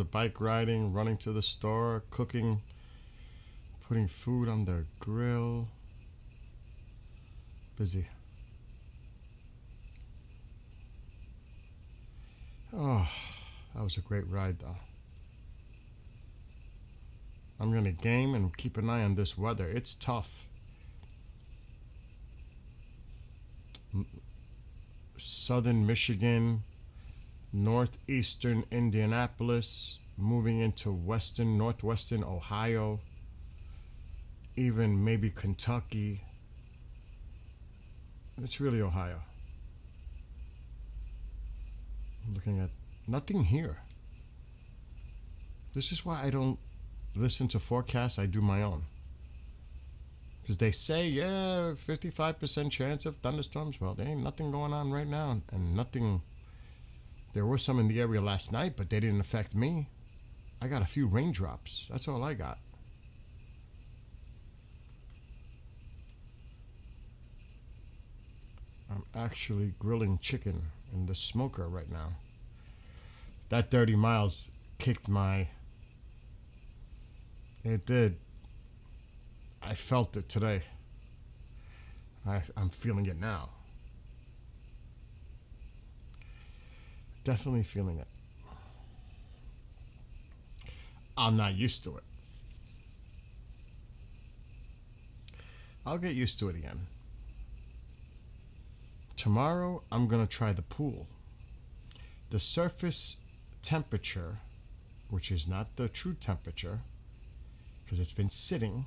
of bike riding, running to the store, cooking, putting food on the grill. Busy. Oh, that was a great ride though. I'm going to game and keep an eye on this weather. It's tough. Southern Michigan, northeastern Indianapolis, moving into northwestern Ohio, even maybe Kentucky. It's really Ohio. I'm looking at nothing here. This is why I don't listen to forecasts. I do my own. Because they say, yeah, 55% chance of thunderstorms. Well, there ain't nothing going on right now. And nothing. There were some in the area last night, but they didn't affect me. I got a few raindrops. That's all I got. I'm actually grilling chicken in the smoker right now. That 30 miles kicked my... It did. I felt it today. I'm feeling it now. Definitely feeling it. I'm not used to it. I'll get used to it again. Tomorrow, I'm going to try the pool. The surface temperature, which is not the true temperature, because it's been sitting,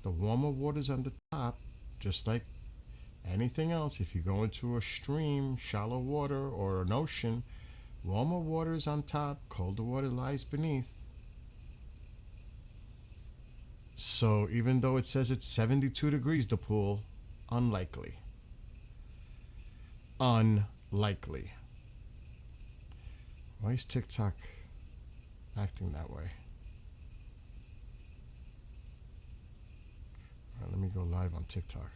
the warmer water's on the top, just like anything else. If you go into a stream, shallow water, or an ocean, warmer water is on top, colder water lies beneath. So even though it says it's 72 degrees, the pool, unlikely. Unlikely. Why is TikTok acting that way? All right, let me go live on TikTok.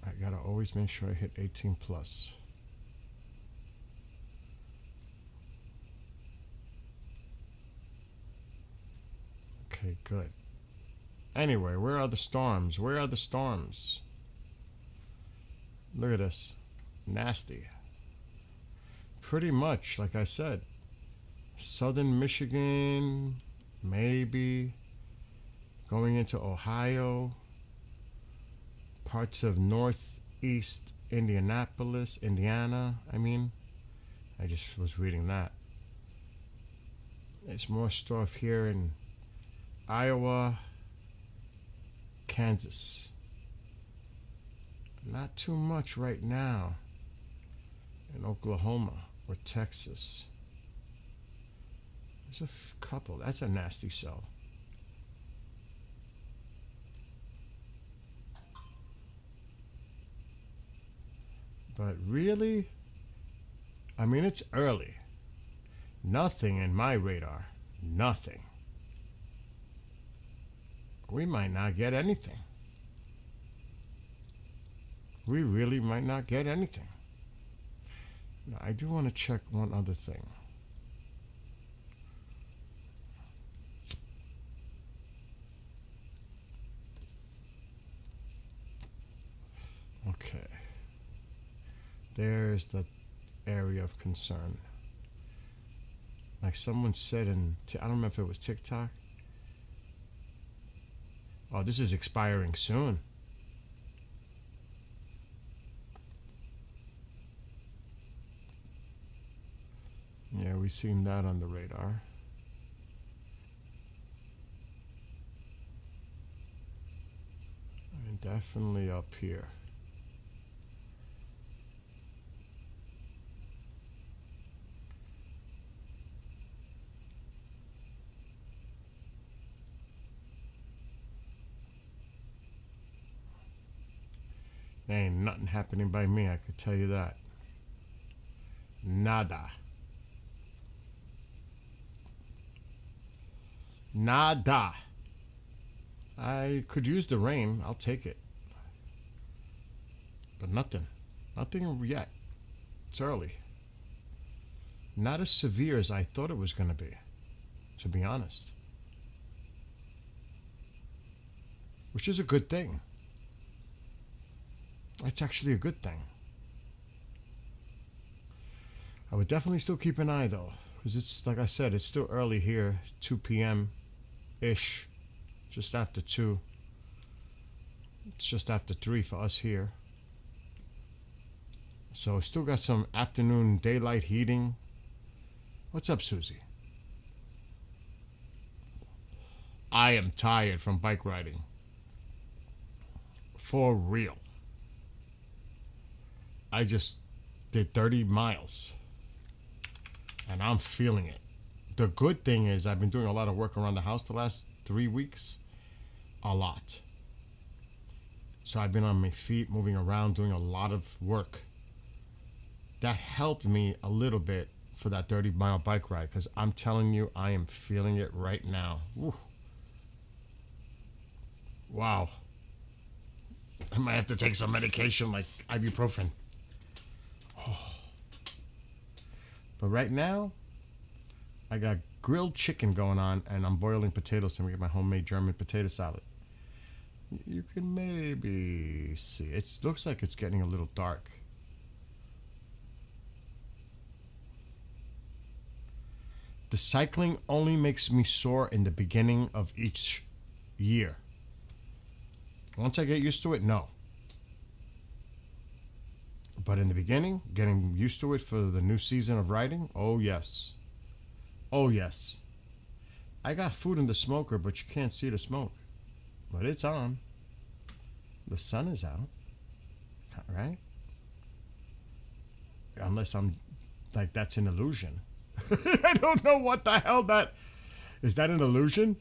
I gotta always make sure I hit 18 plus. Okay, good. Anyway, where are the storms? Where are the storms? Look at this. Nasty. Pretty much, like I said, southern Michigan, maybe going into Ohio, parts of northeast Indiana, I just was reading that. There's more stuff here in Iowa, Kansas. Not too much right now in Oklahoma or Texas. There's a couple. That's a nasty cell. But really, I mean, it's early. Nothing in my radar. Nothing. We might not get anything. We really might not get anything. Now, I do want to check one other thing. Okay. There's the area of concern. Like someone said I don't know if it was TikTok. Oh, this is expiring soon. Yeah, we've seen that on the radar. And definitely up here. There ain't nothing happening by me, I could tell you that. Nada. Nada. I could use the rain. I'll take it. But nothing. Nothing yet. It's early. Not as severe as I thought it was going to be honest. Which is a good thing. It's actually a good thing. I would definitely still keep an eye though, because it's, like I said, it's still early here, 2 p.m.-ish, just after 2. It's just after 3 for us here. So still got some afternoon daylight heating. What's up, Susie? I am tired from bike riding. For real. I just did 30 miles. And I'm feeling it. The good thing is I've been doing a lot of work around the house the last 3 weeks. A lot. So I've been on my feet, moving around, doing a lot of work. That helped me a little bit for that 30-mile bike ride, because I'm telling you, I am feeling it right now. Woo. Wow. I might have to take some medication like ibuprofen. Oh. But right now, I got grilled chicken going on, and I'm boiling potatoes to make my homemade German potato salad. You can maybe see. It looks like it's getting a little dark. The cycling only makes me sore in the beginning of each year. Once I get used to it, no. But in the beginning, getting used to it for the new season of riding, oh yes. Oh yes. I got food in the smoker, but you can't see the smoke. But it's on. The sun is out. Right? Unless I'm like, that's an illusion. I don't know what the hell that... Is that an illusion?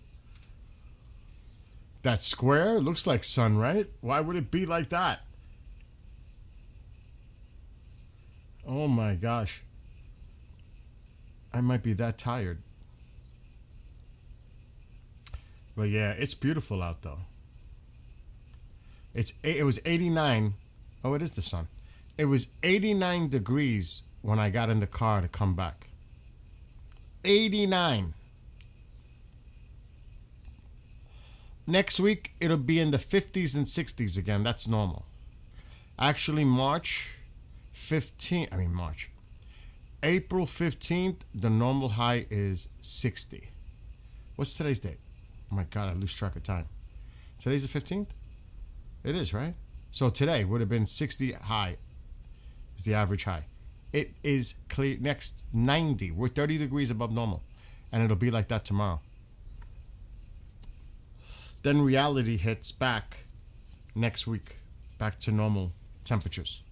That square looks like sun, right? Why would it be like that? Oh my gosh. I might be that tired. But yeah, it's beautiful out though. It was 89. Oh, it is the sun. It was 89 degrees when I got in the car to come back. 89. Next week, it'll be in the 50s and 60s again. That's normal. Actually, April 15th, the normal high is 60. What's today's date? Oh my God, I lose track of time. Today's the 15th? It is, right? So today would have been 60 high. Is the average high. It is clear next 90. We're 30 degrees above normal. And it'll be like that tomorrow. Then reality hits back next week. Back to normal temperatures.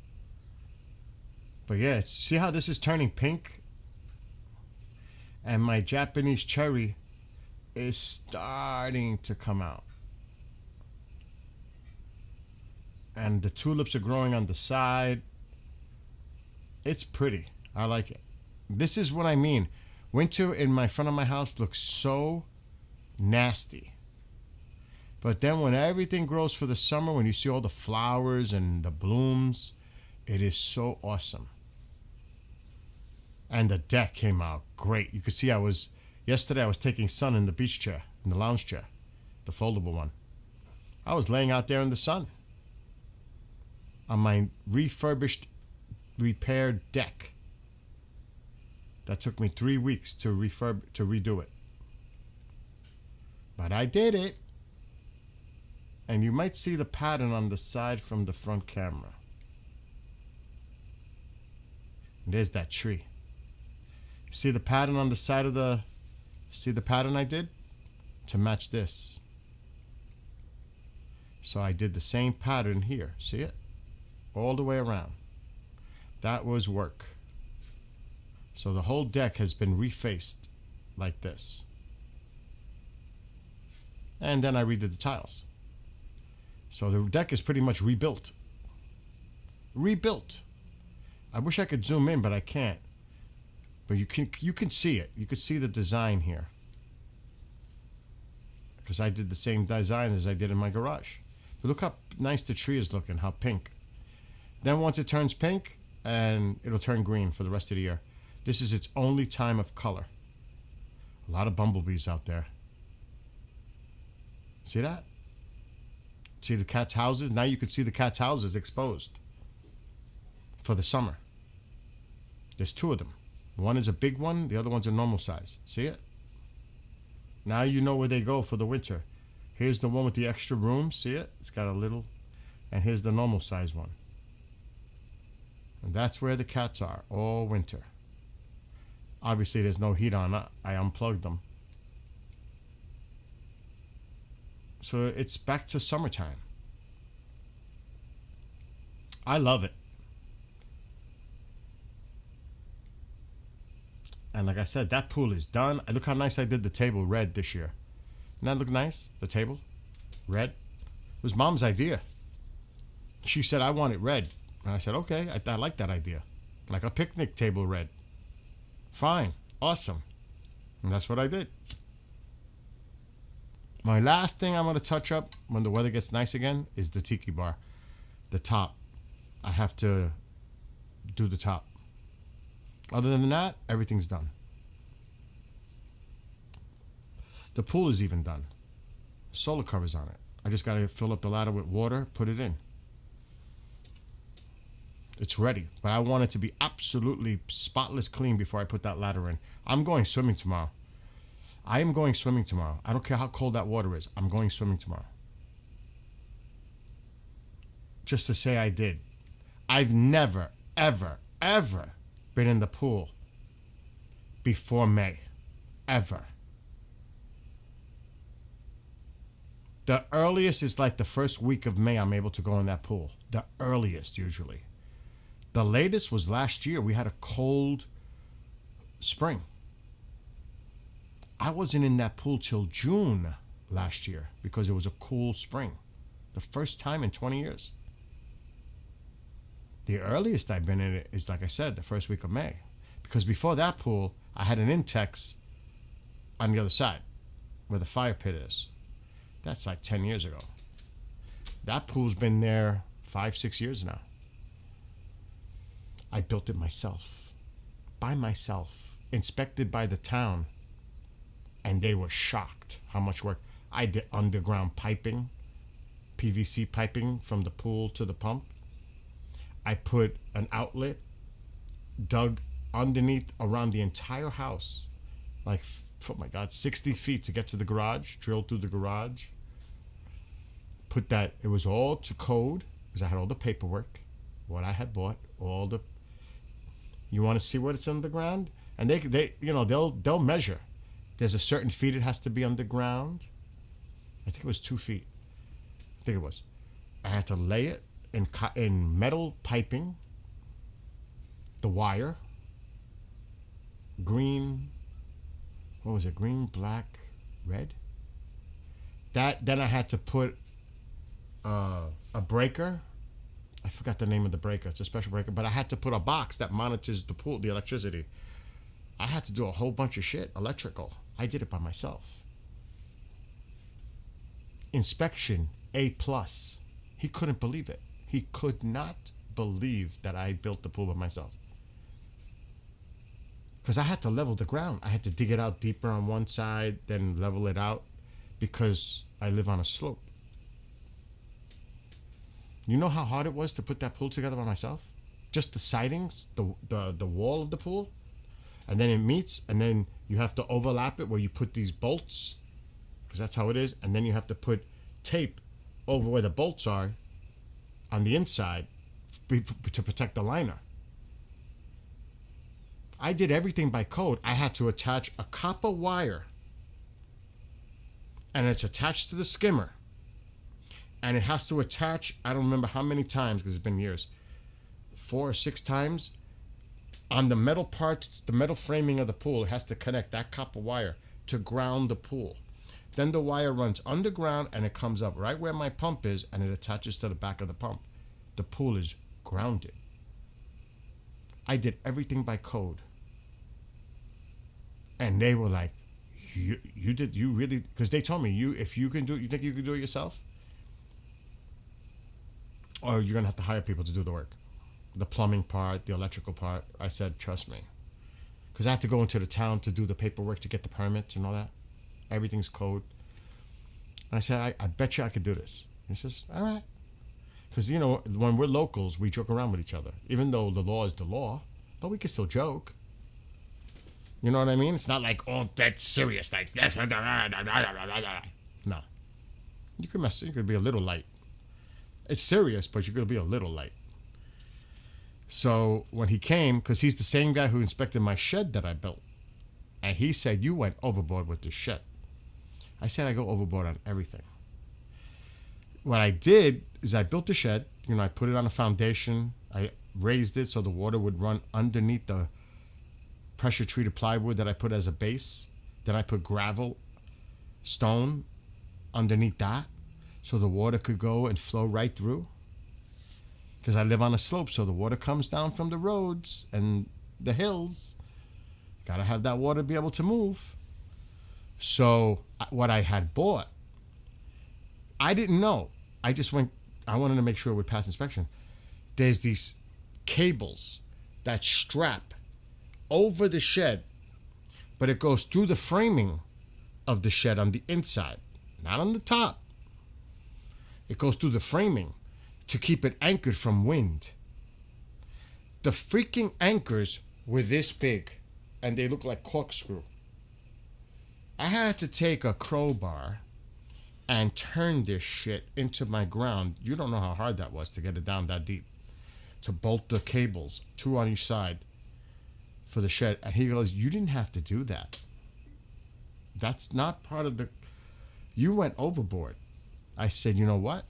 But yeah, see how this is turning pink? And my Japanese cherry is starting to come out. And the tulips are growing on the side. It's pretty. I like it. This is what I mean. Winter in my front of my house looks so nasty. But then when everything grows for the summer, when you see all the flowers and the blooms, it is so awesome. And the deck came out great. You could see yesterday I was taking sun in the beach chair, in the lounge chair, the foldable one. I was laying out there in the sun on my repaired deck. That took me 3 weeks to redo it. But I did it. And you might see the pattern on the side from the front camera. And there's that tree. See the pattern on the side of the... See the pattern I did? To match this. So I did the same pattern here. See it? All the way around. That was work. So the whole deck has been refaced like this. And then I redid the tiles. So the deck is pretty much rebuilt. Rebuilt. I wish I could zoom in, but I can't. But you can see it. You can see the design here. Because I did the same design as I did in my garage. But look how nice the tree is looking, how pink. Then once it turns pink, and it'll turn green for the rest of the year. This is its only time of color. A lot of bumblebees out there. See that? See the cat's houses? Now you could see the cat's houses exposed for the summer. There's two of them. One is a big one, the other one's a normal size. See it? Now you know where they go for the winter. Here's the one with the extra room. See it? It's got a little. And here's the normal size one. And that's where the cats are all winter. Obviously, there's no heat on. I unplugged them. So it's back to summertime. I love it. And like I said, that pool is done. Look how nice I did the table red this year. Doesn't that look nice? The table? Red? It was Mom's idea. She said, I want it red. And I said, okay, I like that idea. Like a picnic table red. Fine. Awesome. And that's what I did. My last thing I'm going to touch up when the weather gets nice again is the tiki bar. The top. I have to do the top. Other than that, everything's done. The pool is even done. Solar cover's on it. I just got to fill up the ladder with water, put it in. It's ready, but I want it to be absolutely spotless clean before I put that ladder in. I'm going swimming tomorrow. I am going swimming tomorrow. I don't care how cold that water is. I'm going swimming tomorrow. Just to say I did. I've never, ever, ever been in the pool before May. Ever. The earliest is like the first week of May I'm able to go in that pool. The earliest, usually. The latest was last year. We had a cold spring. I wasn't in that pool till June last year because it was a cool spring. The first time in 20 years. The earliest I've been in it is, like I said, the first week of May. Because before that pool, I had an Intex on the other side where the fire pit is. That's like 10 years ago. That pool's been there 5-6 years now. I built it myself, by myself, inspected by the town, and they were shocked how much work. I did underground piping, PVC piping from the pool to the pump. I put an outlet, dug underneath around the entire house, like, oh my God, 60 feet to get to the garage, drilled through the garage. Put that, it was all to code, because I had all the paperwork, what I had bought, all the, you want to see what it's underground? And they you know, they'll measure. There's a certain feet it has to be underground. I think it was 2 feet. I think it was. I had to lay it in metal piping, the wire, green, what was it? Green, black, red. Then I had to put a breaker. I forgot the name of the breaker. It's a special breaker, but I had to put a box that monitors the pool, the electricity. I had to do a whole bunch of shit, electrical. I did it by myself. Inspection, A+. He couldn't believe it. He could not believe that I built the pool by myself. Because I had to level the ground. I had to dig it out deeper on one side, then level it out, because I live on a slope. You know how hard it was to put that pool together by myself? Just the sidings, the wall of the pool, and then it meets, and then you have to overlap it where you put these bolts, because that's how it is, and then you have to put tape over where the bolts are on the inside to protect the liner. I did everything by code. I had to attach a copper wire, and it's attached to the skimmer. And it has to attach, I don't remember how many times because it's been years, 4 or 6 times on the metal parts, the metal framing of the pool. It has to connect that copper wire to ground the pool. Then the wire runs underground and it comes up right where my pump is and it attaches to the back of the pump. The pool is grounded. I did everything by code. And they were like, you really, because they told me, if you can do it, you think you can do it yourself? Or you're going to have to hire people to do the work. the plumbing part, the electrical part. I said, trust me. Because I had to go into the town to do the paperwork to get the permits and all that. Everything's code. And I said, I bet you I could do this. And he says, all right. Because, you know, when we're locals, we joke around with each other. Even though the law is the law, but we can still joke. You know what I mean? It's not like, oh, that's serious. Like, no. You could mess. You could be a little light. It's serious, but you could be a little light. So when he came, because he's the same guy who inspected my shed that I built, and he said, you went overboard with the shed. I said, I go overboard on everything. What I did is I built the shed. You know, I put it on a foundation. I raised it so the water would run underneath the pressure treated plywood that I put as a base. Then I put gravel, stone underneath that so the water could go and flow right through. Because I live on a slope, so the water comes down from the roads and the hills. Gotta have that water be able to move. So what I had bought, I didn't know. I wanted to make sure it would pass inspection. There's these cables that strap over the shed, but it goes through the framing of the shed on the inside, not on the top. It goes through the framing to keep it anchored from wind. The freaking anchors were this big, and they look like corkscrew. I had to take a crowbar and turn this shit into my ground. You don't know how hard that was to get it down that deep. To bolt the cables, 2 on each side, for the shed. And he goes, you didn't have to do that. That's not part of the... You went overboard. I said, you know what?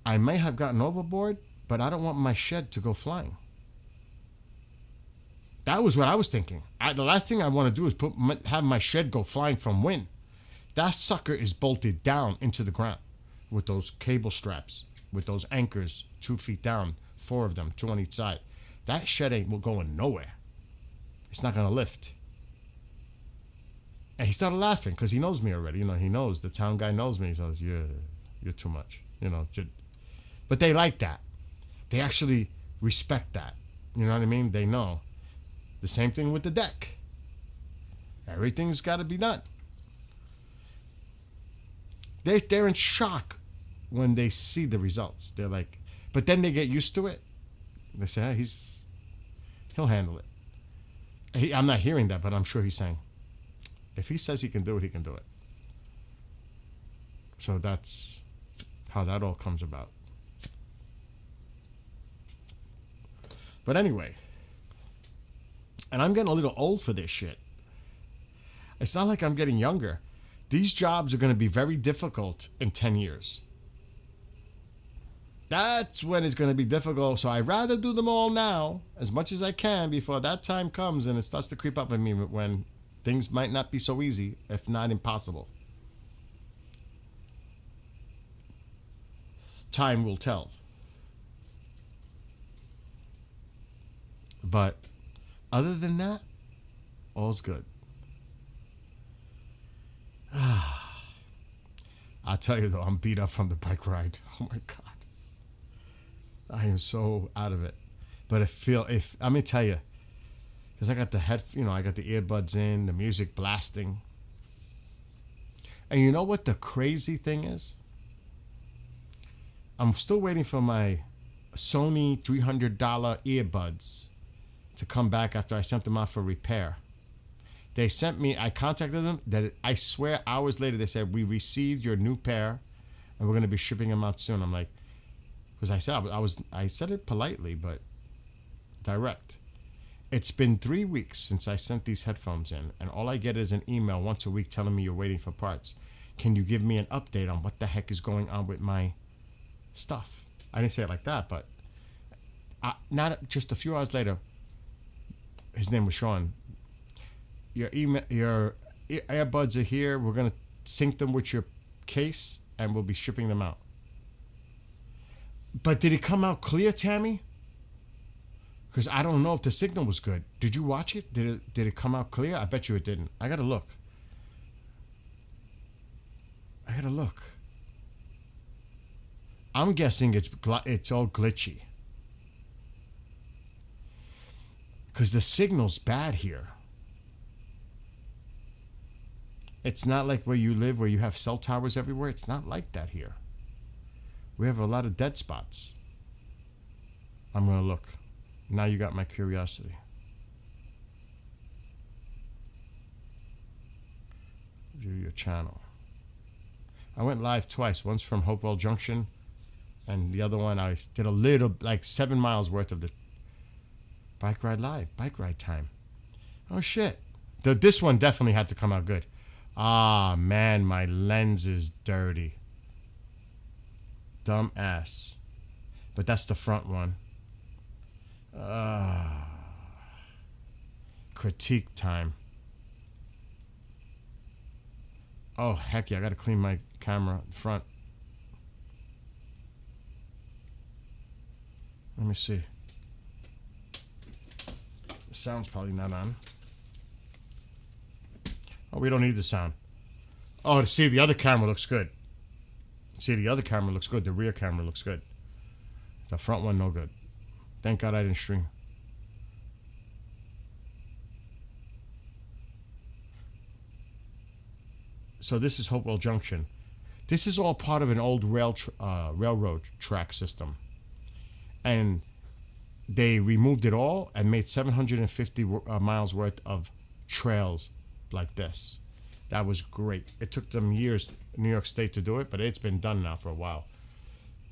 I may have gotten overboard, but I don't want my shed to go flying. That was what I was thinking. The last thing I want to do is have my shed go flying from wind. That sucker is bolted down into the ground with those cable straps, with those anchors 2 feet down, 4 of them, 2 on each side. That shed ain't going nowhere. It's not going to lift. And he started laughing because he knows me already. You know, he knows. The town guy knows me. He says, yeah, you're too much. You know, but they like that. They actually respect that. You know what I mean? They know. The same thing with the deck. Everything's got to be done. They're in shock when they see the results. They're like, but then they get used to it. They say, hey, he'll handle it. I'm not hearing that, but I'm sure he's saying, if he says he can do it, he can do it. So that's how that all comes about. But anyway, and I'm getting a little old for this shit. It's not like I'm getting younger. These jobs are going to be very difficult in 10 years. That's when it's going to be difficult. So I'd rather do them all now as much as I can before that time comes and it starts to creep up on me when things might not be so easy, if not impossible. Time will tell. But other than that, all's good. I'll tell you though, I'm beat up from the bike ride. Oh my God. I am so out of it. But let me tell you, because I got I got the earbuds in, the music blasting. And you know what the crazy thing is? I'm still waiting for my Sony $300 earbuds to come back after I sent them out for repair. They sent me, I contacted them, I swear hours later they said, we received your new pair and we're going to be shipping them out soon. I'm like, because I said it politely, but direct. It's been 3 weeks since I sent these headphones in, and all I get is an email once a week telling me you're waiting for parts. Can you give me an update on what the heck is going on with my stuff? I didn't say it like that, but not just a few hours later, his name was Sean. Your earbuds are here. We're going to sync them with your case, and we'll be shipping them out. But did it come out clear, Tammy? Because I don't know if the signal was good. Did you watch it? Did it come out clear? I bet you it didn't. I got to look. I'm guessing it's all glitchy. Because the signal's bad here. It's not like where you live, where you have cell towers everywhere. It's not like that here. We have a lot of dead spots. I'm going to look. Now you got my curiosity. View your channel. I went live twice. Once from Hopewell Junction, and the other one I did a little, like 7 miles worth of the bike ride live. Bike ride time. Oh, shit. This one definitely had to come out good. Ah, man, my lens is dirty. Dumb ass. But that's the front one. Critique time. Oh, heck yeah, I gotta clean my camera front. Let me see. The sound's probably not on. Oh, we don't need the sound. Oh, see, the other camera looks good. See, the other camera looks good. The rear camera looks good. The front one, no good. Thank God I didn't stream. So this is Hopewell Junction. This is all part of an old railroad track system. And they removed it all and made 750 miles worth of trails like this. That was great. It took them years, New York State, to do it, but it's been done now for a while.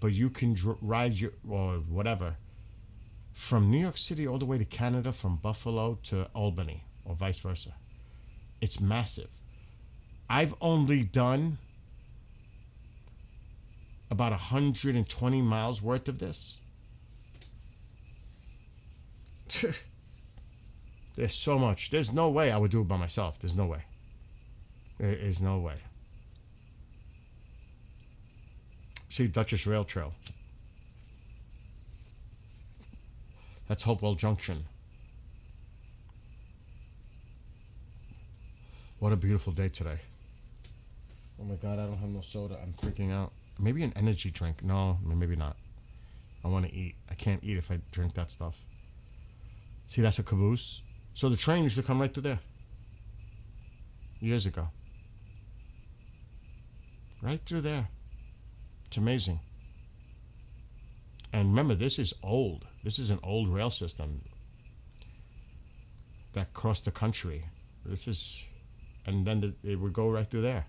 But you can ride your, or whatever, from New York City all the way to Canada, from Buffalo to Albany, or vice versa. It's massive. I've only done about 120 miles worth of this. There's so much. There's no way I would do it by myself. There's no way. There is no way. See, Dutchess Rail Trail. That's Hopewell Junction. What a beautiful day today. Oh my God, I don't have no soda. I'm freaking out. Maybe an energy drink. No, maybe not. I want to eat. I can't eat if I drink that stuff. See, that's a caboose. So the train used to come right through there. Years ago. Right through there. It's amazing. And remember, this is old. This is an old rail system that crossed the country. This is, and then it would go right through there.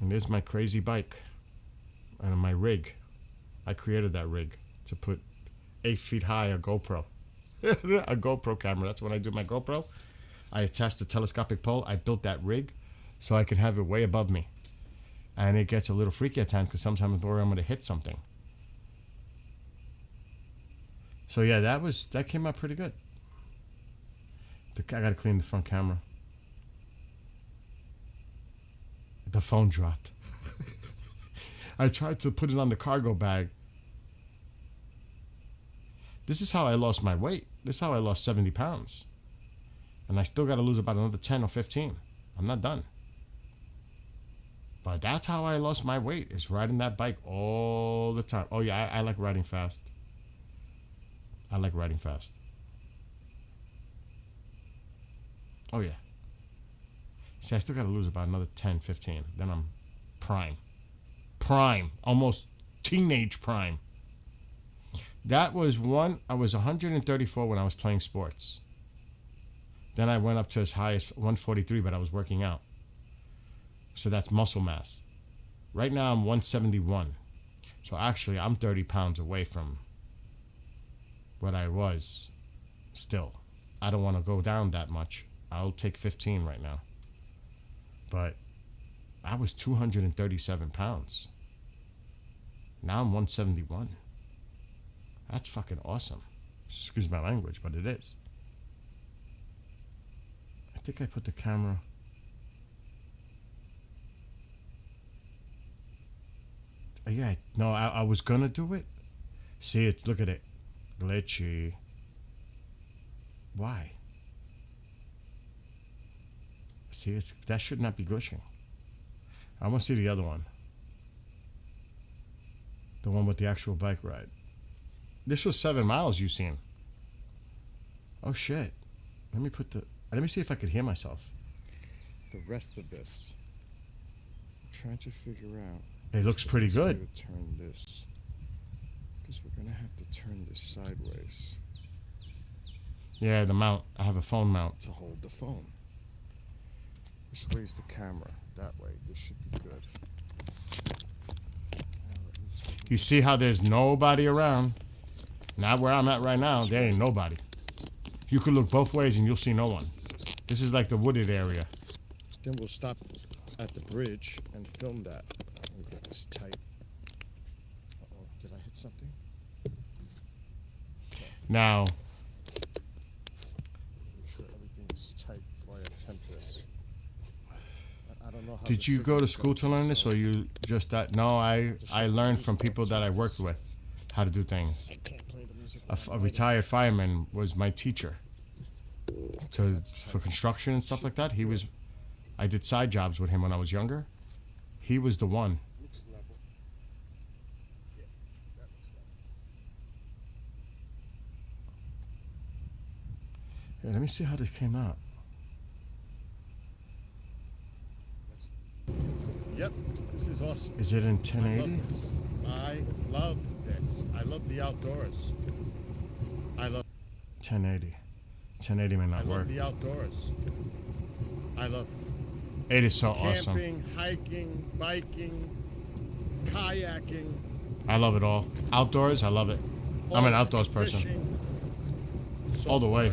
And there's my crazy bike and my rig. I created that rig to put 8 feet high a GoPro. A GoPro camera. That's when I do my GoPro. I attached the telescopic pole. I built that rig so I can have it way above me. And it gets a little freaky at times because sometimes I'm going to hit something. So yeah, that came out pretty good. I got to clean the front camera. The phone dropped. I tried to put it on the cargo bag. This is how I lost my weight. This is how I lost 70 pounds. And I still got to lose about another 10 or 15. I'm not done. But that's how I lost my weight, is riding that bike all the time. Oh yeah, I like riding fast. I like riding fast. Oh yeah. See, I still got to lose about another 10, 15. Then I'm prime. Prime. Almost teenage prime. That was I was 134 when I was playing sports. Then I went up to as high as 143, but I was working out. So that's muscle mass. Right now I'm 171. So actually I'm 30 pounds away from what I was still. I don't want to go down that much. I'll take 15 right now. But I was 237 pounds. Now I'm 171. That's fucking awesome. Excuse my language, but it is. I think I put the camera... Yeah, no, I was gonna do it. See, look at it. Glitchy. Why? See, that should not be glitching. I want to see the other one. The one with the actual bike ride. This was 7 miles you seen. Oh shit. Let me see if I could hear myself. The rest of this, I'm trying to figure out. It looks pretty good. To turn this, because we're gonna have to turn this sideways. Yeah, the mount. I have a phone mount. To hold the phone. Which way's the camera? That way. This should be good. You see how there's nobody around? Not where I'm at right now. There ain't nobody. You could look both ways and you'll see no one. This is like the wooded area. Then we'll stop at the bridge and film that. Let me get this tight. Uh-oh, did I hit something? Now, Make sure everything is tight before I attempt this. I don't know how. did you go to school to learn this, or you just that? No, I learned from people that I worked with how to do things. I can't play the music. A retired fireman was my teacher for construction and stuff like that. I did side jobs with him when I was younger. He was the one. Looks level. Yeah, that looks level. Yeah, let me see how this came out. Yep, this is awesome. Is it in I 1080? love this. I love this. I love the outdoors. I love 1080. 1080 may not work. the outdoors. I love It is so camping, awesome. hiking, biking, kayaking. I love it all. Outdoors, I love it. I'm an outdoors person. Fishing. All the way.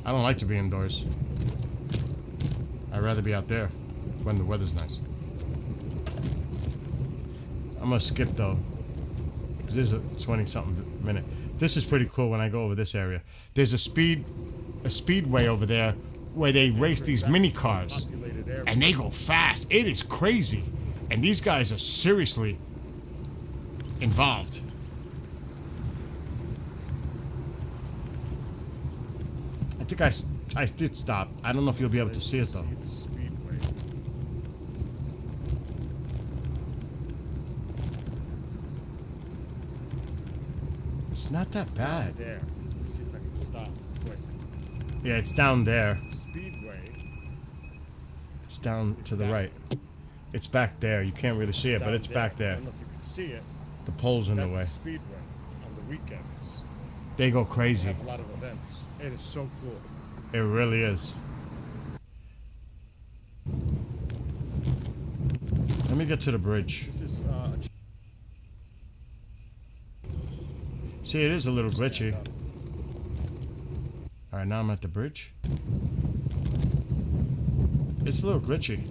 I don't like to be indoors. I'd rather be out there when the weather's nice. I'm gonna skip though. This is a 20-something minute. This is pretty cool when I go over this area. There's a speedway over there where they race these mini cars. And they go fast. It is crazy. And these guys are seriously involved. I think I did stop. I don't know if you'll be able to see it though. It's not that bad. There. Let me see if I can stop quick. Yeah, it's down there. Speedway. It's down to the right. It's back there. You can't really see it, but it's back I there. don't know if you can see it. The pole's in the That's way. the Speedway on the weekends. They go They crazy. have a lot of events. It is so cool. It really is. Let me get to the bridge. This is See, it is a little glitchy. stand up. Alright, now I'm at the bridge. It's a little glitchy.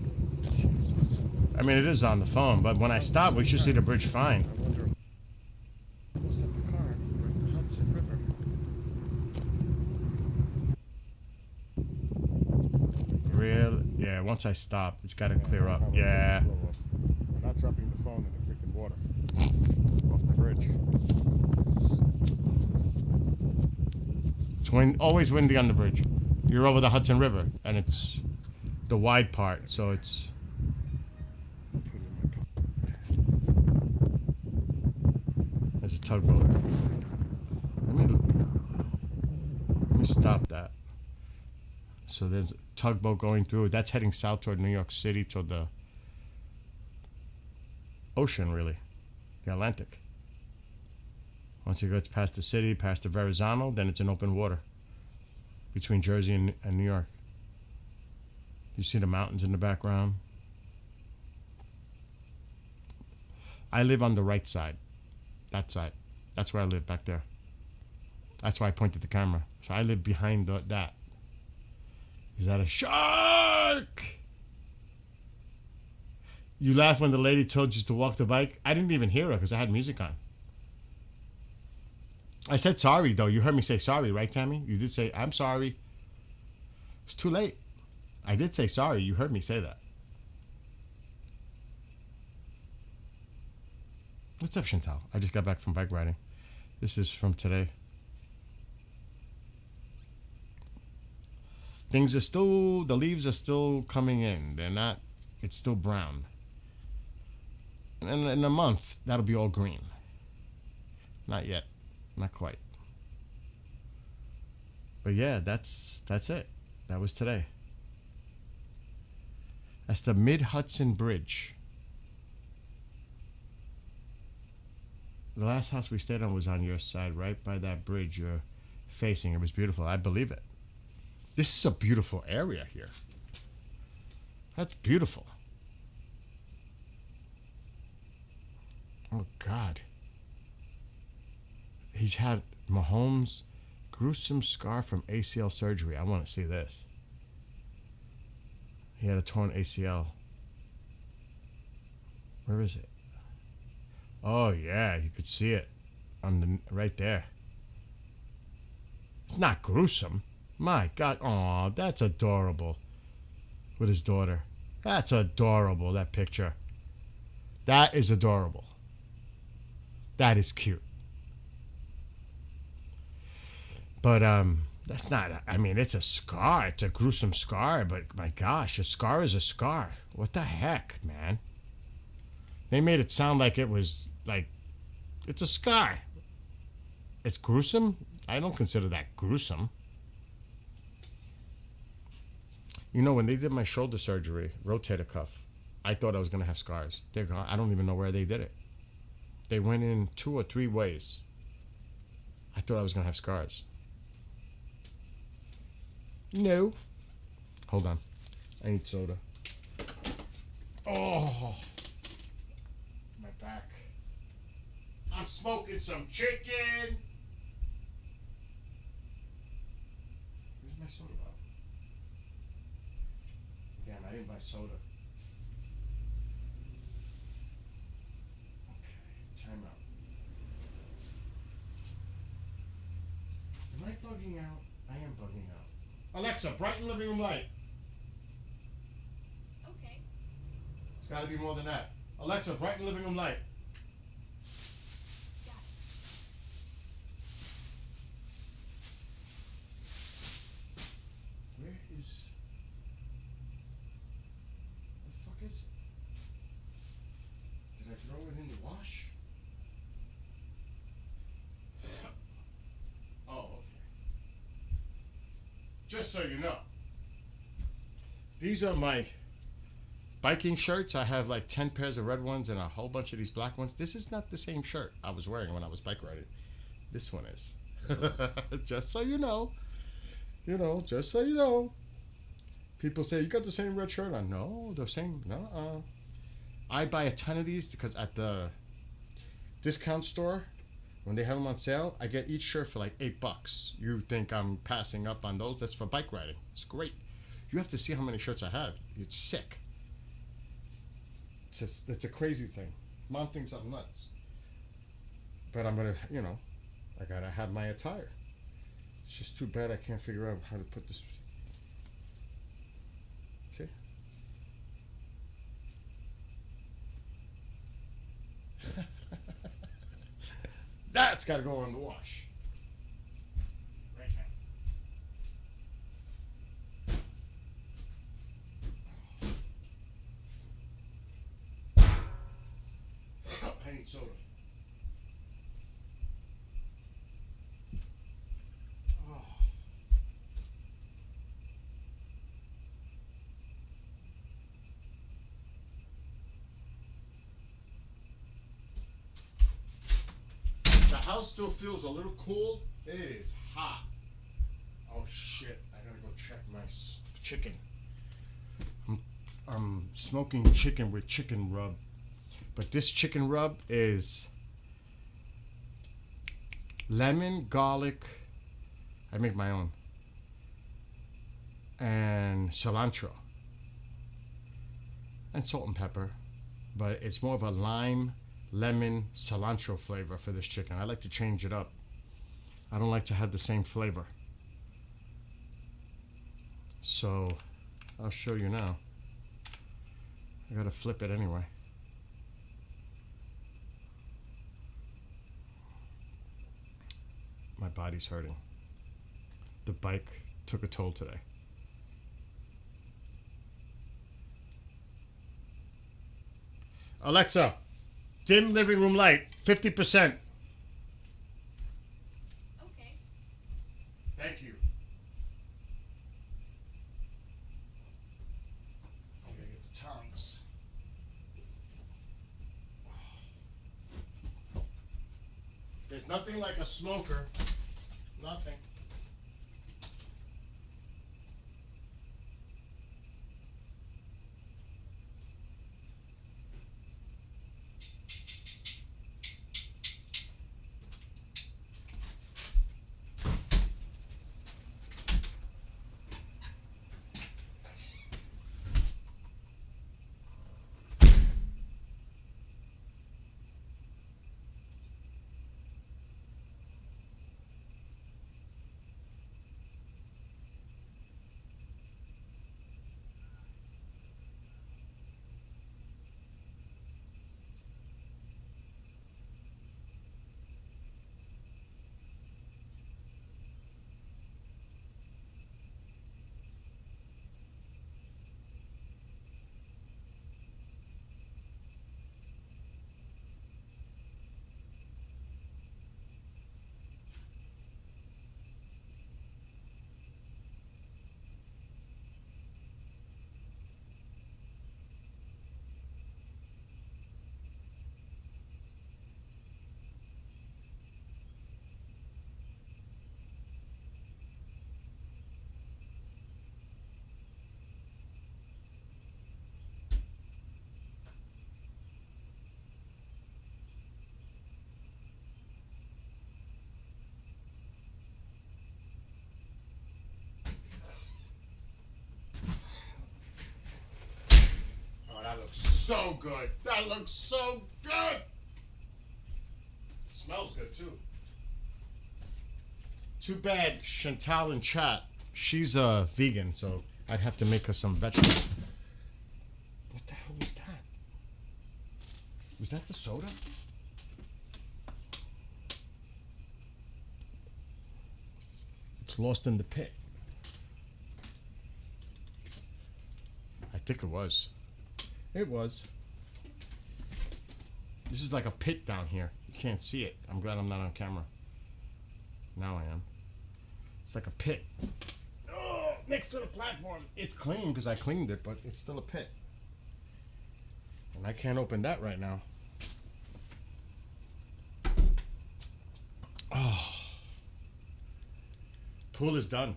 Jesus. I mean, it is on the phone, but when I stop, we should see the bridge fine. I wonder. Almost at the car. We're at the Hudson River. Real? Yeah, once I stop, it's got to clear up. Yeah. We're not dropping the phone in the freaking water. Off the bridge. It's always windy on the bridge. You're over the Hudson River, and it's the wide part, so it's... There's a tugboat. Let me stop that. So there's a tugboat going through. That's heading south toward New York City, toward the ocean, really, the Atlantic. Once it gets past the city, past the Verrazano, then it's in open water between Jersey and New York. You see the mountains in the background. I live on the right side. That side. That's where I live, back there. That's why I pointed the camera. So I live behind that. Is that a shark? You laugh when the lady told you to walk the bike? I didn't even hear her because I had music on. I said sorry, though. You heard me say sorry, right, Tammy? You did say, I'm sorry. It's too late. I did say sorry. You heard me say that. What's up, Chantal? I just got back from bike riding. This is from today. Things are still, the leaves are still coming in. They're not, it's still brown. And in a month, that'll be all green. Not yet. Not quite. But yeah, that's it. That was today. That's the Mid-Hudson Bridge. The last house we stayed on was on your side, right by that bridge you're facing. It was beautiful. I believe it. This is a beautiful area here. That's beautiful. Oh, God. He's had Mahomes' gruesome scar from ACL surgery. I want to see this. He had a torn ACL. Where is it? Oh, yeah, you could see it on the right there. It's not gruesome. My God. Aw, that's adorable. With his daughter. That's adorable, that picture. That is adorable. That is cute. But that's not, I mean, it's a scar. It's a gruesome scar, but my gosh, a scar is a scar. What the heck, man? They made it sound like it was, like, it's a scar. It's gruesome? I don't consider that gruesome. You know, when they did my shoulder surgery, rotator cuff, I thought I was going to have scars. They're gone. I don't even know where they did it. They went in 2 or 3 ways. I thought I was going to have scars. No. Hold on. I need soda. Oh. My back. I'm smoking some chicken. Where's my soda bottle? Damn, I didn't buy soda. Okay, time out. Am I bugging out? I am bugging out. Alexa, brighten living room light. Okay. It's got to be more than that. Alexa, brighten living room light. Got it. Where is... The fuck is it? Did I throw it in the wash? Oh, okay. Just so you know. These are my biking shirts. I have like 10 pairs of red ones and a whole bunch of these black ones. This is not the same shirt I was wearing when I was bike riding. This one is. Just so you know. You know, just so you know. People say, you got the same red shirt on. No, the same. No. I buy a ton of these because at the discount store, when they have them on sale, I get each shirt for like $8. You think I'm passing up on those? That's for bike riding. It's great. You have to see how many shirts I have. It's sick. It's a crazy thing. Mom thinks I'm nuts. But I'm going to, you know, I got to have my attire. It's just too bad I can't figure out how to put this. See? That's got to go in the wash. Right now. I need soda. Oh. The house still feels a little cool. It is hot. Oh shit! I gotta go check my chicken. I'm smoking chicken with chicken rub, but this chicken rub is lemon, garlic. I make my own, and cilantro, and salt and pepper, but it's more of a lime, lemon, cilantro flavor for this chicken. I like to change it up. I don't like to have the same flavor. So I'll show you now. I gotta flip it anyway. My body's hurting. The bike took a toll today. Alexa, dim living room light, 50%. There's nothing like a smoker. Nothing. Oh, that looks so good. That looks so good. It smells good too. Too bad Chantal in chat, she's a vegan, so I'd have to make her some vegetables. What the hell was that? Was that the soda? It's lost in the pit. I think it was. It was. This is like a pit down here. You can't see it. I'm glad I'm not on camera. Now I am. It's like a pit. Oh, next to the platform. It's clean because I cleaned it, but it's still a pit. And I can't open that right now. Oh. Pool is done.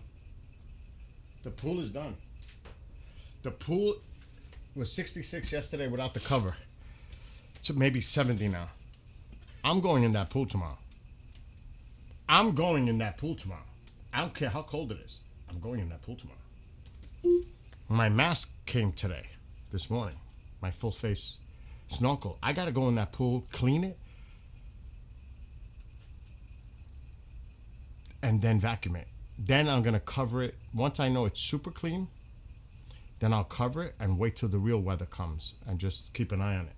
The pool is done. The pool was 66 yesterday without the cover. It's maybe 70 now. I'm going in that pool tomorrow. I'm going in that pool tomorrow. I don't care how cold it is. I'm going in that pool tomorrow. My mask came today, this morning. My full face snorkel. I gotta go in that pool, clean it, and then vacuum it. Then I'm gonna cover it. Once I know it's super clean, then I'll cover it and wait till the real weather comes and just keep an eye on it.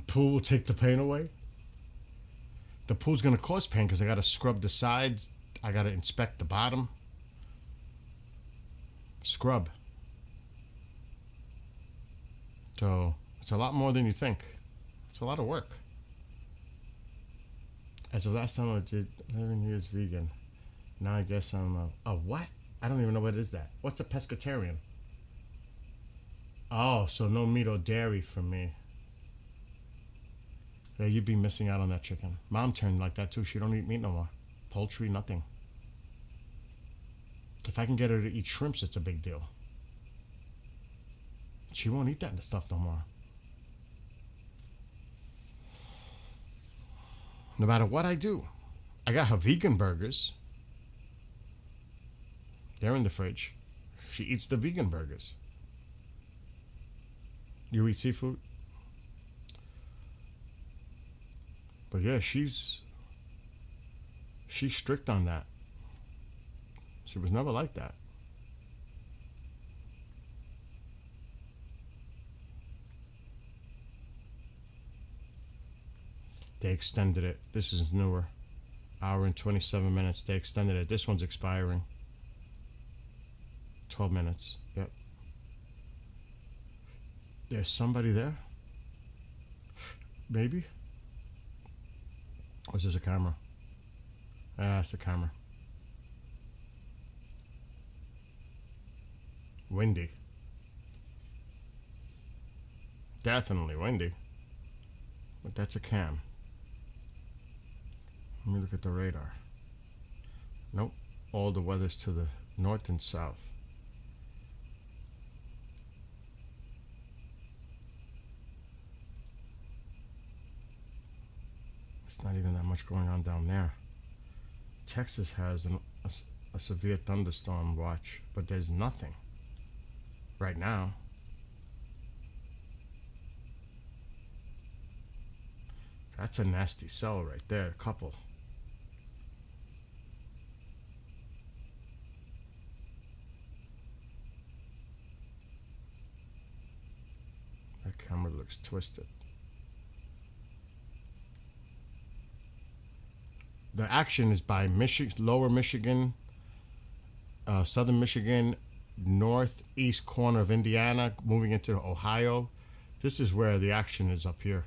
Pool will take the pain away. The pool's gonna cause pain because I gotta scrub the sides. I gotta inspect the bottom. Scrub. So it's a lot more than you think. It's a lot of work. As the last time I did 11 years vegan, now I guess I'm a what? I don't even know what is that. What's a pescatarian? Oh, so no meat or dairy for me. Yeah, you'd be missing out on that chicken. Mom turned like that too. She don't eat meat no more. Poultry, nothing. If I can get her to eat shrimps, it's a big deal. She won't eat that stuff no more. No matter what I do. I got her vegan burgers. They're in the fridge. She eats the vegan burgers. You eat seafood? But yeah, she's strict on that. She was never like that. They extended it. This is newer. Hour and 27 minutes. They extended it. This one's expiring. 12 minutes. Yep. There's somebody there? Maybe? Or is this a camera? Ah, it's a camera. Windy. Definitely windy. But that's a cam. Let me look at the radar. Nope. All the weather's to the north and south. It's not even that much going on down there. Texas has a severe thunderstorm watch, but there's nothing right now. That's a nasty cell right there, a couple. That camera looks twisted. The action is by lower Michigan, southern Michigan, northeast corner of Indiana, moving into Ohio. This is where the action is up here.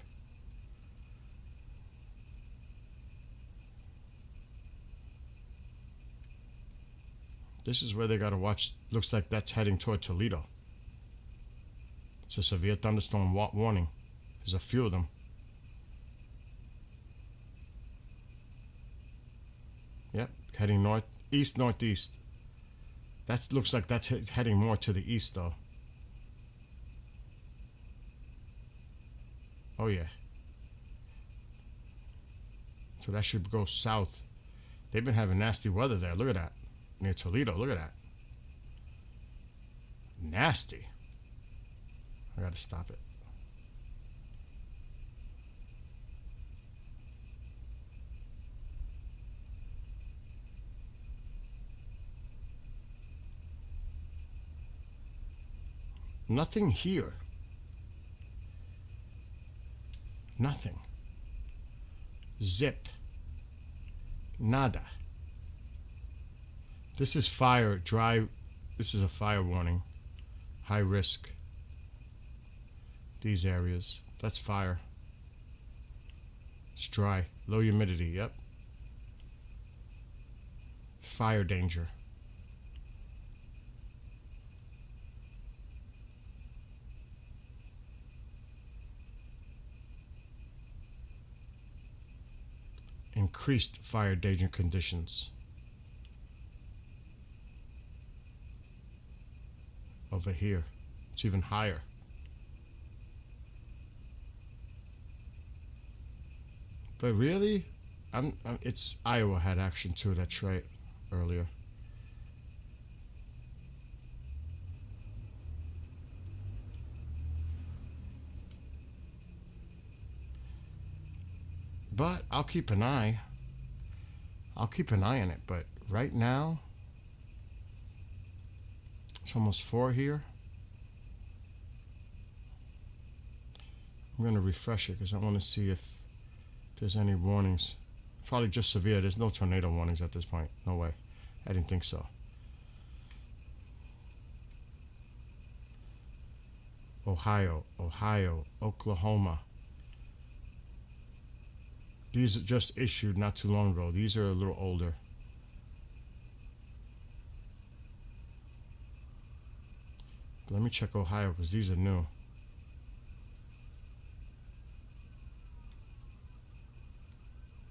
This is where they got to watch. Looks like that's heading toward Toledo. It's a severe thunderstorm warning. There's a few of them. Yep, heading northeast, northeast. That looks like that's heading more to the east, though. Oh, yeah. So that should go south. They've been having nasty weather there. Look at that. Near Toledo. Look at that. Nasty. I gotta stop it. Nothing here. Nothing. Zip. Nada. This is fire, dry. This is a fire warning. High risk. These areas. That's fire. It's dry. Low humidity, yep. Fire danger. Increased fire danger conditions. Over here. It's even higher. But really, it's Iowa had action too. That's right. Earlier. But I'll keep an eye. I'll keep an eye on it. But right now, it's almost 4 here. I'm going to refresh it because I want to see if there's any warnings. Probably just severe. There's no tornado warnings at this point. No way. I didn't think so. Ohio, Oklahoma. These are just issued not too long ago. These are a little older. But let me check Ohio because these are new.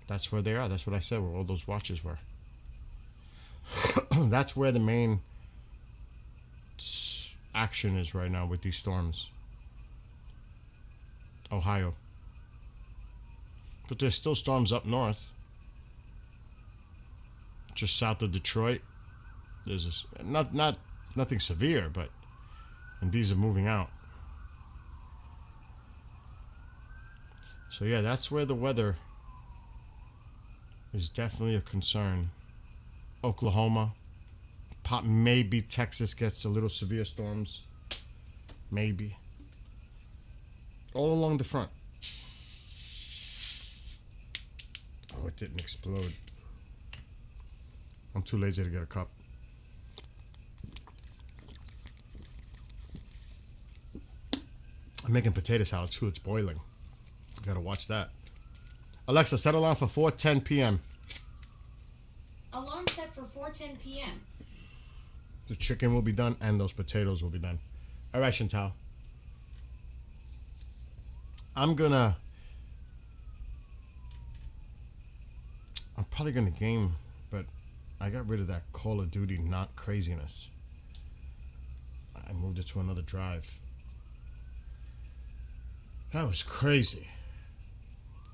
That's where they are. That's what I said, where all those watches were. That's where the main action is right now with these storms. Ohio. But there's still storms up north. Just south of Detroit. There's this, nothing severe, but and these are moving out. So yeah, that's where the weather is definitely a concern. Oklahoma, maybe Texas gets a little severe storms. Maybe. All along the front. Oh, it didn't explode. I'm too lazy to get a cup. I'm making potato salad too. It's boiling. Gotta watch that. Alexa, set alarm for 4:10 p.m. Alarm set for 4:10 p.m. The chicken will be done and those potatoes will be done. All right, Chantal. I'm gonna I'm probably gonna game, but I got rid of that Call of Duty not craziness. I moved it to another drive. That was crazy.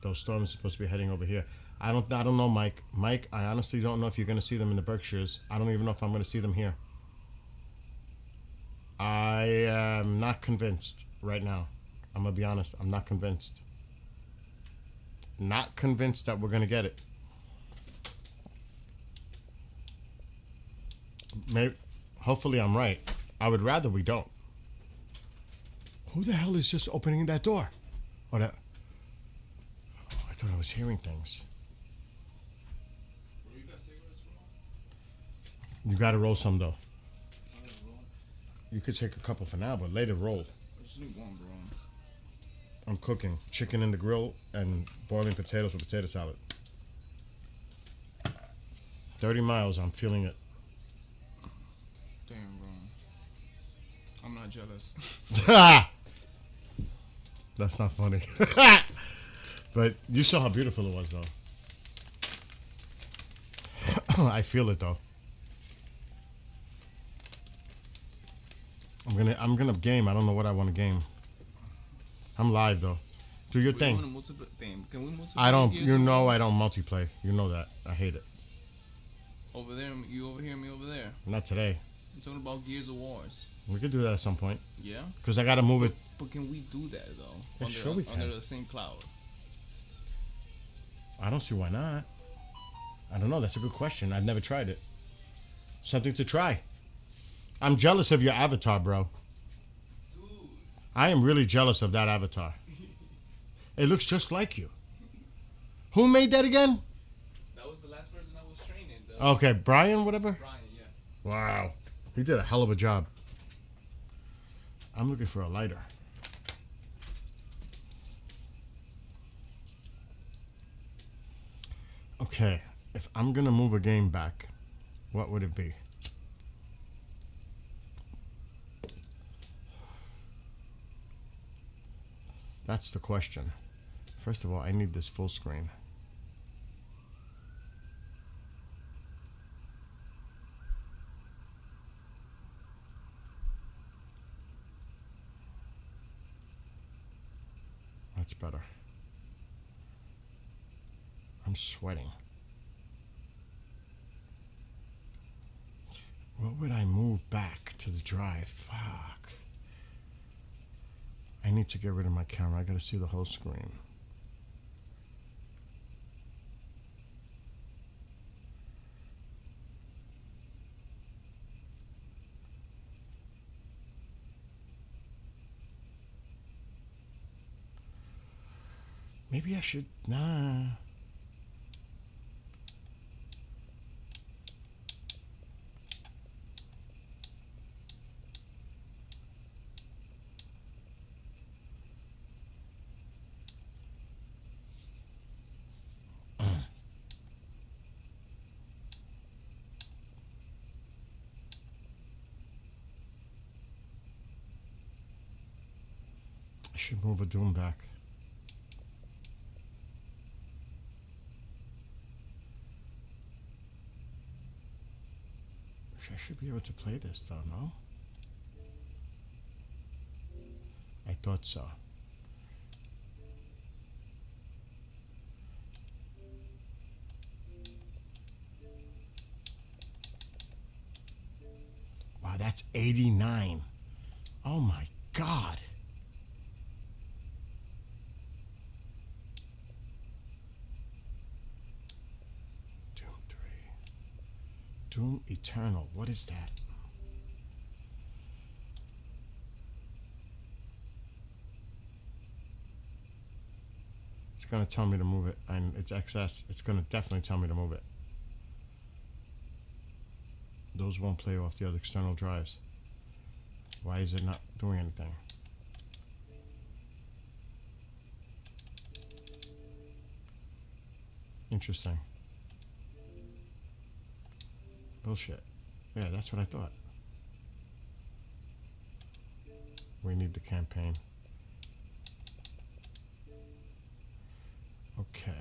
Those storms are supposed to be heading over here. I don't know, Mike. Mike, I honestly don't know if you're gonna see them in the Berkshires. I don't even know if I'm gonna see them here. I am not convinced right now. I'm gonna be honest. I'm not convinced. Not convinced that we're gonna get it. Maybe, hopefully, I'm right. I would rather we don't. Who the hell is just opening that door? Oh, that. Oh, I thought I was hearing things. You gotta roll some though. You could take a couple for now, but later roll. I just need one, bro. I'm cooking chicken in the grill and boiling potatoes with potato salad. 30 miles, I'm feeling it. Damn, bro. I'm not jealous. That's not funny. But you saw how beautiful it was, though. I feel it, though. I'm gonna game. I don't know what I want to game. I'm live though. Do your thing. Can we multiply? I don't. Gears You of know Wars? I don't multiplay. You know that. I hate it. Over there, you over here, me over there. Not today. I'm talking about Gears of Wars. We could do that at some point. Yeah. Cause I gotta move it. But can we do that though? Yeah, sure we can. Under the same cloud. I don't see why not. I don't know. That's a good question. I've never tried it. Something to try. I'm jealous of your avatar, bro. Dude. I am really jealous of that avatar. It looks just like you. Who made that again? That was the last person I was training. Okay, Brian, whatever. Brian, yeah. Wow. He did a hell of a job. I'm looking for a lighter. Okay, if I'm gonna move a game back, what would it be? That's the question. First of all, I need this full screen. That's better. I'm sweating. What would I move back to the drive? Fuck. I need to get rid of my camera. I gotta see the whole screen. Maybe I should. Nah. I should move a Doom back. I should be able to play this though, no? I thought so. Wow, that's 89. Oh my God. Doom Eternal. What is that? It's going to tell me to move it. And it's XS. It's going to definitely tell me to move it. Those won't play off the other external drives. Why is it not doing anything? Interesting. Bullshit. Yeah, that's what I thought. We need the campaign. Okay.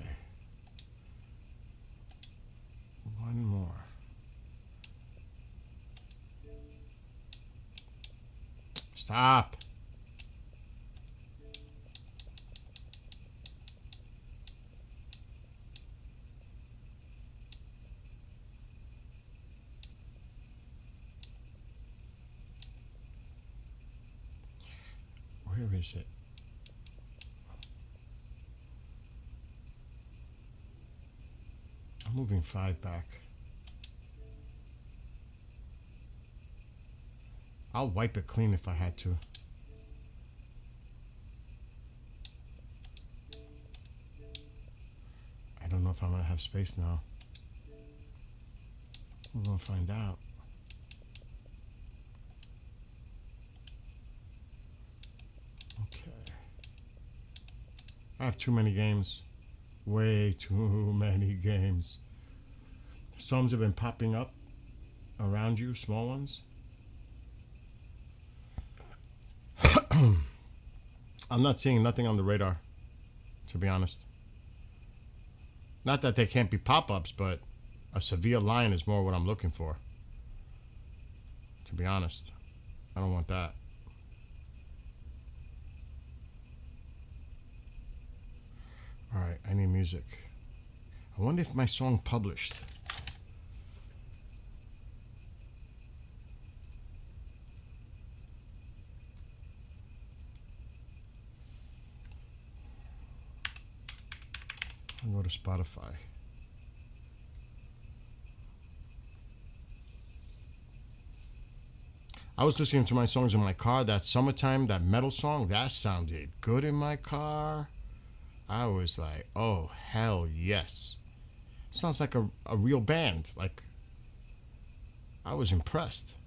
Stop. Where is it? I'm moving 5 back. I'll wipe it clean if I had to. I don't know if I'm gonna have space now. We're gonna find out. Okay. I have too many games. Way too many games. Songs have been popping up around you, small ones. I'm not seeing nothing on the radar, to be honest. Not that they can't be pop-ups, but a severe line is more what I'm looking for. To be honest, I don't want that. All right, I need music. I wonder if my song published. I'll go to Spotify. I was listening to my songs in my car. That Summertime, that metal song, that sounded good in my car. I was like, oh, hell yes. Sounds like a real band. Like, I was impressed.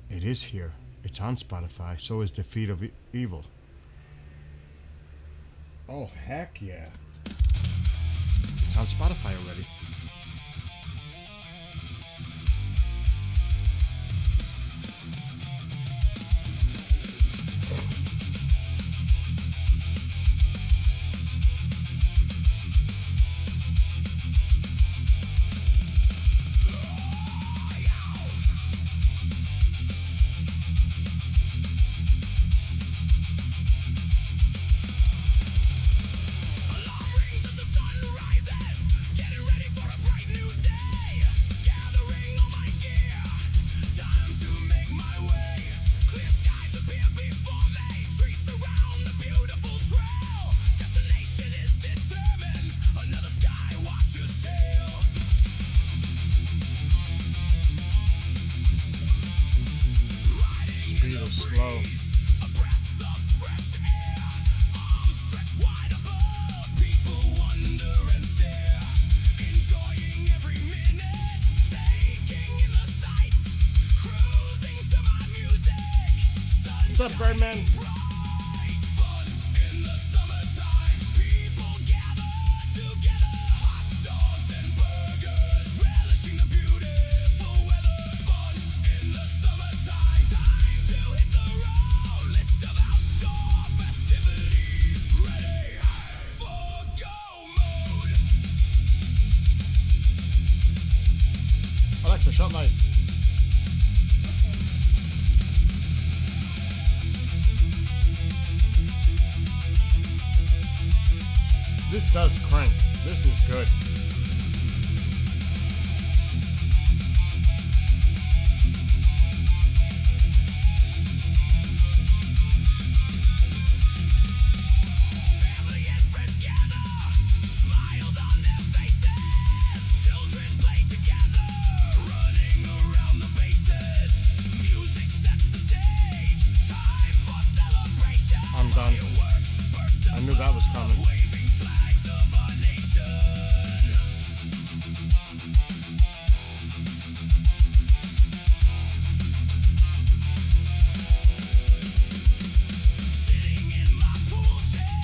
It is here. It's on Spotify. So is Defeat of Evil. Oh, heck yeah. It's on Spotify already. Slow. What's up, Birdman? Alexa, shut light. This does crank. This is good. Family and friends gather, smiles on their faces. Children play together, running around the bases. Music sets the stage, time for celebration. I'm done. I knew that was coming. Waving flags of our nation. Sitting in my pool chair,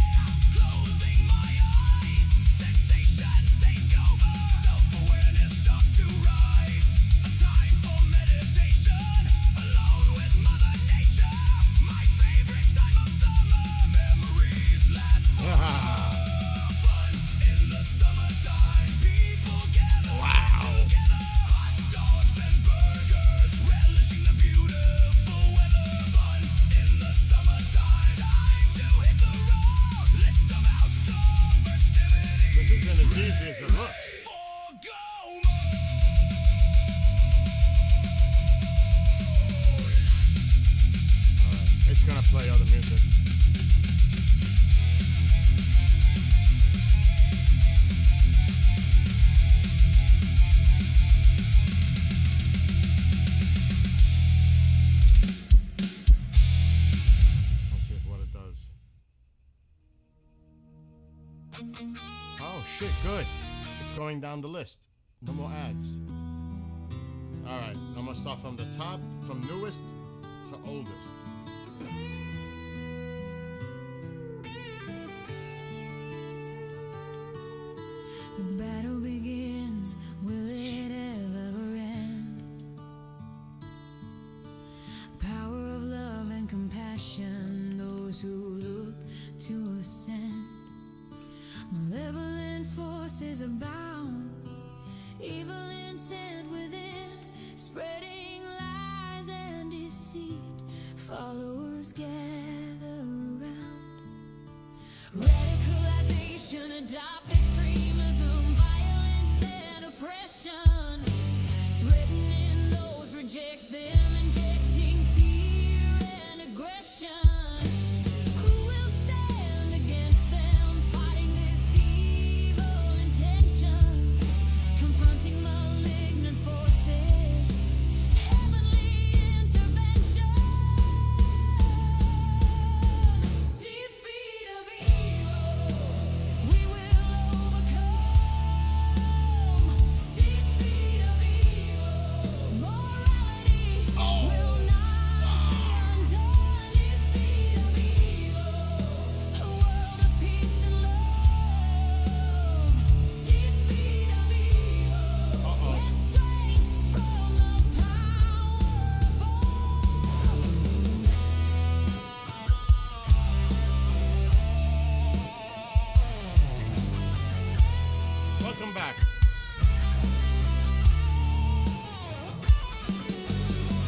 closing my eyes. Sensations take over, self-awareness starts to rise. A time for meditation, alone with Mother Nature. My favorite time of summer, memories last forever. shit, good. It's going down the list. No more ads. Alright, I'm gonna start from the top, from newest to oldest. The battle begins, will it ever end? Power of love and compassion, those who look to ascend. Malevolent forces abound, evil intent within, spreading lies and deceit. Followers gather around. Radicalization, adopt extremism, violence and oppression, threatening those reject them, injecting fear and aggression. Who will stand against them, fighting this evil intention, confronting malignant forces, heavenly intervention, defeat of evil, we will overcome, defeat of evil, morality will not be undone, defeat of evil, a world of peace and love, defeat of evil, restraint from the powerful. Welcome back.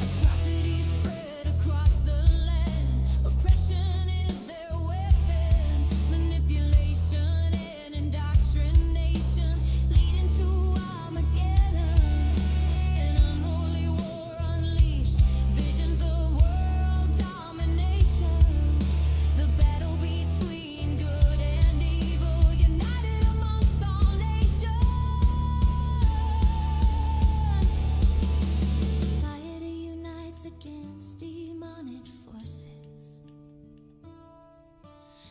Atrocities spread across the land. Oppression is their weapon. Manipulation and indoctrination leading to Armageddon. An unholy war unleashed. Visions of world domination. The battle between good and evil, united amongst all nations. Society unites against demonic forces.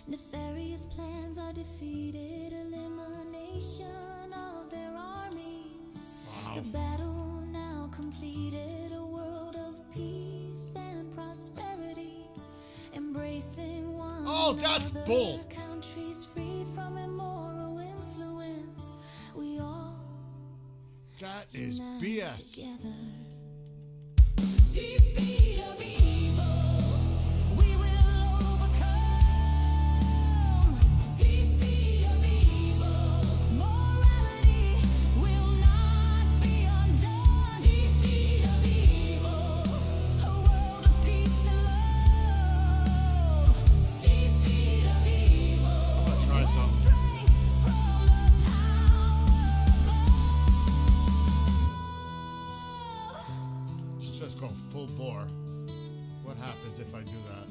Nefarious plans are defeated, elimination of their armies. The battle now completed, a world of peace and prosperity, embracing one Oh, that's another. bull. Countries free from immoral influence. We all That is unite BS. together. Defeat of evil, we will overcome. Defeat of evil, morality will not be undone. Defeat of evil, a world of peace and love. Defeat of evil, I'm gonna try something. strength from the power. Just go full bore. What happens if I do that?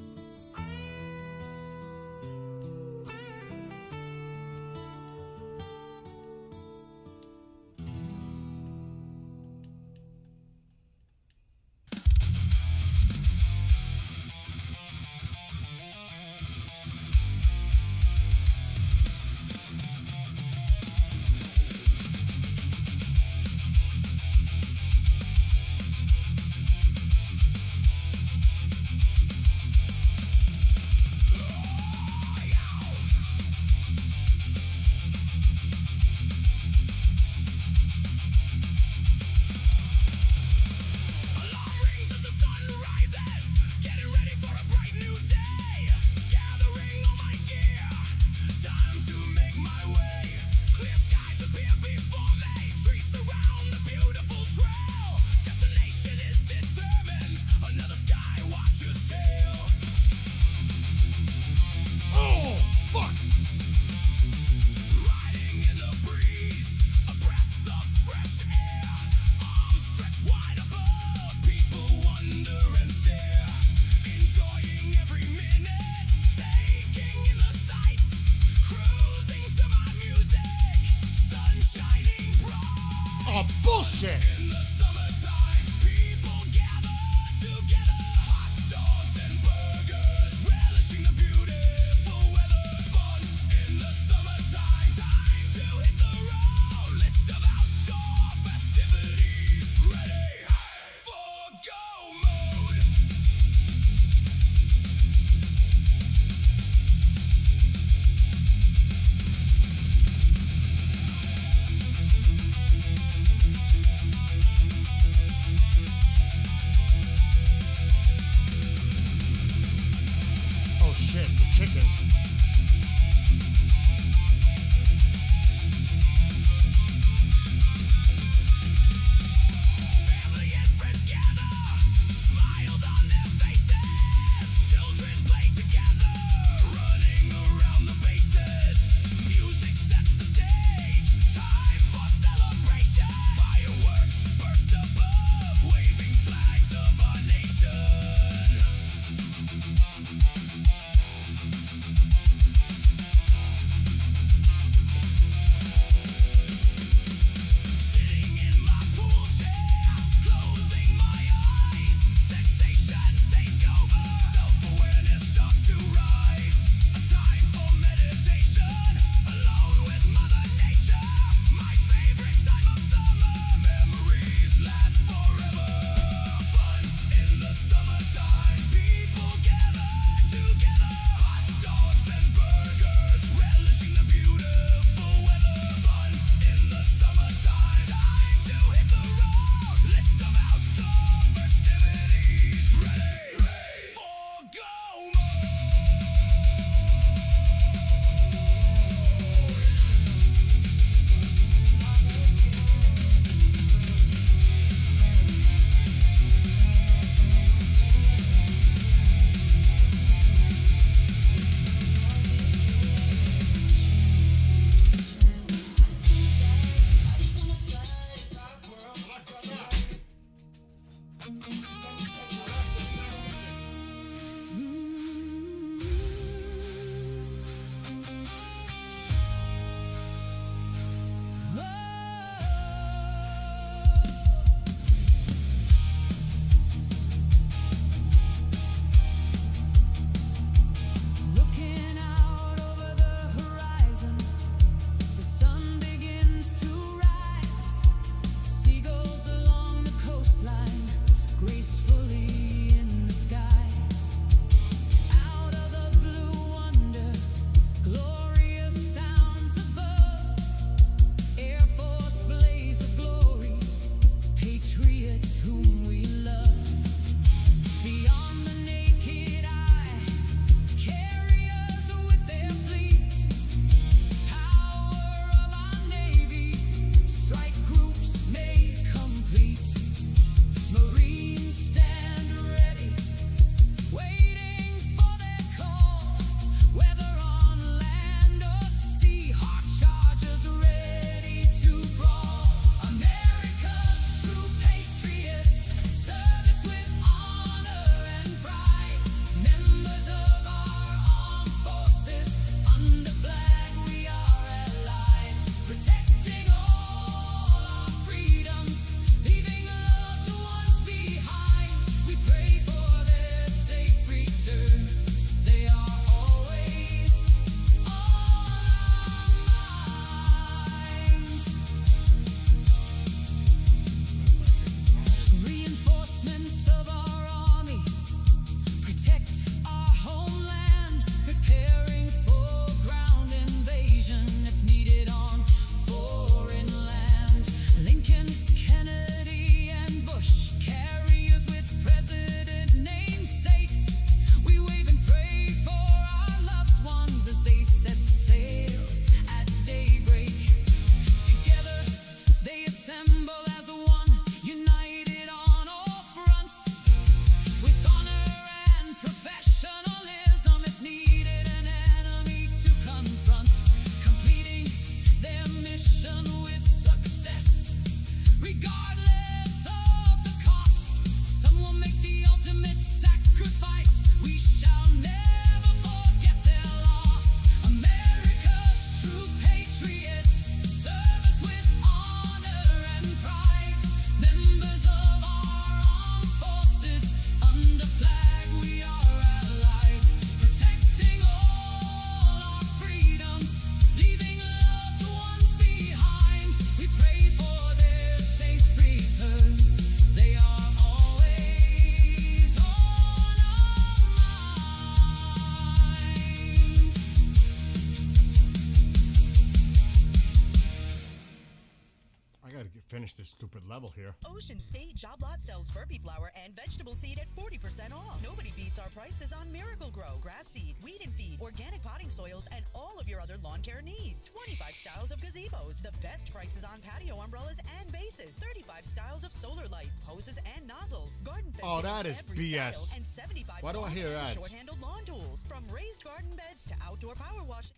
level here. Ocean State Job Lot sells Furby flour and vegetable seed at 40% off. Nobody beats our prices on Miracle Grow, grass seed, weed and feed, organic potting soils, and all of your other lawn care needs. 25 styles of gazebos, the best prices on patio umbrellas and bases, 35 styles of solar lights, hoses and nozzles, garden fencing Oh, that of is every BS. style, and 75 Why do I long hear and ads? short-handled lawn tools. From raised garden beds to outdoor power washing.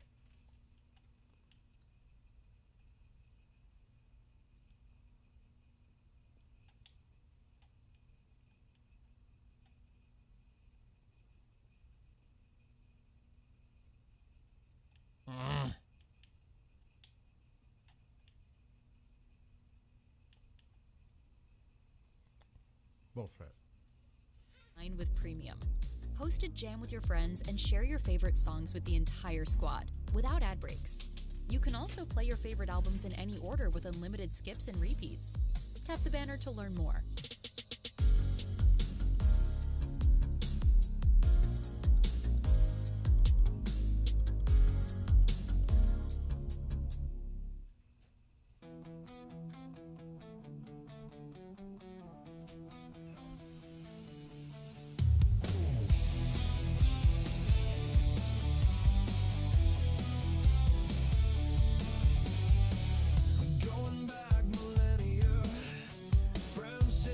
Bullshit. With Premium. Hosted jam with your friends and share your favorite songs with the entire squad, without ad breaks. You can also play your favorite albums in any order with unlimited skips and repeats. Tap the banner to learn more. Going back millennia, friends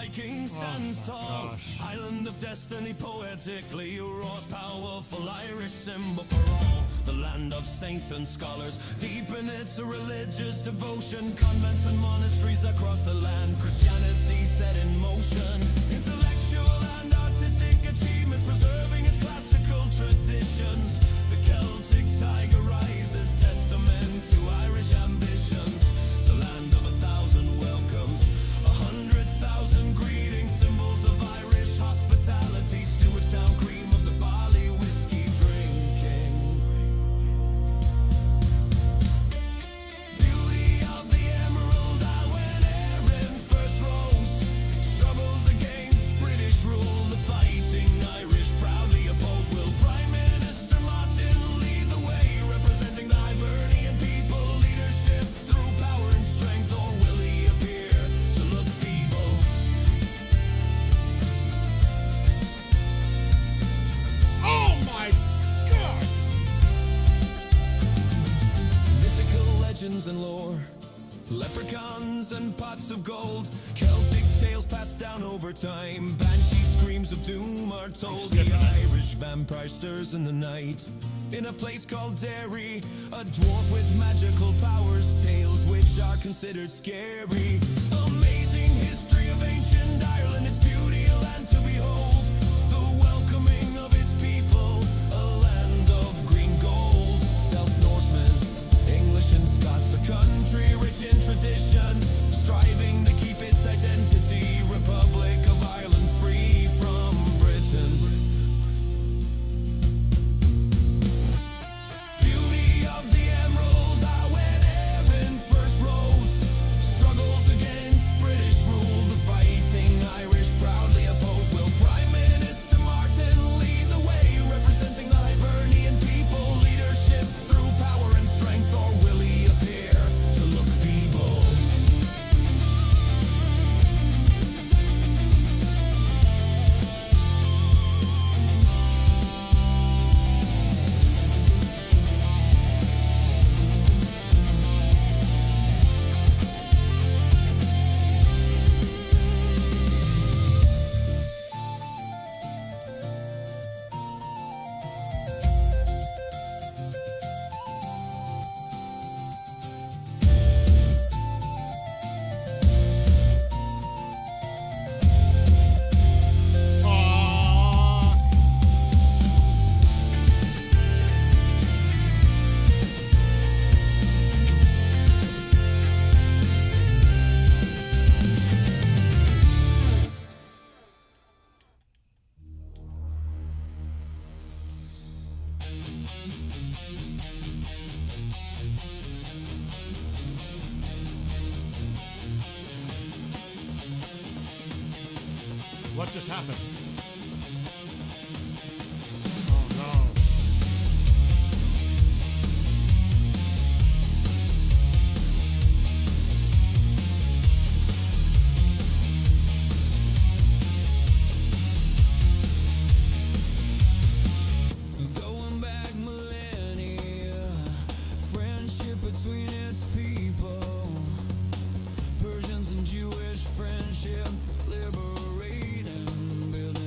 Viking stands tall. Island of destiny, poetically roars, powerful Irish symbol for all. The land of saints and scholars, deep in its religious devotion. Convents and monasteries across the land, Christianity set in motion. Intellectual and artistic achievements, preserving its classical traditions. The Celtic tiger rises, testament to Irish ambitions. The land of 1,000 welcomes, 100,000 greetings, symbols of Irish hospitality. Stewartstown cream of the barley whiskey drinking. Beauty of the emerald isle when Erin first rose. Struggles against British rule, the fighting Irish proudly oppose. Will Prime Minister Martin lead the way, representing the Hibernian people? Leadership through power and strength, or will he appear to look feeble? Oh my God! Mythical legends and lore, leprechauns and pots of gold, Celtic tales passed down over time. Banshee screams of doom are told. The Irish vampire stirs in the night. In a place called Derry, a dwarf with magical powers, tales which are considered scary. Amazing history of ancient Ireland, its beauty a land to behold. The welcoming of its people, a land of green gold. Celts, Norsemen, English and Scots, a country rich in tradition, striving to keep its identity. Republic of Ireland, free from Britain. Beauty of the emerald isle when Erin first rose. Struggles against British rule, the fighting Irish proudly oppose. Will Prime Minister Martin lead the way, representing the Hibernian people? Leadership through power and strength, or will he appear to look feeble? What just happened? Oh no. Going back millennia, friendship between its people, Persians and Jewish friendship, liberating, building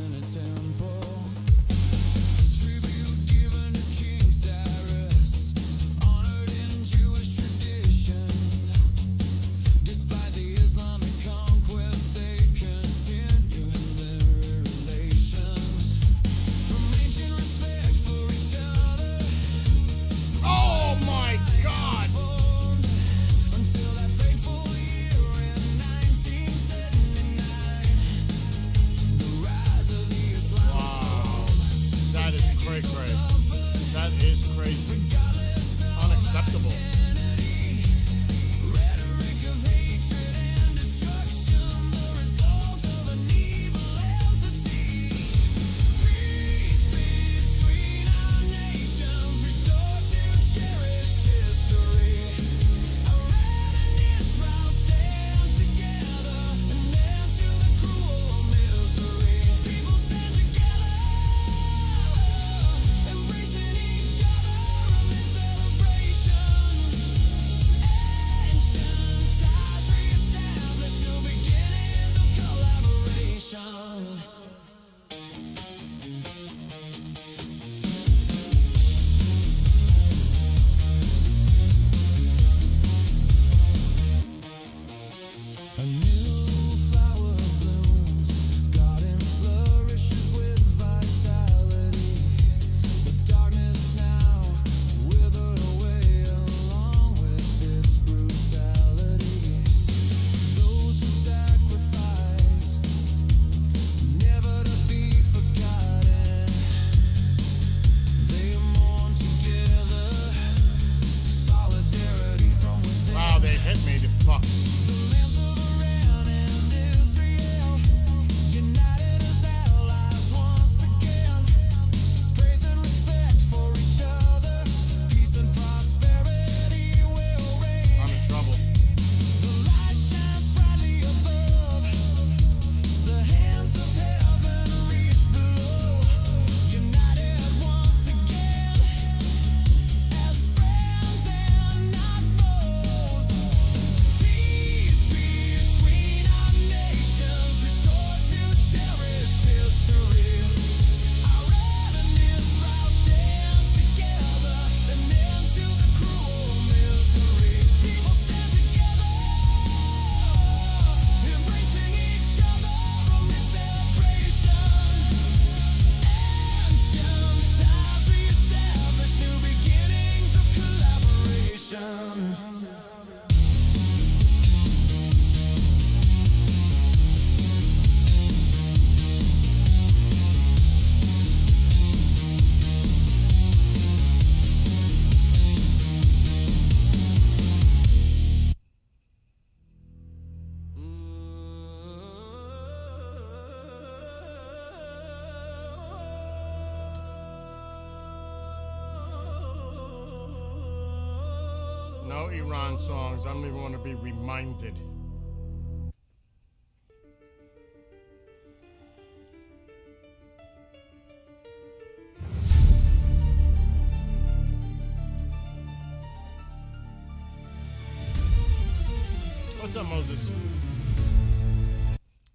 Iran songs. I don't even want to be reminded. What's up, Moses?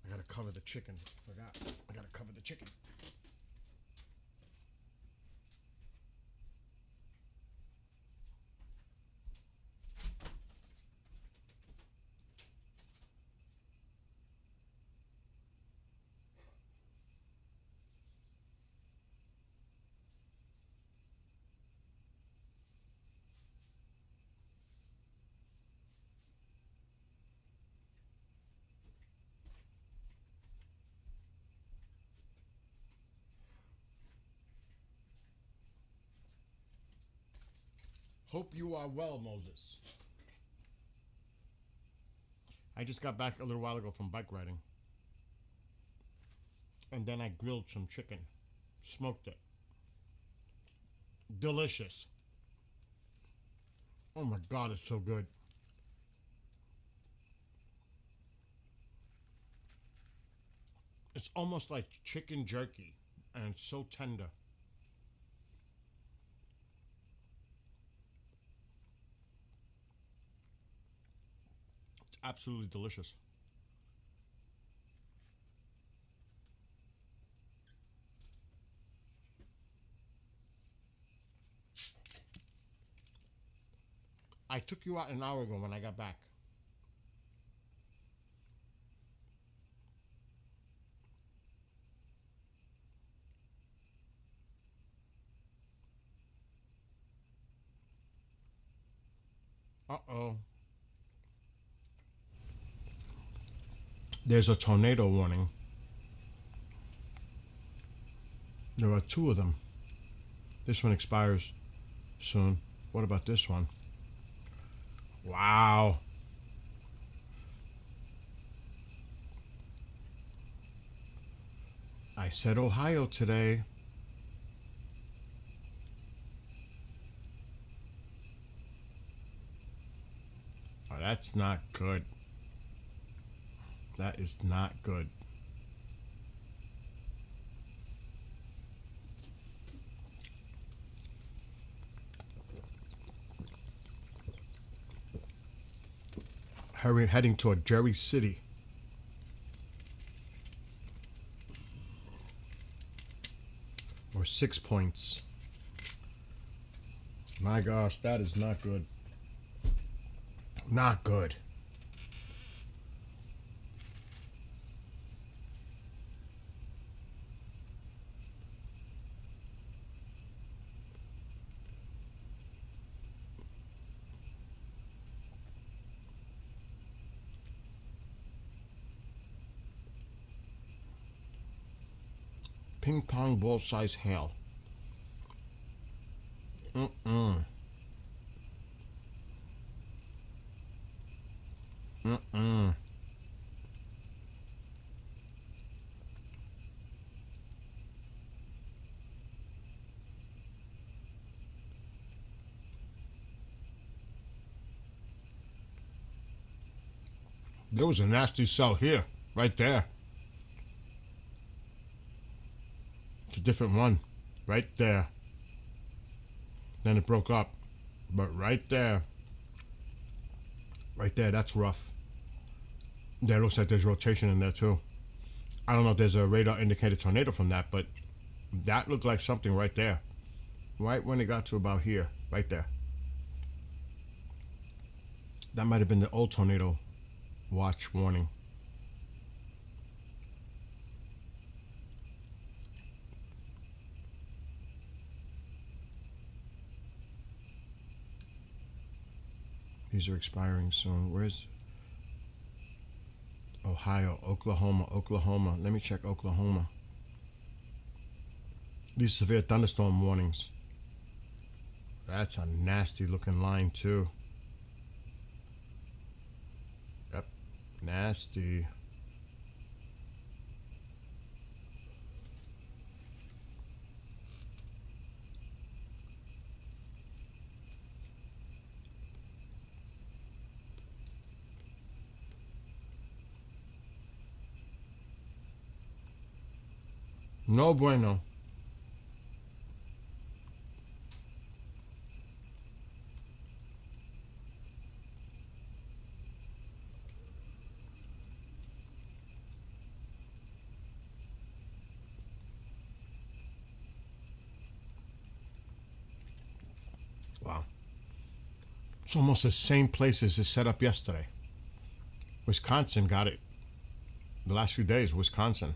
I gotta cover the chicken. Forgot. I gotta cover the chicken. Hope you are well, Moses. I just got back a little while ago from bike riding. And then I grilled some chicken. Smoked it. Delicious. Oh my God, it's so good. It's almost like chicken jerky, and it's so tender. It's absolutely delicious. I took you out an hour ago when I got back. Uh-oh. There's a tornado warning. There are two of them. This one expires soon. What about this one? Wow. I said Ohio today. Oh, that's not good. That is not good. Heading toward Jerry City. Or 6 points. My gosh, that is not good. Not good. Ping pong ball size hail. Mm-mm. Mm-mm. There was a nasty cell here, right there. It's a different one, right there. Then it broke up, but right there, that's rough. There looks like there's rotation in there too. I don't know if there's a radar indicated tornado from that, but that looked like something right there. Right when it got to about here, right there. That might have been the old tornado watch warning. These are expiring soon. Where's Ohio, Oklahoma? Let me check Oklahoma. These severe thunderstorm warnings. That's a nasty looking line too. Yep, nasty. No bueno. Wow. It's almost the same place as it set up yesterday. Wisconsin got it. The last few days, Wisconsin.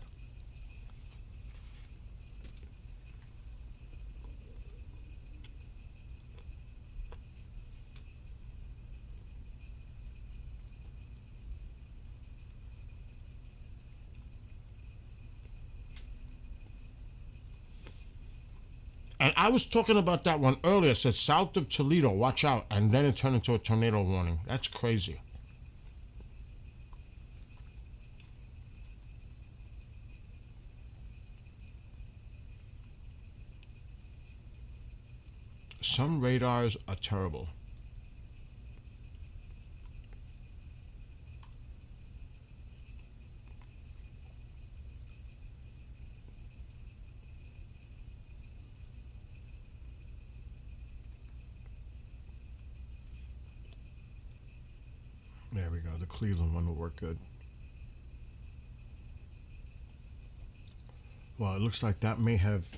And I was talking about that one earlier. It said south of Toledo, watch out. And then it turned into a tornado warning. That's crazy. Some radars are terrible. There we go. The Cleveland one will work good. Well, it looks like that may have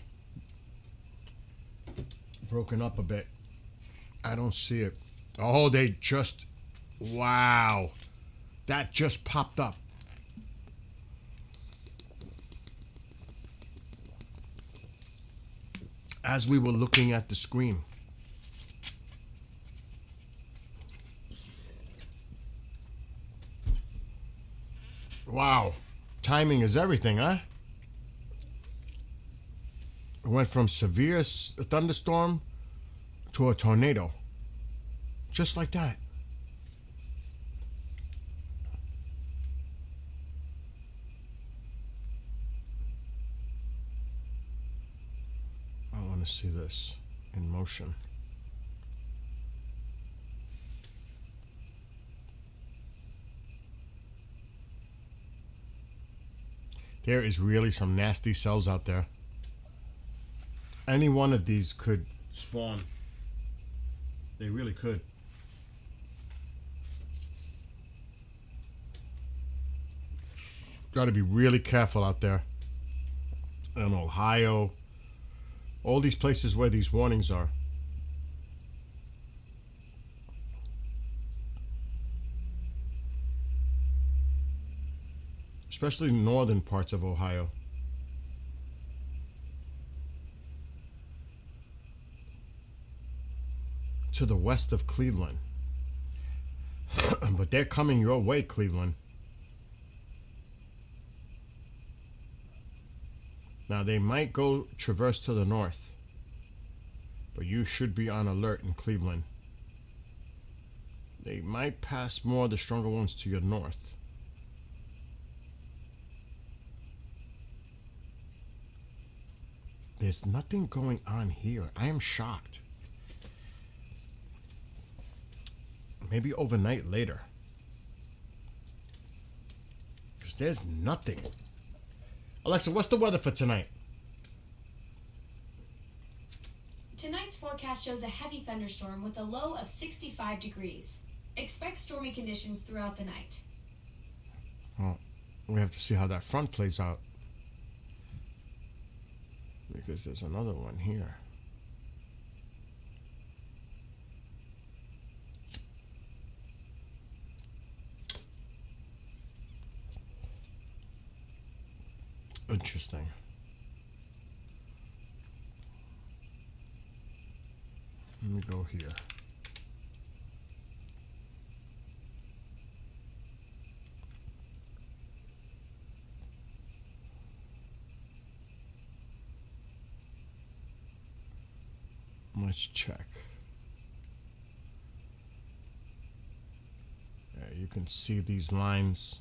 broken up a bit. I don't see it. Oh, they just... Wow. That just popped up. As we were looking at the screen. Wow. Timing is everything, huh? It went from severe thunderstorm to a tornado. Just like that. I want to see this in motion. There is really some nasty cells out there. Any one of these could spawn. They really could. Got to be really careful out there. In Ohio. All these places where these warnings are. Especially northern parts of Ohio. To the west of Cleveland. But they're coming your way, Cleveland. Now they might go traverse to the north. But you should be on alert in Cleveland. They might pass more of the stronger ones to your north. There's nothing going on here. I am shocked. Maybe overnight later. Because there's nothing. Alexa, what's the weather for tonight? Tonight's forecast shows a heavy thunderstorm with a low of 65 degrees. Expect stormy conditions throughout the night. Well, we have to see how that front plays out. Because there's another one here. Interesting. Let me go here. Let's check. Yeah, you can see these lines.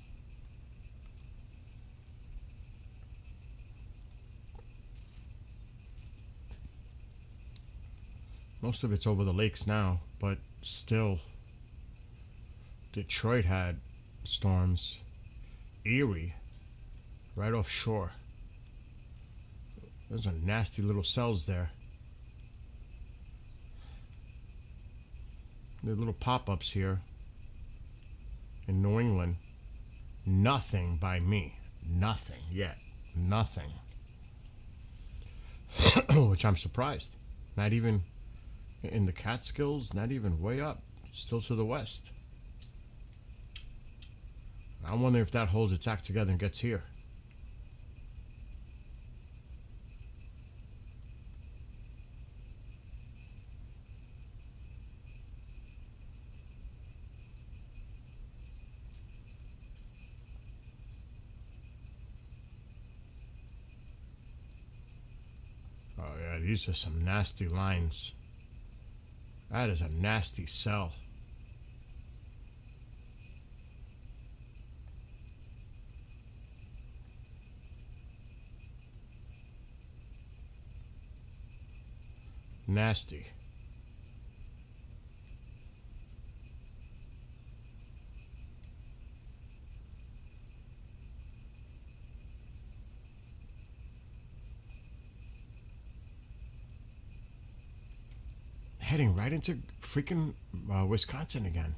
Most of it's over the lakes now, but still, Detroit had storms. Erie, right offshore. Those are nasty little cells there. The little pop-ups here in New England. Nothing by me. Nothing yet. Nothing. Which I'm surprised. Not even in the Catskills, not even way up. It's still to the west. I wonder if that holds its act together and gets here. Oh yeah, these are some nasty lines. That is a nasty cell. Nasty. Heading right into freaking Wisconsin again.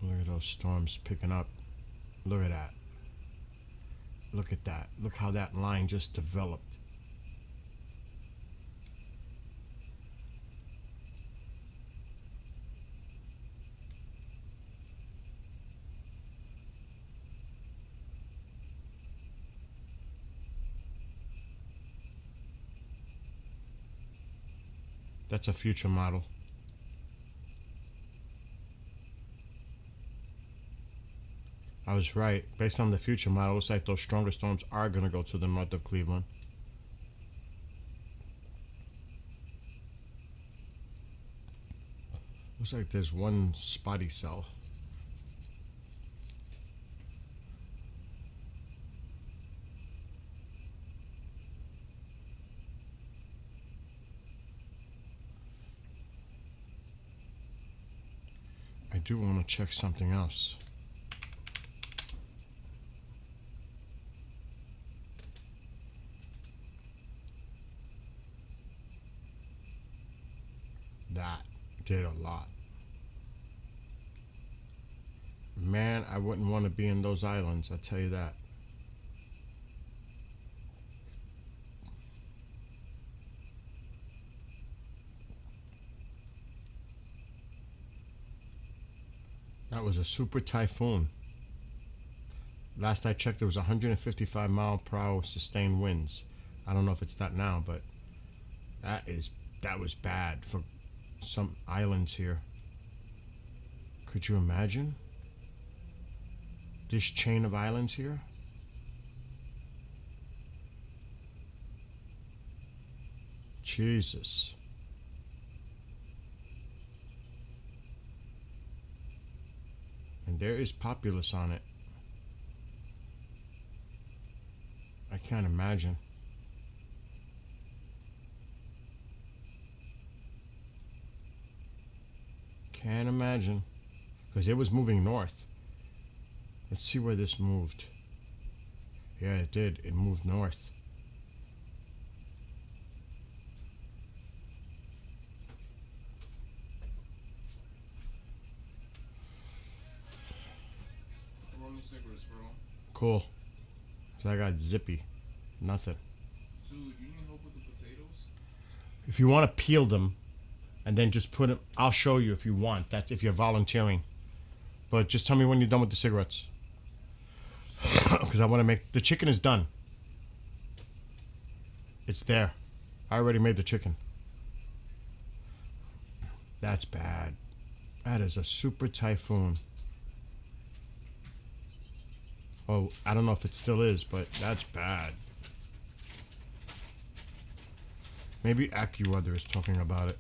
Look at those storms picking up. Look at that. Look at that. Look how that line just developed. That's a future model. I was right. Based on the future model, it looks like those stronger storms are going to go to the north of Cleveland. Looks like there's one spotty cell. I do want to check something else. That did a lot. Man, I wouldn't want to be in those islands, I tell you that. That was a super typhoon. Last I checked, there was 155 mile per hour sustained winds. I don't know if it's that now, but that was bad for some islands here. Could you imagine this chain of islands here? Jesus. And there is populace on it. I can't imagine. Can't imagine. Because it was moving north. Let's see where this moved. Yeah, it did. It moved north. Roll me cigarettes, bro. Cool. So I got zippy. Nothing. Dude, you need help with the potatoes? If you want to peel them and then just put them, I'll show you if you want. That's if you're volunteering. But just tell me when you're done with the cigarettes. Because I want to make, the chicken is done. It's there. I already made the chicken. That's bad. That is a super typhoon. Oh, I don't know if it still is, but that's bad. Maybe AccuWeather is talking about it.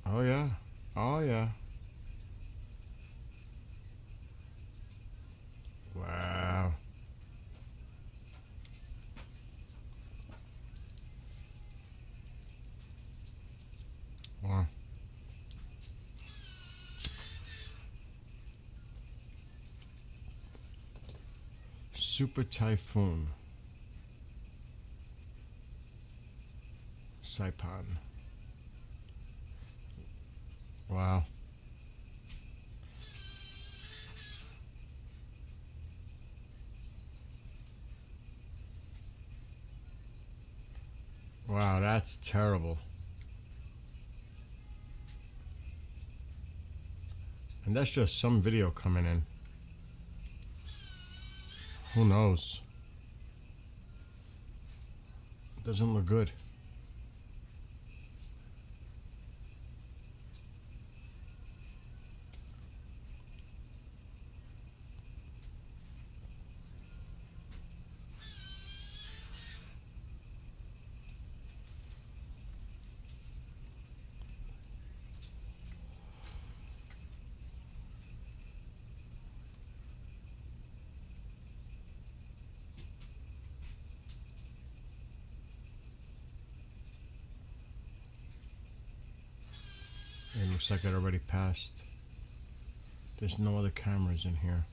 Oh yeah. Oh yeah. Wow. Super Typhoon. Saipan. Wow. Wow, that's terrible. And that's just some video coming in. Who knows? Doesn't look good. It looks like it already passed. There's no other cameras in here.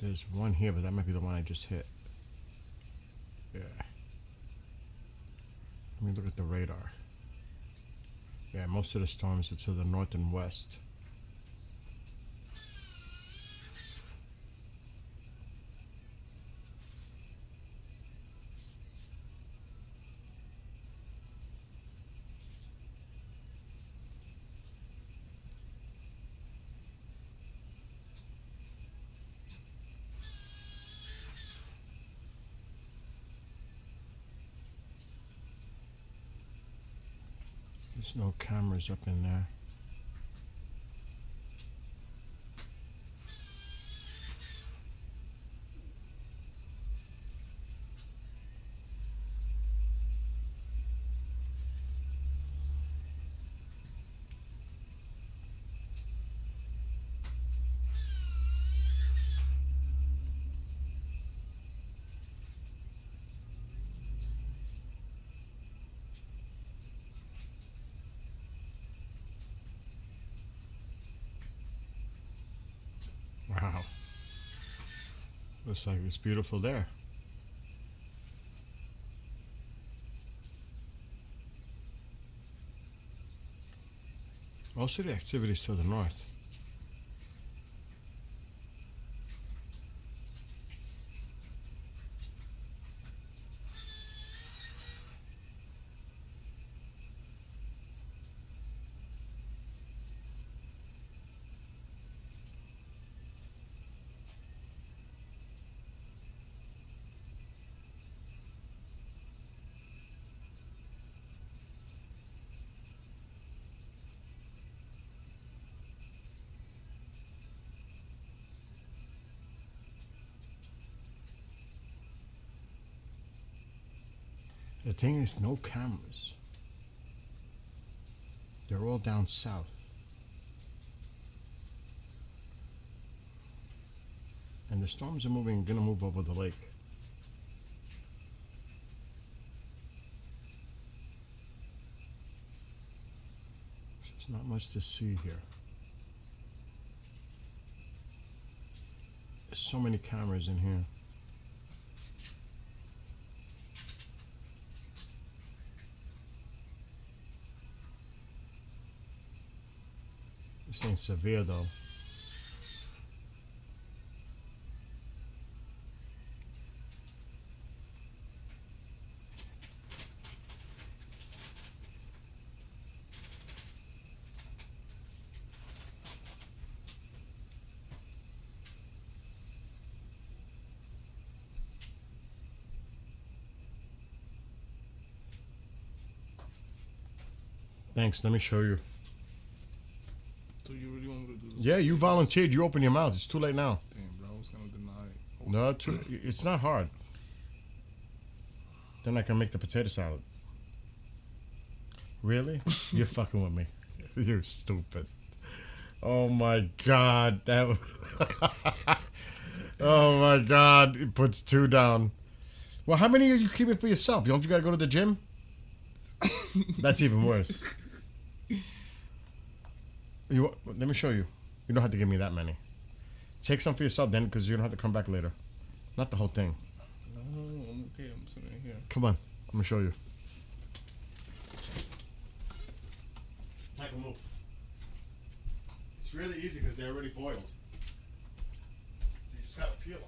There's one here, but that might be the one I just hit. Yeah. Let me look at the radar. Yeah, most of the storms are to the north and west. There's no cameras up in there. Wow. Looks like it's beautiful there. Most of the activity is to the north. The thing is, no cameras. They're all down south. And the storms are gonna move over the lake. There's not much to see here. There's so many cameras in here. This ain't severe though. Thanks, let me show you. So you really want me to do this? Yeah, you volunteered. You open your mouth. It's too late now. Damn, bro, I was gonna deny it. No, it's not hard. Then I can make the potato salad. Really? You're fucking with me. You're stupid. Oh my god, that. Oh my god, it puts 2 down. Well, how many are you keeping for yourself? Don't you gotta go to the gym? That's even worse. Let me show you. You don't have to give me that many. Take some for yourself then, because you don't have to come back later. Not the whole thing. No, I'm okay. I'm sitting here. Come on. I'm gonna show you. Take a move. It's really easy because they're already boiled. You just gotta peel them.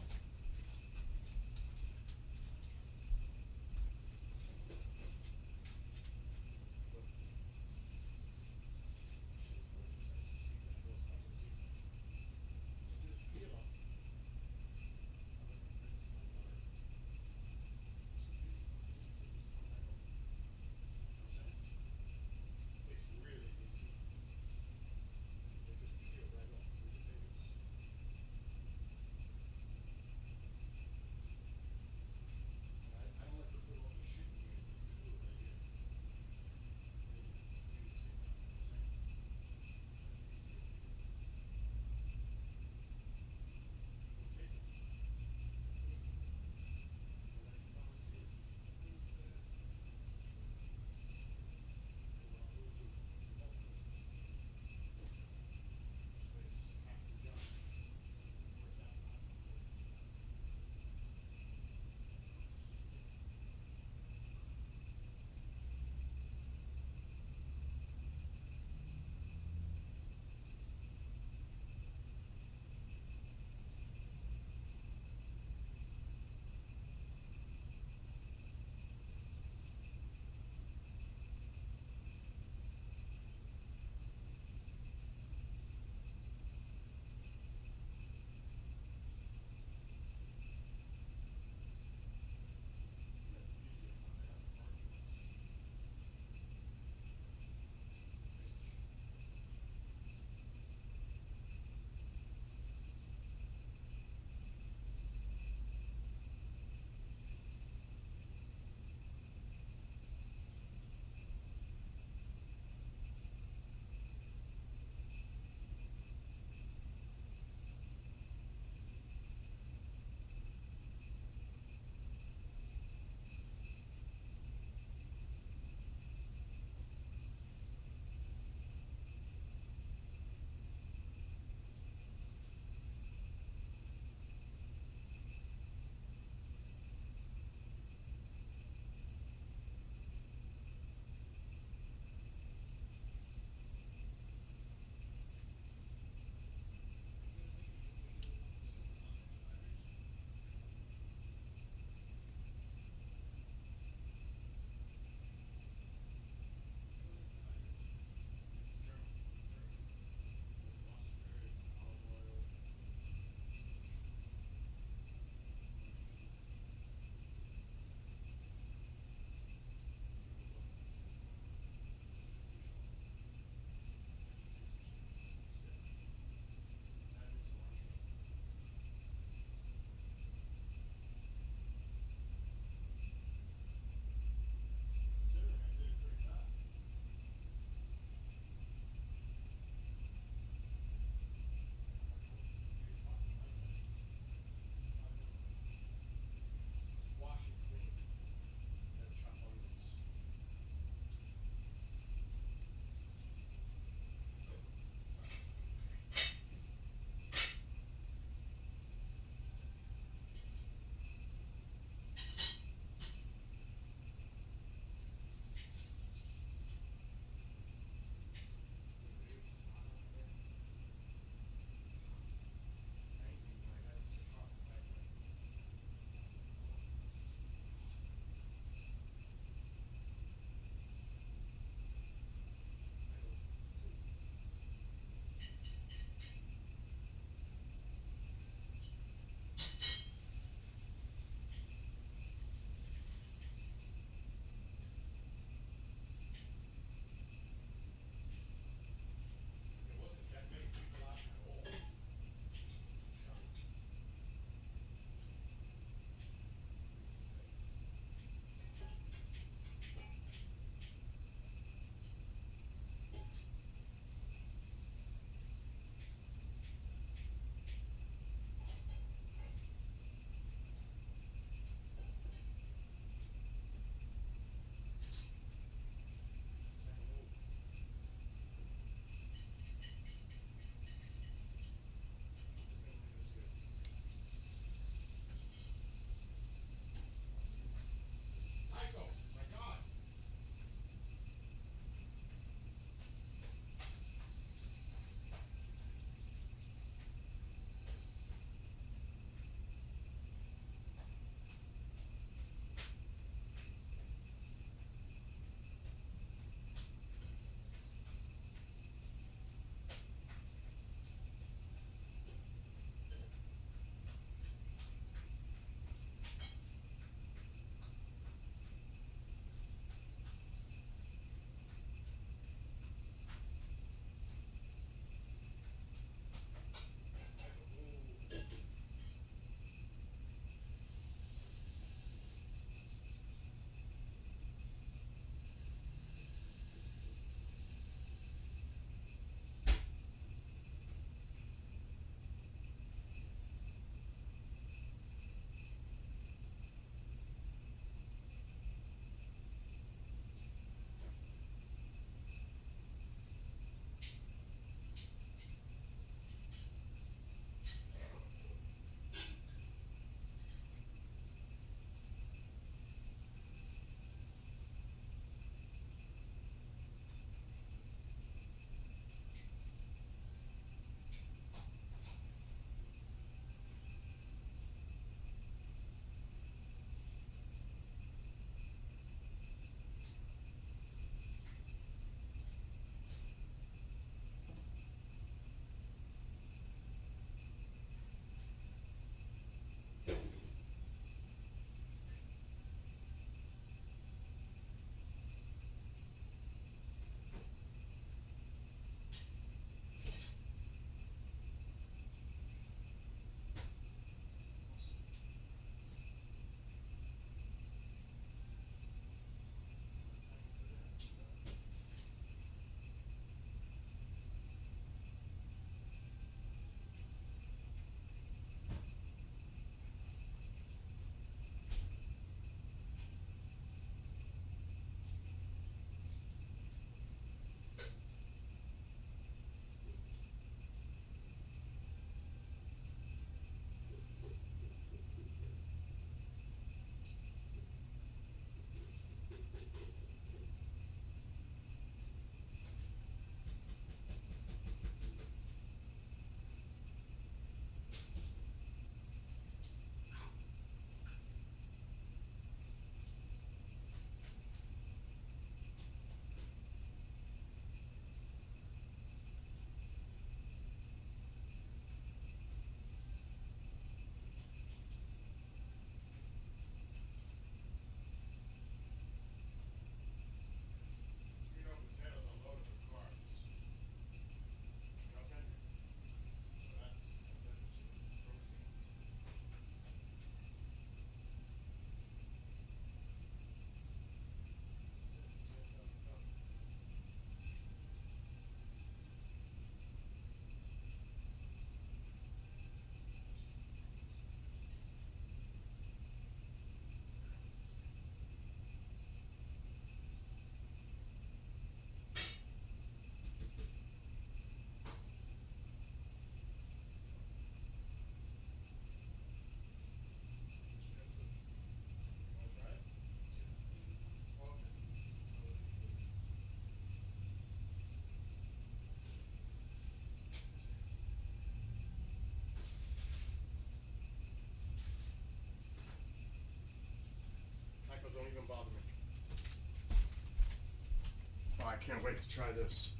Oh, I can't wait to try this.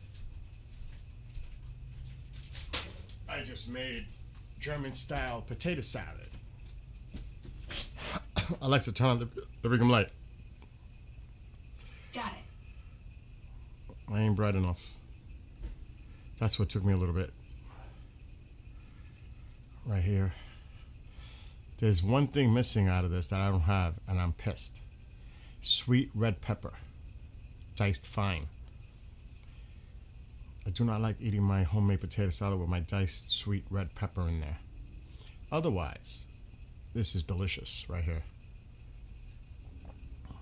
I just made German style potato salad. Alexa, turn on the living room light. Got it. I ain't bright enough. That's what took me a little bit. Right here. There's one thing missing out of this that I don't have, and I'm pissed. Sweet red pepper. Diced fine. I do not like eating my homemade potato salad with my diced sweet red pepper in there. Otherwise, this is delicious right here.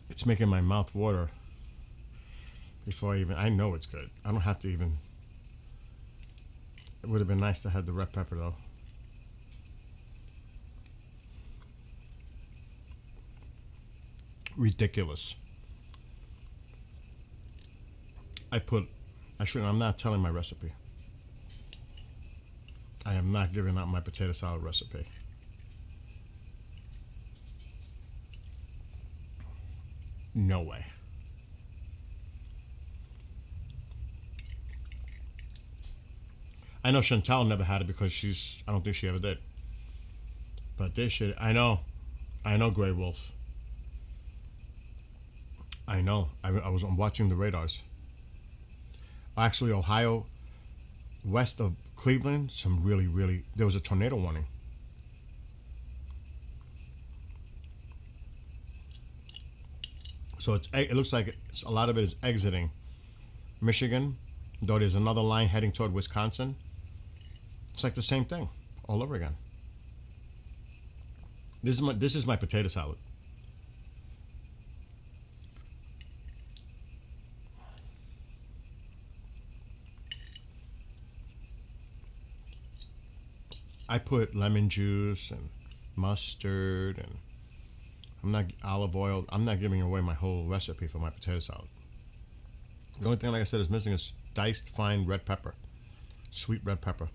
It's making my mouth water before I know it's good. I don't have to even. It would have been nice to have the red pepper though. Ridiculous. I'm not telling my recipe. I am not giving out my potato salad recipe. No way. I know Chantal never had it because I don't think she ever did. But they should. I know Grey Wolf. I know. I was watching the radars. Actually, Ohio, west of Cleveland, there was a tornado warning. So it looks like a lot of it is exiting Michigan, though there's another line heading toward Wisconsin. It's like the same thing all over again. This is my potato salad. I put lemon juice and mustard and olive oil. I'm not giving away my whole recipe for my potato salad. The only thing, like I said, is missing is diced fine red pepper. Sweet red pepper.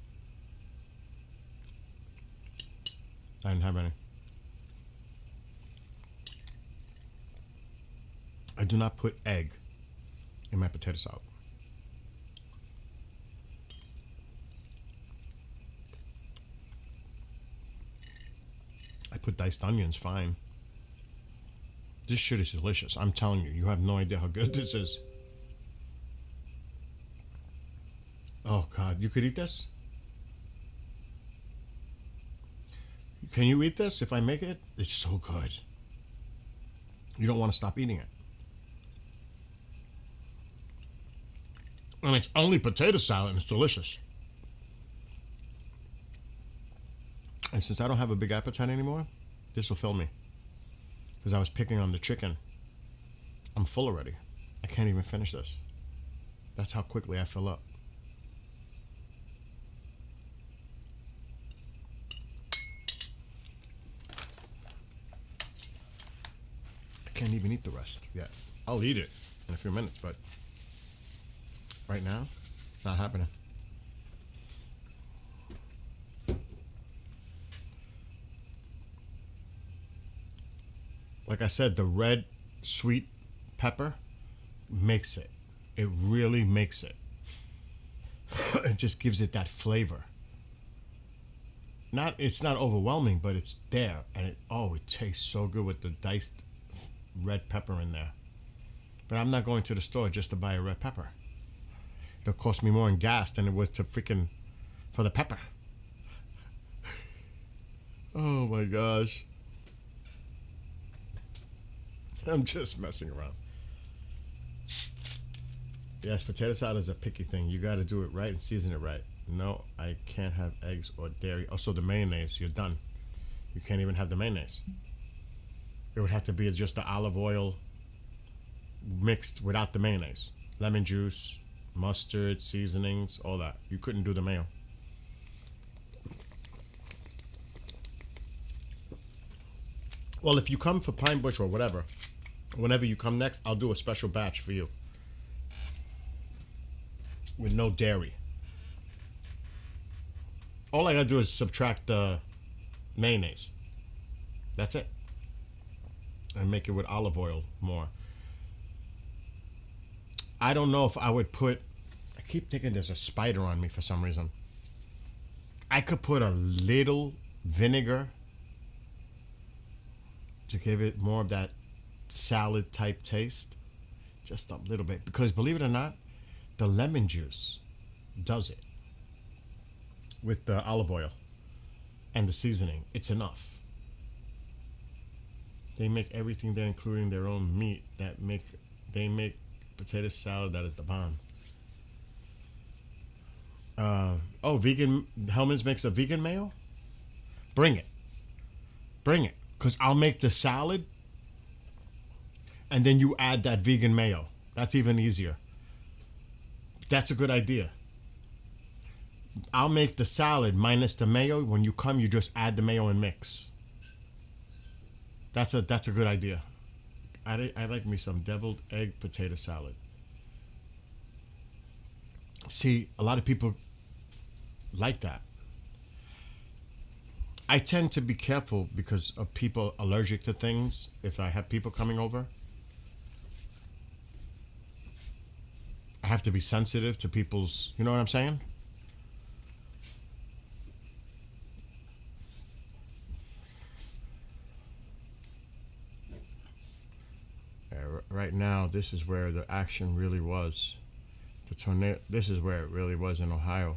I didn't have any. I do not put egg in my potato salad. I put diced onions, fine. This shit is delicious. I'm telling you, you have no idea how good this is. Oh God, you could eat this? Can you eat this if I make it? It's so good. You don't want to stop eating it. And it's only potato salad and it's delicious. And since I don't have a big appetite anymore, this will fill me. Because I was picking on the chicken. I'm full already. I can't even finish this. That's how quickly I fill up. I can't even eat the rest yet. I'll eat it in a few minutes, but right now, not happening. Like I said, the red sweet pepper makes it. It really makes it. It just gives it that flavor. It's not overwhelming, but it's there, and it tastes so good with the diced red pepper in there. But I'm not going to the store just to buy a red pepper. It'll cost me more in gas than it was for the pepper. Oh my gosh. I'm just messing around. Yes, potato salad is a picky thing. You got to do it right and season it right. No, I can't have eggs or dairy. Also, the mayonnaise, you're done. You can't even have the mayonnaise. It would have to be just the olive oil mixed without the mayonnaise. Lemon juice, mustard, seasonings, all that. You couldn't do the mayo. Well, if you come for Pine Bush or whatever, whenever you come next, I'll do a special batch for you. With no dairy. All I gotta do is subtract the mayonnaise. That's it. And make it with olive oil more. I don't know if I would put. I keep thinking there's a spider on me for some reason. I could put a little vinegar to give it more of that salad type taste. Just a little bit. Because believe it or not, the lemon juice does it with the olive oil and the seasoning. It's enough. They make everything there, including their own meat. They make potato salad that is the bomb. Vegan Hellman's makes a vegan mayo. Bring it, cause I'll make the salad, and then you add that vegan mayo. That's even easier. That's a good idea. I'll make the salad minus the mayo. When you come, you just add the mayo and mix. That's a good idea. I like me some deviled egg potato salad. See, a lot of people like that. I tend to be careful because of people allergic to things. If I have people coming over, I have to be sensitive to people's, you know what I'm saying? Right now, this is where the action really was. The tornado. This is where it really was in Ohio.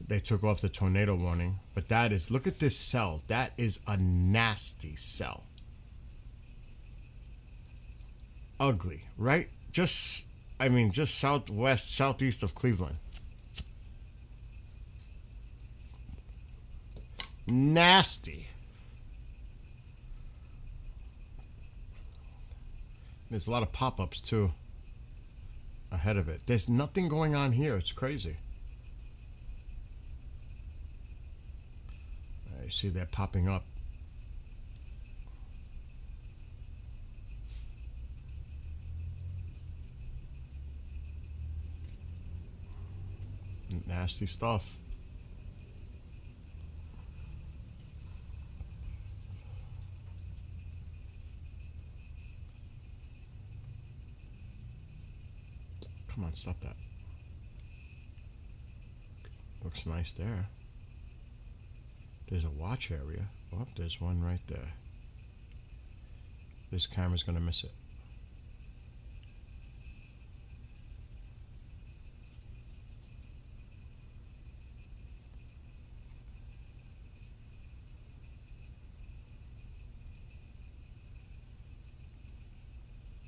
They took off the tornado warning, but that is, look at this cell. That is a nasty cell. Ugly, right? Just southeast of Cleveland. Nasty. There's a lot of pop-ups too ahead of it. There's nothing going on here. It's crazy. I see they're popping up. Nasty stuff. Come on, stop that. Looks nice there. There's a watch area. Oh, there's one right there. This camera's gonna miss it.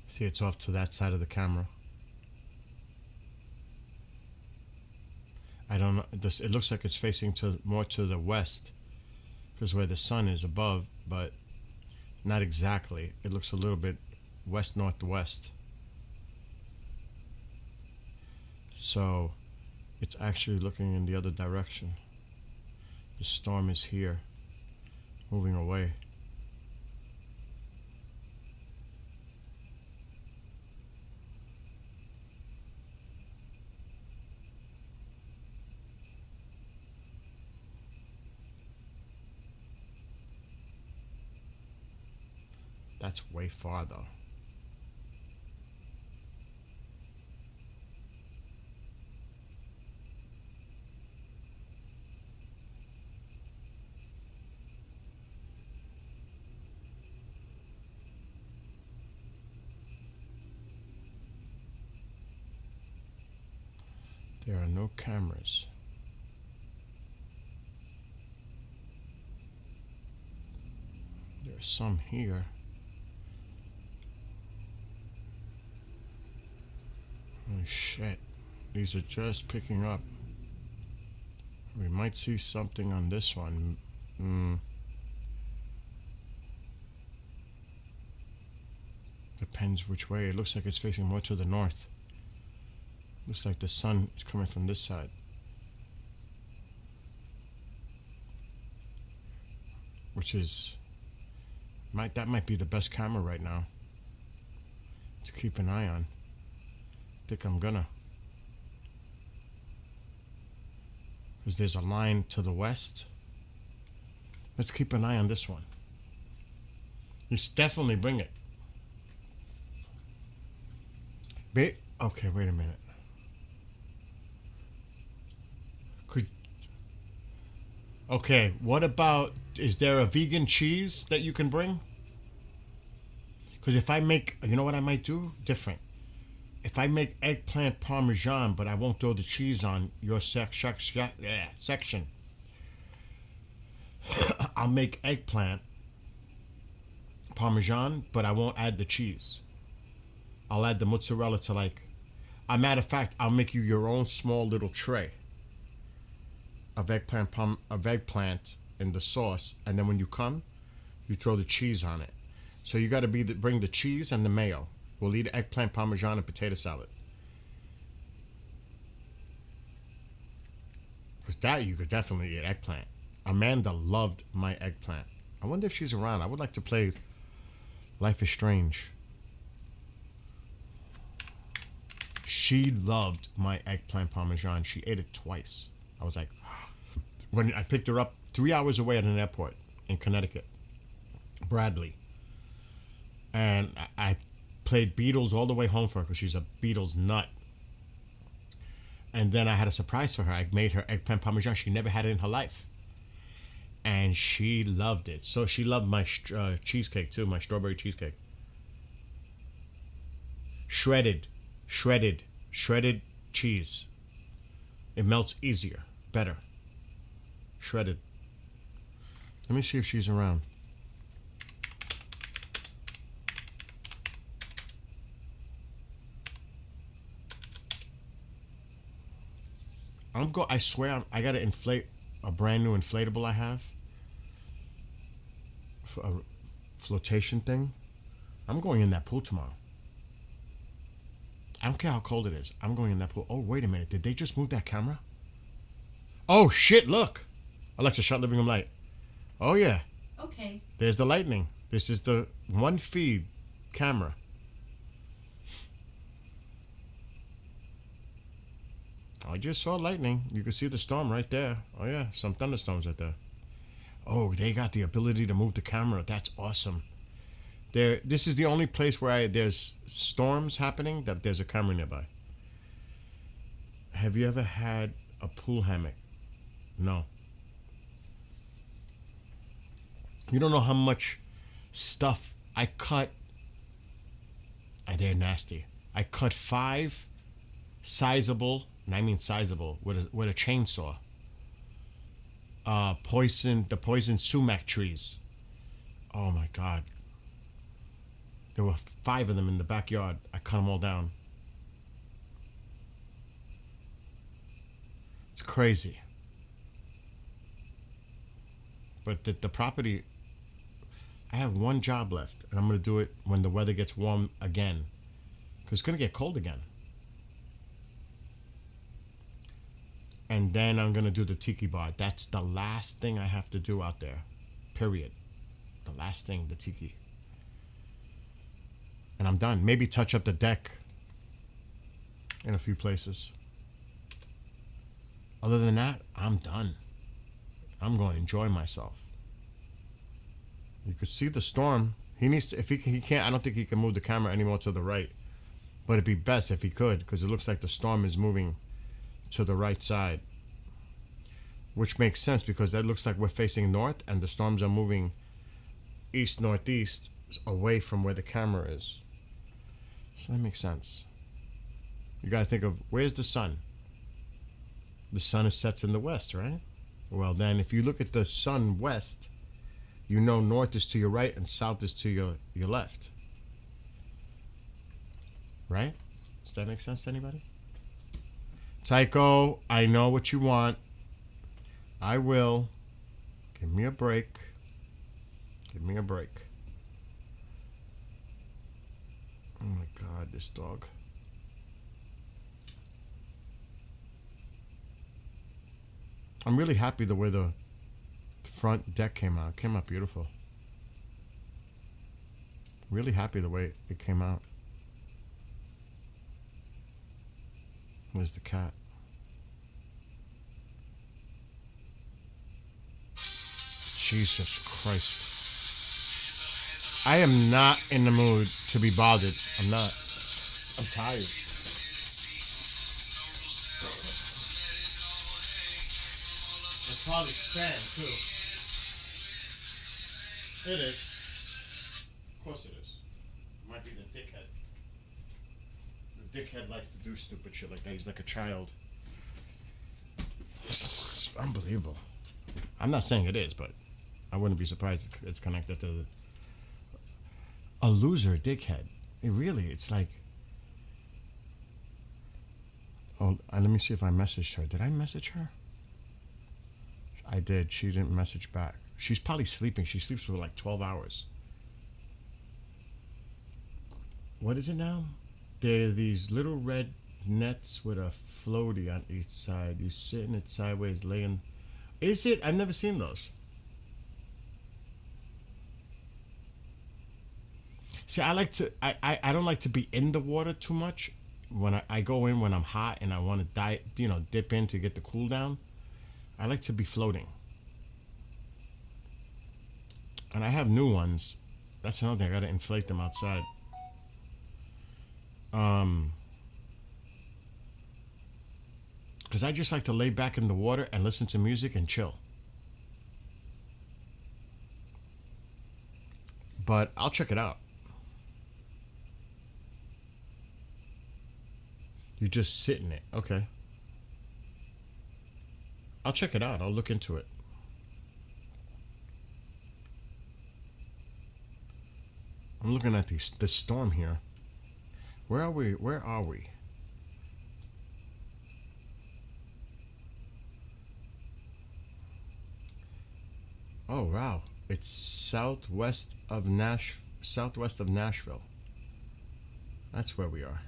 See, it's off to that side of the camera. I don't know. It looks like it's facing more to the west, because where the sun is above, but not exactly. It looks a little bit west northwest. So it's actually looking in the other direction. The storm is here, moving away. That's way far though. There are no cameras. There are some here. Oh shit, these are just picking up. We might see something on this one. Depends which way. It looks like it's facing more to the north. Looks like the sun is coming from this side. Which is, that might be the best camera right now to keep an eye on. Think I'm gonna, because there's a line to the west. Let's keep an eye on this one. You definitely bring it. Okay, wait a minute. Okay, what about, is there a vegan cheese that you can bring? Because if I make, you know what I might do? Different. If I make eggplant parmesan, but I won't throw the cheese on your section, I'll make eggplant parmesan, but I won't add the cheese. I'll add the mozzarella to like, a matter of fact, I'll make you your own small little tray of eggplant in the sauce, and then when you come, you throw the cheese on it. So you got to bring the cheese and the mayo. We'll eat eggplant parmesan and potato salad. Because that you could definitely eat eggplant. Amanda loved my eggplant. I wonder if she's around. I would like to play Life is Strange. She loved my eggplant parmesan. She ate it twice. I was like, when I picked her up 3 hours away at an airport in Connecticut, Bradley, and I played Beatles all the way home for her because she's a Beatles nut. And then I had a surprise for her. I made her eggplant parmesan. She never had it in her life, and she loved it. So she loved my cheesecake too, my strawberry cheesecake. Shredded cheese. It melts easier, better. Shredded. Let me see if she's around. I swear I gotta inflate a brand new inflatable I have. For a flotation thing. I'm going in that pool tomorrow. I don't care how cold it is. I'm going in that pool. Oh, wait a minute. Did they just move that camera? Oh, shit, look. Alexa, shut living room light. Oh, yeah. Okay. There's the lightning. This is the one feed camera. I just saw lightning. You can see the storm right there. Oh, yeah. Some thunderstorms right there. Oh, they got the ability to move the camera. That's awesome. This is the only place where there's storms happening that there's a camera nearby. Have you ever had a pool hammock? No. You don't know how much stuff I cut. They're nasty. I cut 5 sizable, and I mean sizable, with a chainsaw. The poison sumac trees. Oh my God. There were 5 of them in the backyard. I cut them all down. It's crazy. But the property, I have one job left, and I'm going to do it when the weather gets warm again. Because it's going to get cold again. And then I'm going to do the tiki bar. That's the last thing I have to do out there. Period. The last thing, the tiki. And I'm done. Maybe touch up the deck in a few places. Other than that, I'm done. I'm going to enjoy myself. You could see the storm. He needs to, if he can't, I don't think he can move the camera anymore to the right. But it'd be best if he could, because it looks like the storm is moving to the right side. Which makes sense, because that looks like we're facing north, and the storms are moving east-northeast away from where the camera is. So that makes sense. You gotta think of, where's the sun? The sun sets in the west, right? Well, then if you look at the sun west, you know north is to your right and south is to your left. Right? Does that make sense to anybody? Tycho, I know what you want. I will. Give me a break. Give me a break. Oh my God, this dog. I'm really happy the way the front deck came out. It came out beautiful. Really happy the way it came out. Where's the cat? Jesus Christ. I am not in the mood to be bothered. I'm not. I'm tired. It's probably Stan too. It is. Of course it is. It might be the dickhead. The dickhead likes to do stupid shit like that. He's like a child. It's unbelievable. I'm not saying it is, but I wouldn't be surprised it's connected to a loser dickhead. It really, it's like. Oh, let me see if I messaged her. Did I message her? I did. She didn't message back. She's probably sleeping. She sleeps for like 12 hours. What is it now? There are these little red nets with a floaty on each side. You sit in it sideways, laying. Is it? I've never seen those. See, I like to. I don't like to be in the water too much. When I go in when I'm hot and I want to dip in to get the cool down. I like to be floating. And I have new ones. That's another thing. I gotta inflate them outside. Because I just like to lay back in the water and listen to music and chill. But I'll check it out. You just sit in it. Okay. I'll check it out. I'll look into it. I'm looking at this storm here. Where are we? Where are we? Oh wow. It's southwest of Nashville. That's where we are.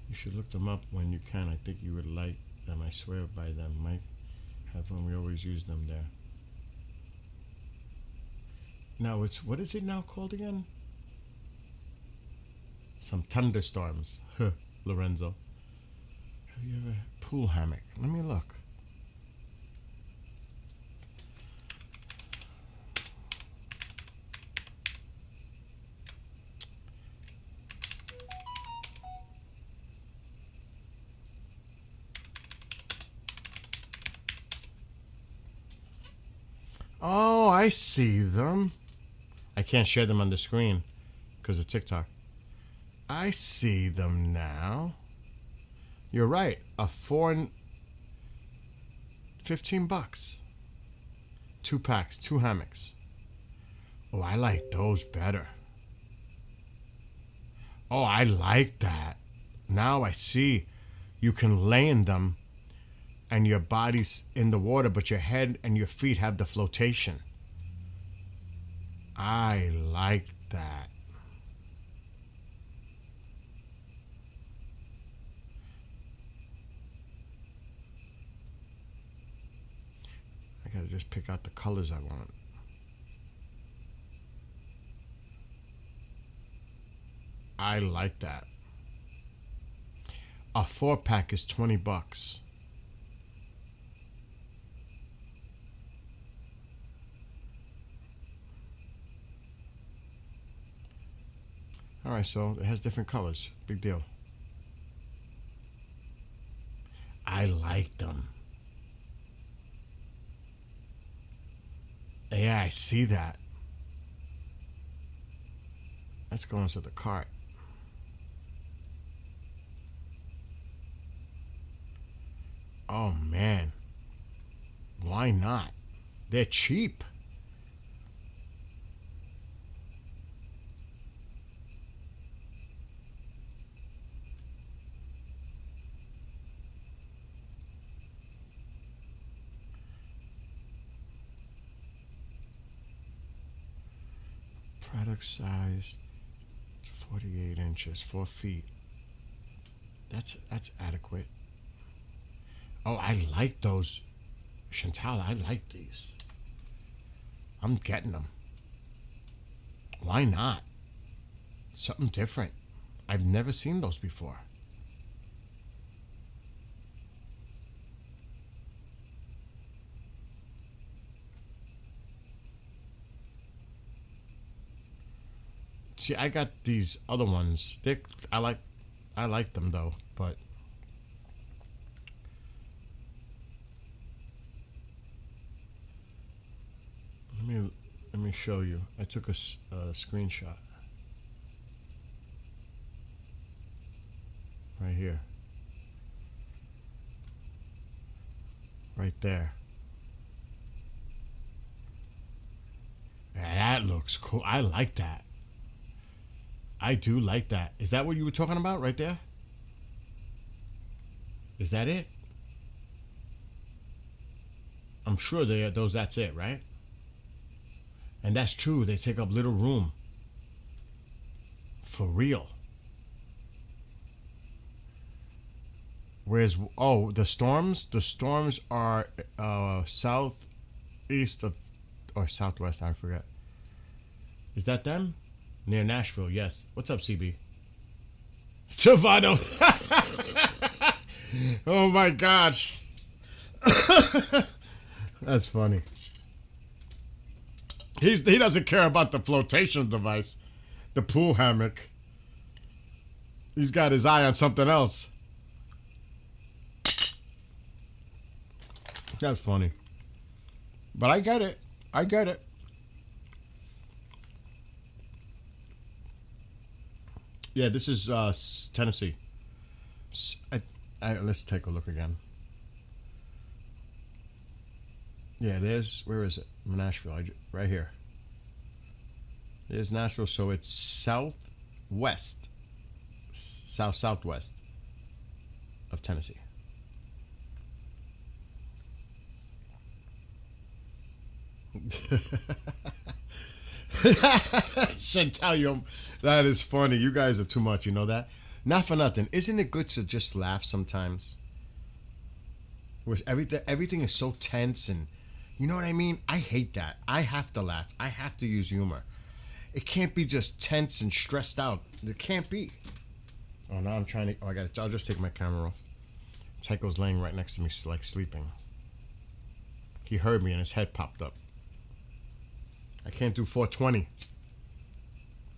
You should look them up when you can. I think you would like them. I swear by them. Mike have them. We always use them there. Now it's, what is it now called again? Some thunderstorms. Lorenzo. Have you ever pool hammock? Let me look. Oh, I see them. I can't share them on the screen because of TikTok. I see them now. You're right. A $15. 2 packs, 2 hammocks. Oh, I like those better. Oh, I like that. Now I see. You can lay in them and your body's in the water, but your head and your feet have the flotation. I like that. I gotta just pick out the colors I want. I like that. A 4-pack is $20. All right, so it has different colors. Big deal. I like them. Yeah, I see that. Let's go into the cart. Oh, man. Why not? They're cheap. Product size 48 inches, 4 feet. That's adequate. Oh, I like those. Chantal, I like these. I'm getting them. Why not? Something different. I've never seen those before. See, I got these other ones. I like them though, but let me show you. I took a screenshot right here, right there. Yeah, that looks cool. I like that. I do like that. Is that what you were talking about right there? Is that it? I'm sure that's it, right? And that's true. They take up little room. For real. Whereas, the storms are southeast of, or southwest, I forget. Is that them? Near Nashville, yes. What's up, CB? Silvano. Oh my gosh. That's funny. He doesn't care about the flotation device, the pool hammock. He's got his eye on something else. That's funny. But I get it. I get it. Yeah, this is Tennessee. Let's take a look again. Yeah, where is it? Nashville, right here. There's Nashville, so it's southwest, southwest of Tennessee. Should tell you, that is funny. You guys are too much, you know that? Not for nothing. Isn't it good to just laugh sometimes? Where everything is so tense and, you know what I mean? I hate that. I have to laugh. I have to use humor. It can't be just tense and stressed out. It can't be. Oh, now I'm trying to. Oh, I'll just take my camera off. Tycho's laying right next to me, like sleeping. He heard me and his head popped up. I can't do 420.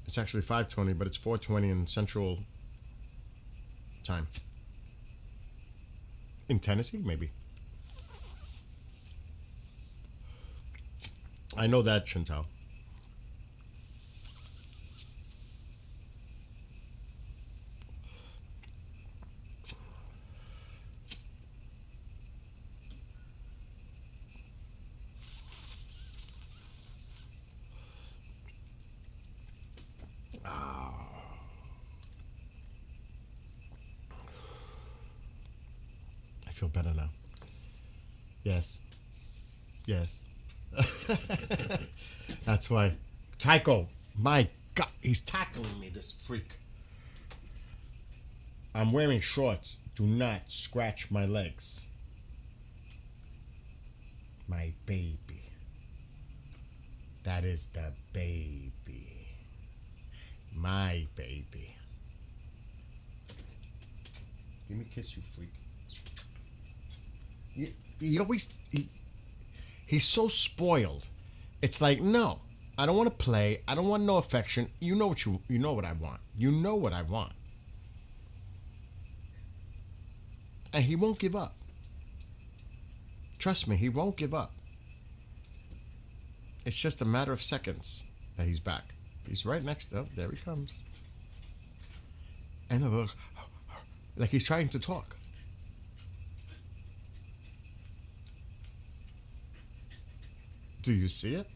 It's actually 520, but it's 420 in Central Time. In Tennessee, maybe. I know that, Chantal. I feel better now. Yes. Yes. That's why. Tycho, my God, he's tackling me, this freak. I'm wearing shorts. Do not scratch my legs. My baby. That is the baby. My baby. Give me a kiss, you freak. He's so spoiled. It's like, no, I don't want to play. I don't want no affection. You know what I want. You know what I want. And he won't give up. Trust me, he won't give up. It's just a matter of seconds that he's back. He's right next to him. There he comes. And look, like he's trying to talk. Do you see it?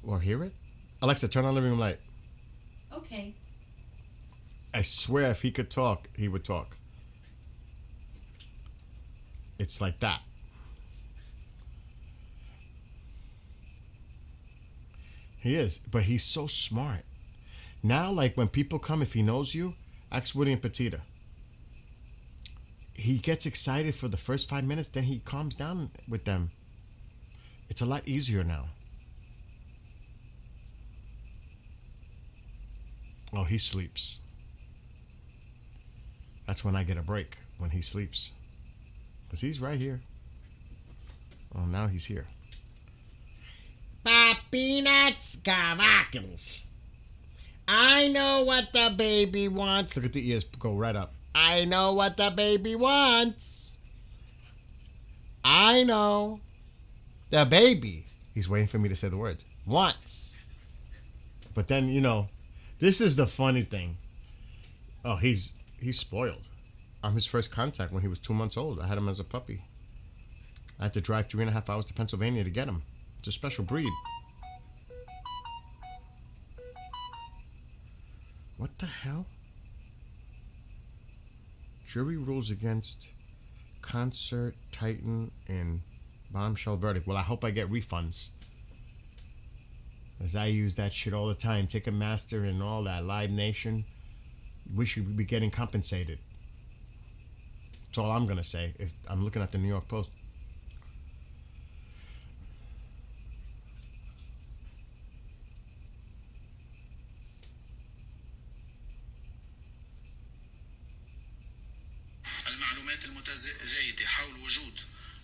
Or hear it? Alexa, turn on living room light. Okay. I swear if he could talk, he would talk. It's like that. He is, but he's so smart. Now, like when people come, if he knows you, ask Woody and Petita. He gets excited for the first 5 minutes, then he calms down with them. It's a lot easier now. Oh, he sleeps. That's when I get a break, when he sleeps. Because he's right here. Oh, now he's here. Bop. peanuts, gavakins. I know what the baby wants. Look at the ears go right up. I know what the baby wants. I know. The baby, he's waiting for me to say the words, wants. But then, this is the funny thing. Oh, he's spoiled. I'm his first contact when he was 2 months old. I had him as a puppy. I had to drive 3.5 hours to Pennsylvania to get him. It's a special breed. What the hell? Jury rules against Concert Titan and Bombshell verdict. Well, I hope I get refunds. As I use that shit all the time. Ticketmaster and all that. Live Nation. We should be getting compensated. That's all I'm going to say. If I'm looking at the New York Post. المعلومات المتزايدة حول وجود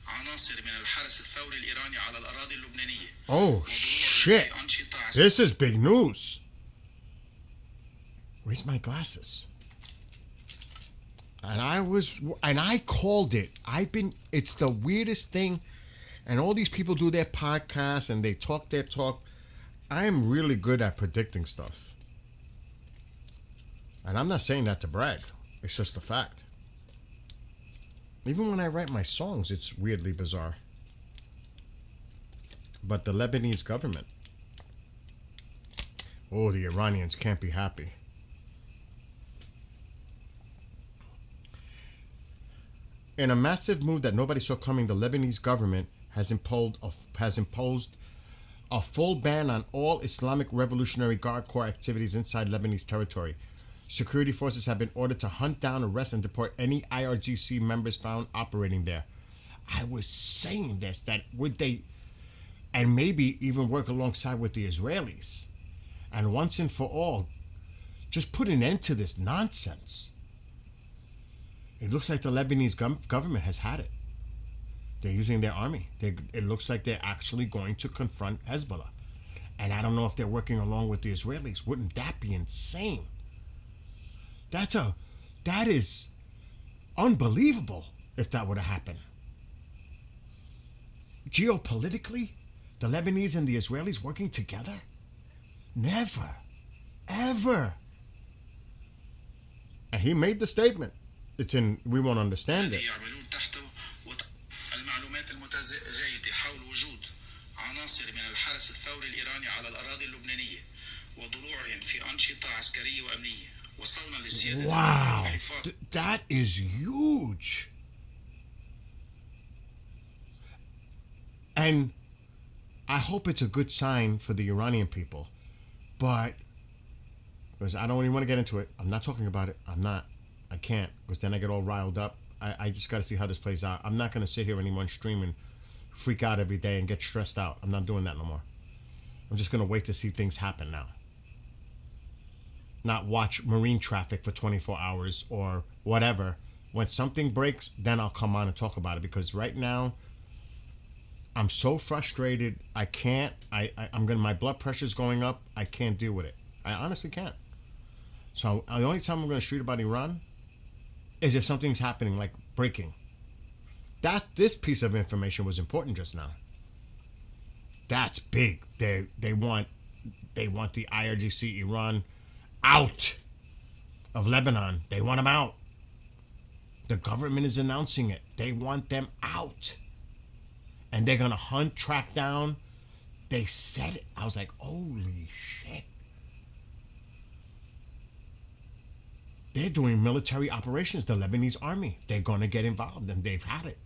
عناصر من الحرس الثوري الإيراني على الأراضي اللبنانية. Oh shit! This is big news. Where's my glasses? And I called it. It's the weirdest thing. And all these people do their podcasts and they talk their talk. I am really good at predicting stuff. And I'm not saying that to brag. It's just a fact. Even when I write my songs, it's weirdly bizarre. But the Lebanese government. Oh, the Iranians can't be happy. In a massive move that nobody saw coming, the Lebanese government has imposed a full ban on all Islamic Revolutionary Guard Corps activities inside Lebanese territory. Security forces have been ordered to hunt down, arrest, and deport any IRGC members found operating there. I was saying this, that would they, and maybe even work alongside with the Israelis, and once and for all, just put an end to this nonsense. It looks like the Lebanese government has had it. They're using their army. It looks like they're actually going to confront Hezbollah. And I don't know if they're working along with the Israelis. Wouldn't that be insane? That is unbelievable if that were to happen. Geopolitically, the Lebanese and the Israelis working together? Never. Ever. And he made the statement. It's in, we won't understand it. المعلومات المتزايدة حول وجود عناصر من الحرس الثوري الإيراني على الأراضي اللبنانية وضلوعهم في أنشطة عسكرية وأمنية وصونا للسيادة. Wow, that is huge. And I hope it's a good sign for the Iranian people, but because I don't even want to get into it. I'm not talking about it. I can't, because then I get all riled up. I just got to see how this plays out. I'm not going to sit here anymore and stream and freak out every day and get stressed out. I'm not doing that no more. I'm just going to wait to see things happen now. Not watch marine traffic for 24 hours or whatever. When something breaks, then I'll come on and talk about it, because right now I'm so frustrated. I can't. My blood pressure's going up. I can't deal with it. I honestly can't. So the only time I'm going to street about Iran is if something's happening, like breaking. This piece of information was important just now. That's big. They want the IRGC Iran out of Lebanon. They want them out. The government is announcing it. They want them out. And they're gonna hunt, track down. They said it. I was like, holy shit. They're doing military operations, the Lebanese army. They're going to get involved, and they've had it.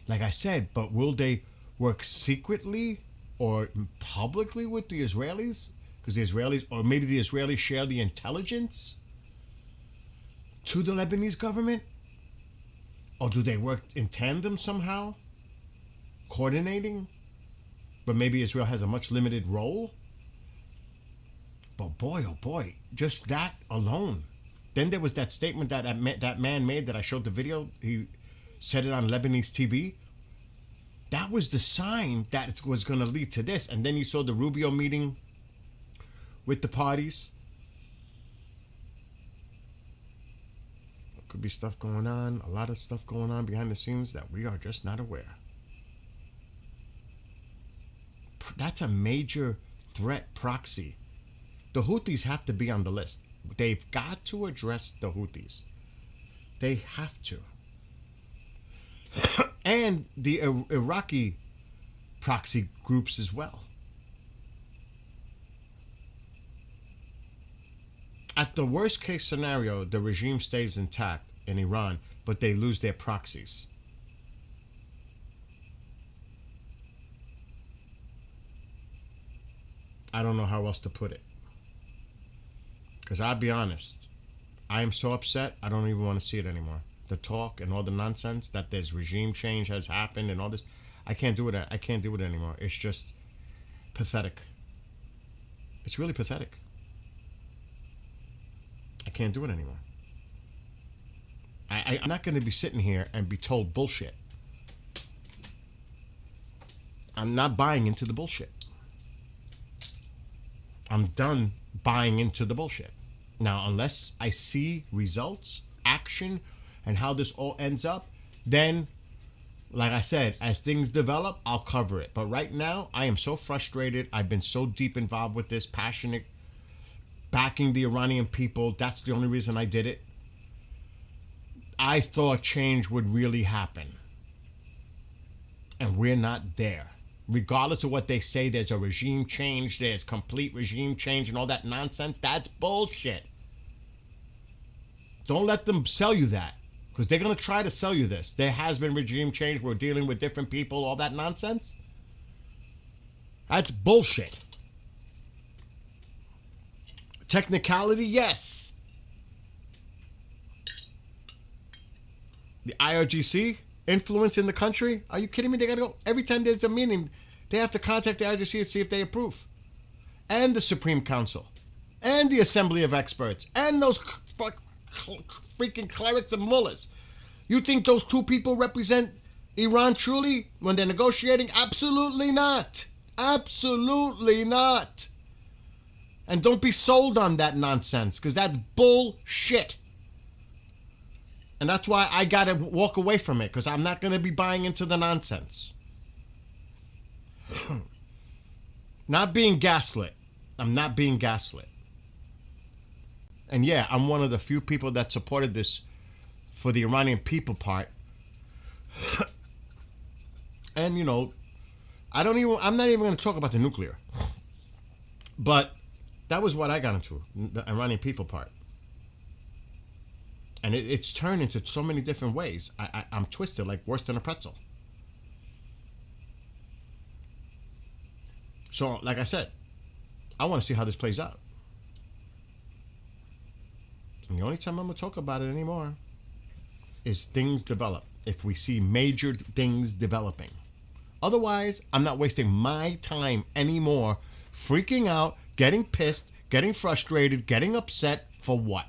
Like I said, but will they work secretly or publicly with the Israelis? Because the Israelis, or maybe the Israelis share the intelligence to the Lebanese government? Or do they work in tandem somehow? Coordinating? But maybe Israel has a much limited role? But boy, oh boy, just that alone. Then there was that statement that man made that I showed the video. He said it on Lebanese TV. That was the sign that it was going to lead to this. And then you saw the Rubio meeting with the parties. There could be stuff going on, a lot of stuff going on behind the scenes that we are just not aware. That's a major threat proxy. The Houthis have to be on the list. They've got to address the Houthis. They have to. And the Iraqi proxy groups as well. At the worst case scenario, the regime stays intact in Iran, but they lose their proxies. I don't know how else to put it. Because I'll be honest, I am so upset, I don't even want to see it anymore. The talk and all the nonsense that there's regime change has happened and all this, I can't do it. I can't do it anymore. It's just pathetic. It's really pathetic. I can't do it anymore. I'm not going to be sitting here and be told bullshit. I'm not buying into the bullshit. I'm done buying into the bullshit. Now, unless I see results, action, and how this all ends up, then, like I said, as things develop, I'll cover it. But right now, I am so frustrated. I've been so deep involved with this, passionate, backing the Iranian people. That's the only reason I did it. I thought change would really happen. And we're not there. Regardless of what they say, there's a regime change, there's complete regime change and all that nonsense. That's bullshit. Don't let them sell you that. Because they're going to try to sell you this. There has been regime change. We're dealing with different people. All that nonsense. That's bullshit. Technicality, yes. The IRGC influence in the country? Are you kidding me? They got to go. Every time there's a meeting, they have to contact the IRGC and see if they approve. And the Supreme Council. And the Assembly of Experts. And those freaking clerics and mullahs. You think those two people represent Iran truly when they're negotiating? Absolutely not. Absolutely not. And don't be sold on that nonsense, because that's bullshit. And that's why I got to walk away from it, because I'm not going to be buying into the nonsense. Not being gaslit. I'm not being gaslit. And yeah, I'm one of the few people that supported this for the Iranian people part. And, you know, I'm not even going to talk about the nuclear. But that was what I got into, the Iranian people part. And it's turned into so many different ways. I'm twisted like worse than a pretzel. So, like I said, I want to see how this plays out. And the only time I'm going to talk about it anymore is things develop. If we see major things developing. Otherwise, I'm not wasting my time anymore freaking out, getting pissed, getting frustrated, getting upset for what?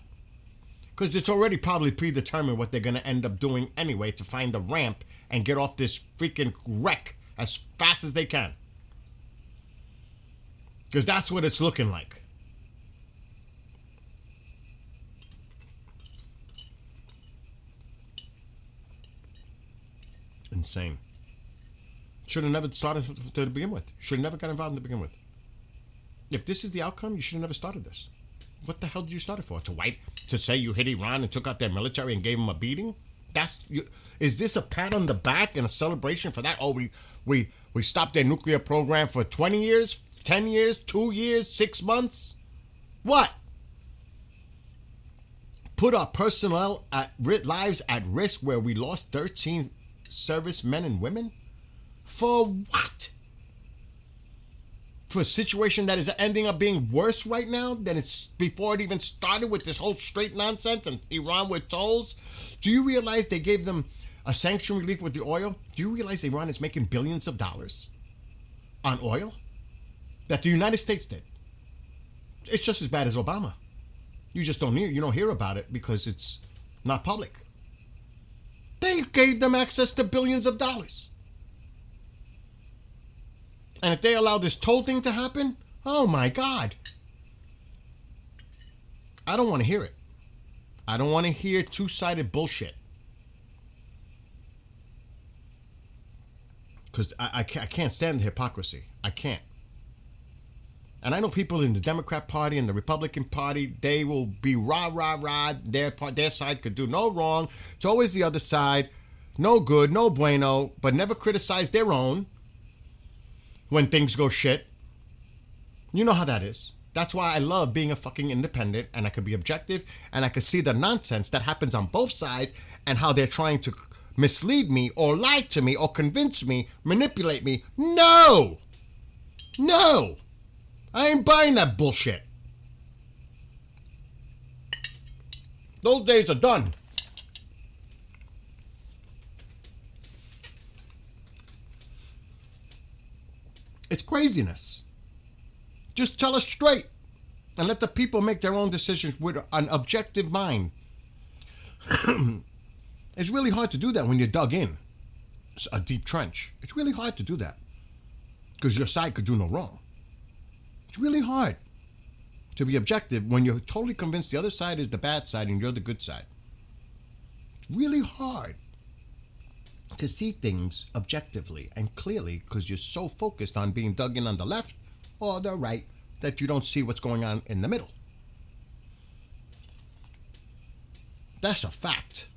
Because it's already probably predetermined what they're going to end up doing anyway to find the ramp and get off this freaking wreck as fast as they can. Because that's what it's looking like. Insane. Should have never started to begin with. Should have never got involved to begin with. If this is the outcome, you should have never started this. What the hell did you start it for? To say you hit Iran and took out their military and gave them a beating? Is this a pat on the back and a celebration for that? Oh, we stopped their nuclear program for 20 years, 10 years, 2 years, 6 months? What? Put our personnel lives at risk where we lost 13 servicemen and women? For what? For a situation that is ending up being worse right now than it's before it even started with this whole straight nonsense and Iran with tolls? Do you realize they gave them a sanction relief with the oil? Do you realize Iran is making billions of dollars on oil? That the United States did. It's just as bad as Obama. You just don't hear about it because it's not public. They gave them access to billions of dollars. And if they allow this toll thing to happen, oh my God. I don't want to hear it. I don't want to hear two-sided bullshit. Because I can't stand the hypocrisy. I can't. And I know people in the Democrat Party and the Republican Party, they will be rah, rah, rah. Their side could do no wrong. It's always the other side. No good, no bueno, but never criticize their own when things go shit. You know how that is. That's why I love being a fucking independent, and I could be objective, and I could see the nonsense that happens on both sides and how they're trying to mislead me or lie to me or convince me, manipulate me. No! No! I ain't buying that bullshit. Those days are done. It's craziness. Just tell us straight and let the people make their own decisions with an objective mind. It's really hard to do that when you're dug in a deep trench. It's really hard to do that because your side could do no wrong. It's really hard to be objective when you're totally convinced the other side is the bad side and you're the good side. It's really hard to see things objectively and clearly because you're so focused on being dug in on the left or the right that you don't see what's going on in the middle. That's a fact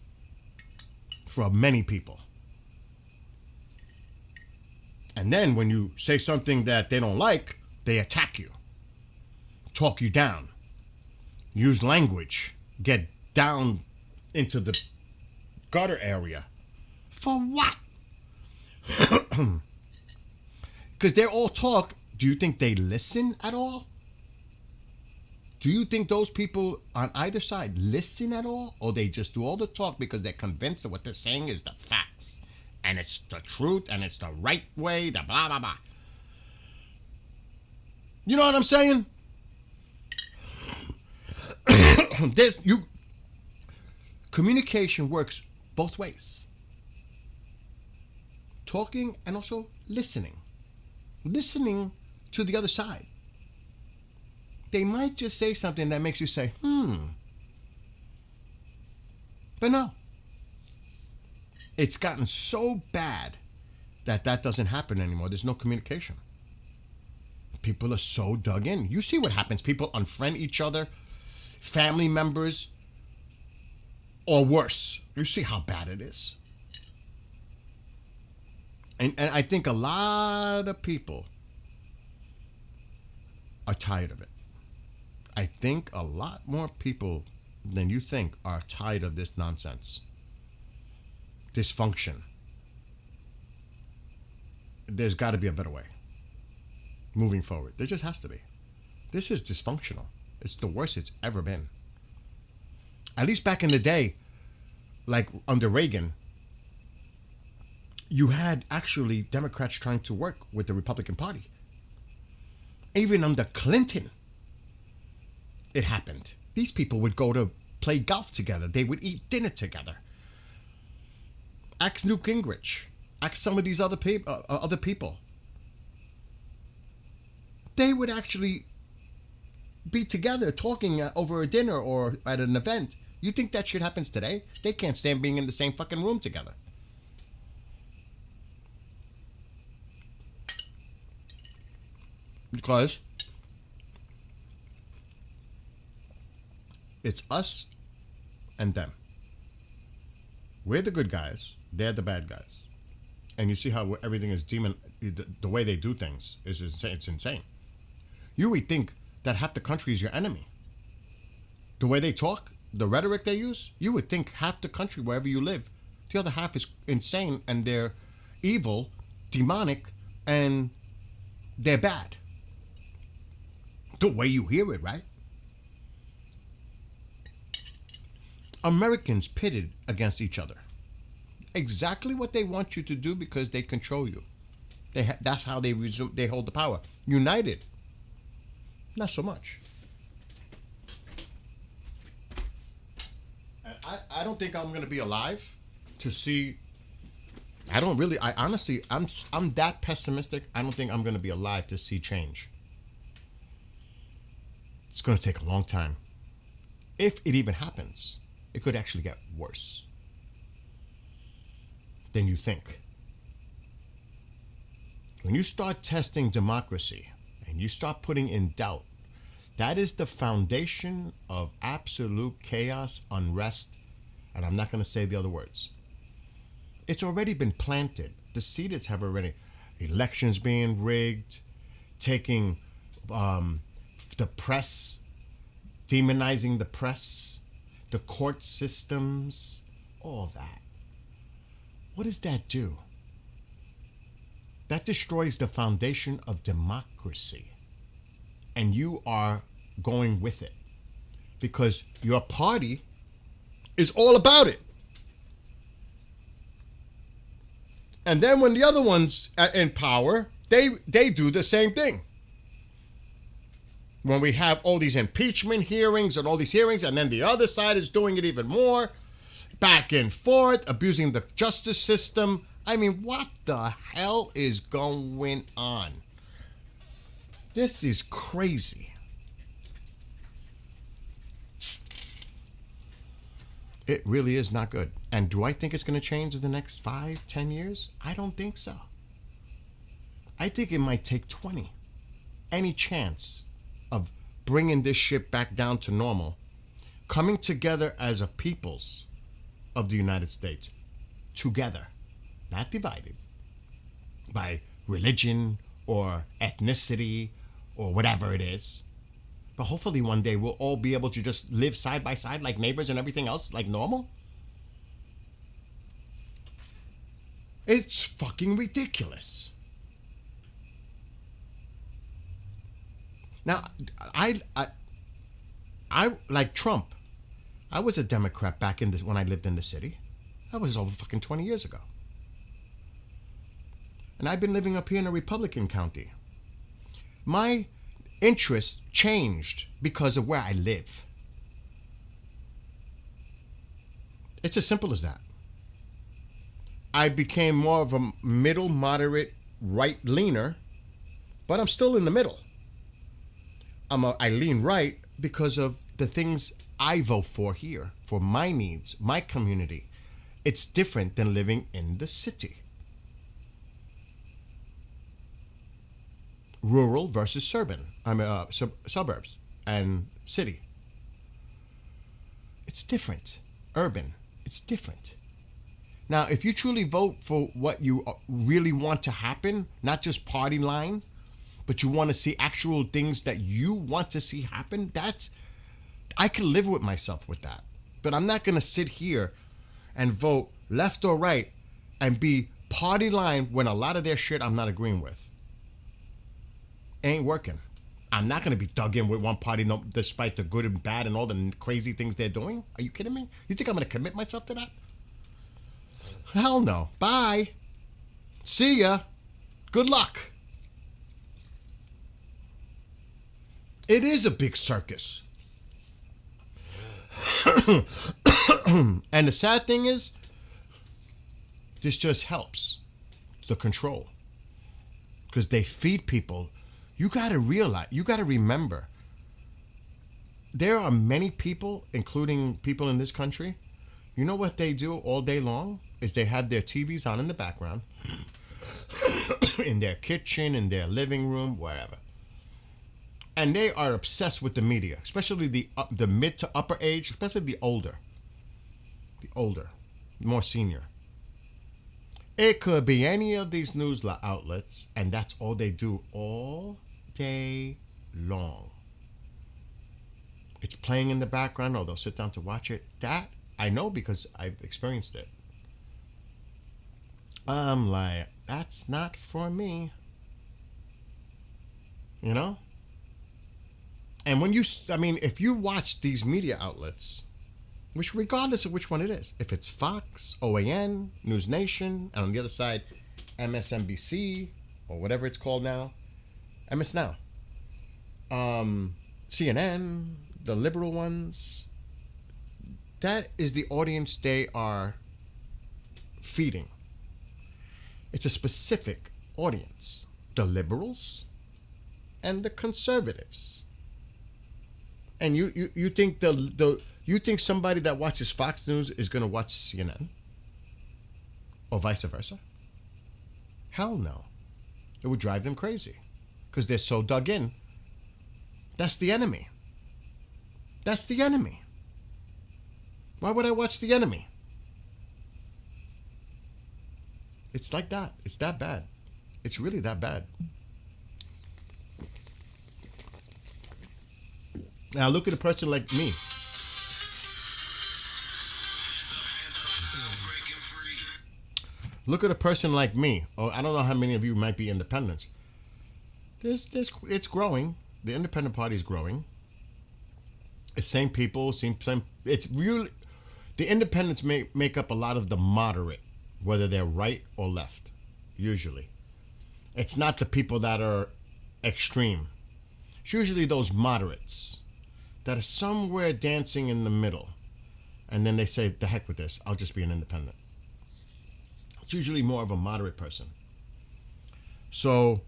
for many people. And then when you say something that they don't like, they attack you, talk you down, use language, get down into the gutter area. For what? Because they're all talk. Do you think they listen at all? Do you think those people on either side listen at all? Or they just do all the talk because they're convinced that what they're saying is the facts and it's the truth and it's the right way, the blah, blah, blah. You know what I'm saying? Communication works both ways. Talking and also listening. Listening to the other side. They might just say something that makes you say, But no. It's gotten so bad that doesn't happen anymore. There's no communication. People are so dug in. You see what happens. People unfriend each other, family members, or worse. You see how bad it is. And I think a lot of people are tired of it. I think a lot more people than you think are tired of this nonsense. Dysfunction. There's got to be a better way. Moving forward. There just has to be. This is dysfunctional. It's the worst it's ever been. At least back in the day, like under Reagan, you had actually Democrats trying to work with the Republican Party. Even under Clinton, it happened. These people would go to play golf together. They would eat dinner together. Ask Newt Gingrich. Ask some of these other people. They would actually be together talking over a dinner or at an event. You think that shit happens today? They can't stand being in the same fucking room together. Because it's us and them. We're the good guys. They're the bad guys. And you see how everything is the way they do things is insane. It's insane. You would think that half the country is your enemy. The way they talk, the rhetoric they use, you would think half the country, wherever you live, the other half is insane and they're evil, demonic, and they're bad. The way you hear it, right? Americans pitted against each other. Exactly what they want you to do because they control you. That's how they hold the power. United, not so much. I don't think I'm going to be alive to see I don't really. I honestly, I'm that pessimistic. I don't think I'm going to be alive to see change. It's going to take a long time. If it even happens, it could actually get worse than you think. When you start testing democracy and you start putting in doubt, that is the foundation of absolute chaos, unrest, and I'm not going to say the other words. It's already been planted. The seeds have already. Elections being rigged, taking the press, demonizing the press, the court systems, all that. What does that do? That destroys the foundation of democracy. And you are going with it because your party is all about it. And then when the other ones are in power, they do the same thing. When we have all these impeachment hearings and all these hearings, and then the other side is doing it even more, back and forth, abusing the justice system. I mean, what the hell is going on? This is crazy. It really is not good. And do I think it's going to change in the next 5-10 years? I don't think so. I think it might take 20. Any chance of bringing this shit back down to normal, coming together as a peoples of the United States, together, not divided by religion or ethnicity or whatever it is. But hopefully one day we'll all be able to just live side by side like neighbors and everything else like normal. It's fucking ridiculous. Now, I like Trump. I was a Democrat back in when I lived in the city. That was over fucking 20 years ago. And I've been living up here in a Republican county. My interests changed because of where I live. It's as simple as that. I became more of a middle, moderate, right-leaner, but I'm still in the middle. I lean right because of the things I vote for here, for my needs, my community. It's different than living in the city. Rural versus urban. Suburbs and city. It's different. Urban. It's different. Now, if you truly vote for what you really want to happen, not just party line, but you want to see actual things that you want to see happen, I can live with myself with that. But I'm not going to sit here and vote left or right and be party line when a lot of their shit I'm not agreeing with. Ain't working. I'm not going to be dug in with one party despite the good and bad and all the crazy things they're doing. Are you kidding me? You think I'm going to commit myself to that? Hell no. Bye. See ya. Good luck. It is a big circus. And the sad thing is, this just helps the control. Because they feed people. You got to realize, you got to remember, there are many people, including people in this country, you know what they do all day long? Is they have their TVs on in the background, in their kitchen, in their living room, wherever. And they are obsessed with the media, especially the mid to upper age, especially the older, more senior. It could be any of these news outlets, and that's all they do all day long. It's playing in the background, or they'll sit down to watch it. That I know because I've experienced it. I'm like, that's not for me. You know? And if you watch these media outlets, which regardless of which one it is, if it's Fox, OAN, News Nation, and on the other side, MSNBC, or whatever it's called now, MS Now, CNN, the liberal ones, that is the audience they are feeding. It's a specific audience. The liberals and the conservatives. And you think you think somebody that watches Fox News is going to watch CNN? Or vice versa? Hell no. It would drive them crazy because they're so dug in. That's the enemy. That's the enemy. Why would I watch the enemy? It's like that. It's that bad. It's really that bad. Now look at a person like me. Look at a person like me. Oh, I don't know how many of you might be independents. It's growing. The independent party is growing. It's same people, same. It's really the independents make up a lot of the moderate, whether they're right or left. Usually, it's not the people that are extreme. It's usually those moderates that are somewhere dancing in the middle, and then they say, "The heck with this! I'll just be an independent." It's usually more of a moderate person. So,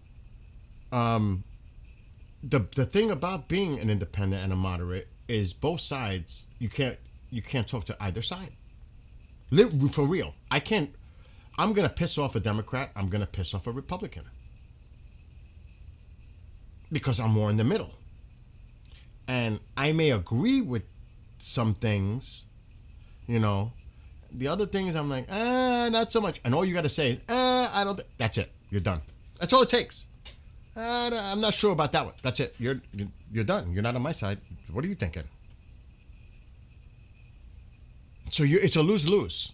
the thing about being an independent and a moderate is both sides. You can't talk to either side. For real, I can't. I'm gonna piss off a Democrat. I'm gonna piss off a Republican because I'm more in the middle. And I may agree with some things, you know. The other things I'm like, not so much. And all you got to say is, I don't. That's it. You're done. That's all it takes. I'm not sure about that one. That's it. You're done. You're not on my side. What are you thinking? So it's a lose-lose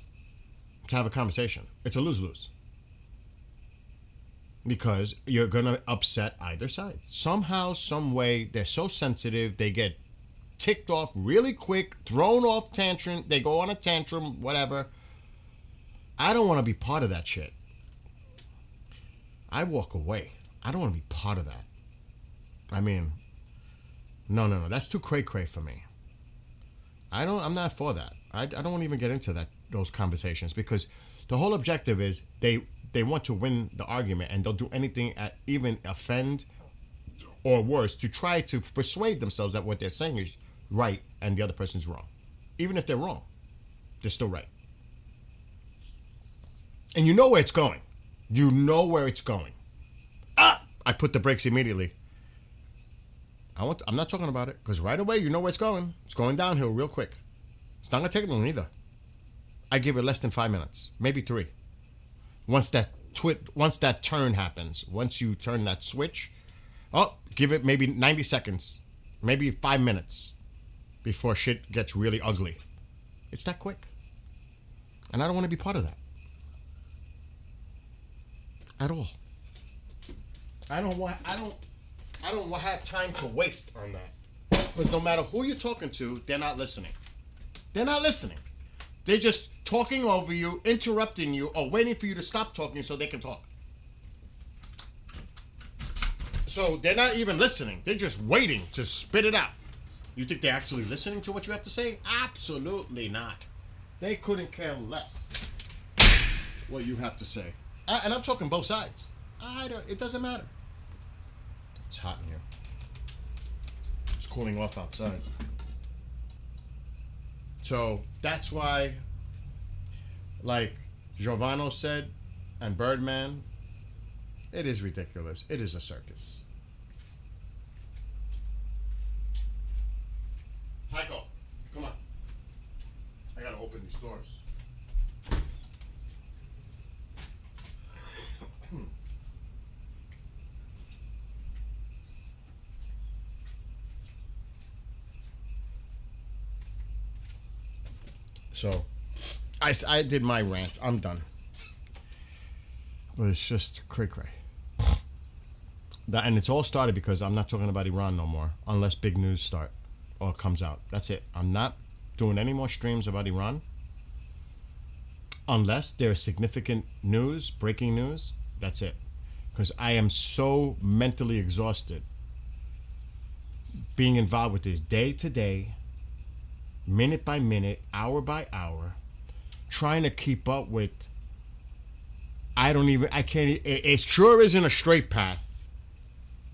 to have a conversation. It's a lose-lose. Because you're going to upset either side. Somehow, some way, they're so sensitive, they get ticked off really quick, thrown off tantrum, they go on a tantrum, whatever. I don't want to be part of that shit. I walk away. I don't want to be part of that. I mean, no. That's too cray-cray for me. I'm not for that. I don't want to even get into those conversations because the whole objective is they want to win the argument and they'll do anything at even offend or worse to try to persuade themselves that what they're saying is right and the other person's wrong. Even if they're wrong, they're still right. And you know where it's going. You know where it's going. I put the brakes immediately. I'm not talking about it because right away you know where it's going. It's going downhill real quick. It's not going to take long either. I give it less than 5 minutes, maybe 3. Once that turn happens, once you turn that switch, give it maybe 90 seconds, maybe 5 minutes before shit gets really ugly. It's that quick. And I don't want to be part of that. At all. I don't have time to waste on that. Because no matter who you're talking to, they're not listening. They're not listening. They're just talking over you, interrupting you, or waiting for you to stop talking so they can talk. So they're not even listening. They're just waiting to spit it out. You think they're actually listening to what you have to say? Absolutely not. They couldn't care less what you have to say. And I'm talking both sides. It doesn't matter. It's hot in here. It's cooling off outside. So that's why, like Giovanni said, and Birdman, it is ridiculous. It is a circus. Tycho, come on. I gotta open these doors. So, I did my rant. I'm done. But it's just cray-cray. And it's all started because I'm not talking about Iran no more, unless big news start or comes out. That's it. I'm not doing any more streams about Iran unless there's significant news, breaking news. That's it. Because I am so mentally exhausted being involved with this day to day, minute by minute, hour by hour, trying to keep up with I can't. It sure isn't a straight path,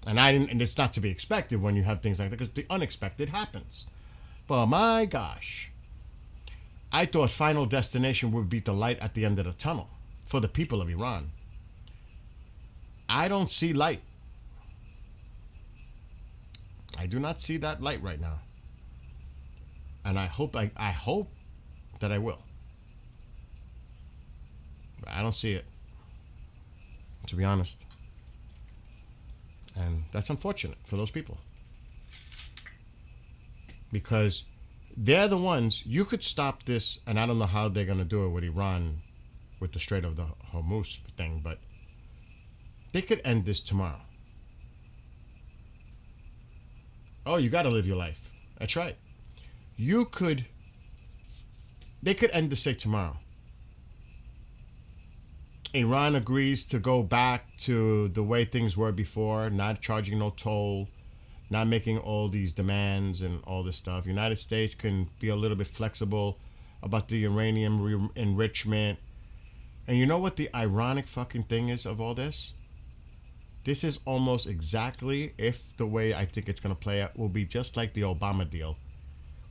and it's not to be expected when you have things like that because the unexpected happens. But my gosh, I thought Final Destination would be the light at the end of the tunnel for the people of Iran. I don't see light. I do not see that light right now. And I hope that I will. But I don't see it, to be honest. And that's unfortunate for those people. Because they're the ones, you could stop this, and I don't know how they're going to do it with Iran, with the Strait of the Hormuz thing, but they could end this tomorrow. Oh, you got to live your life. That's right. They could end this, say, tomorrow. Iran agrees to go back to the way things were before, not charging no toll, not making all these demands and all this stuff. United States can be a little bit flexible about the uranium enrichment. And you know what the ironic fucking thing is of all this? This is almost exactly, if the way I think it's going to play out, will be just like the Obama deal,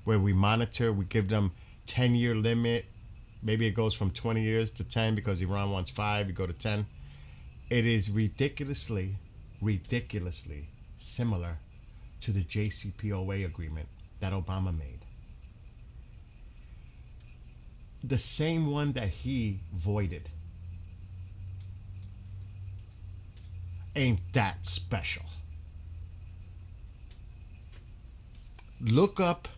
where we monitor, we give them 10-year limit. Maybe it goes from 20 years to 10 because Iran wants 5, you go to 10. It is ridiculously similar to the JCPOA agreement that Obama made. The same one that he voided. Ain't that special? Look at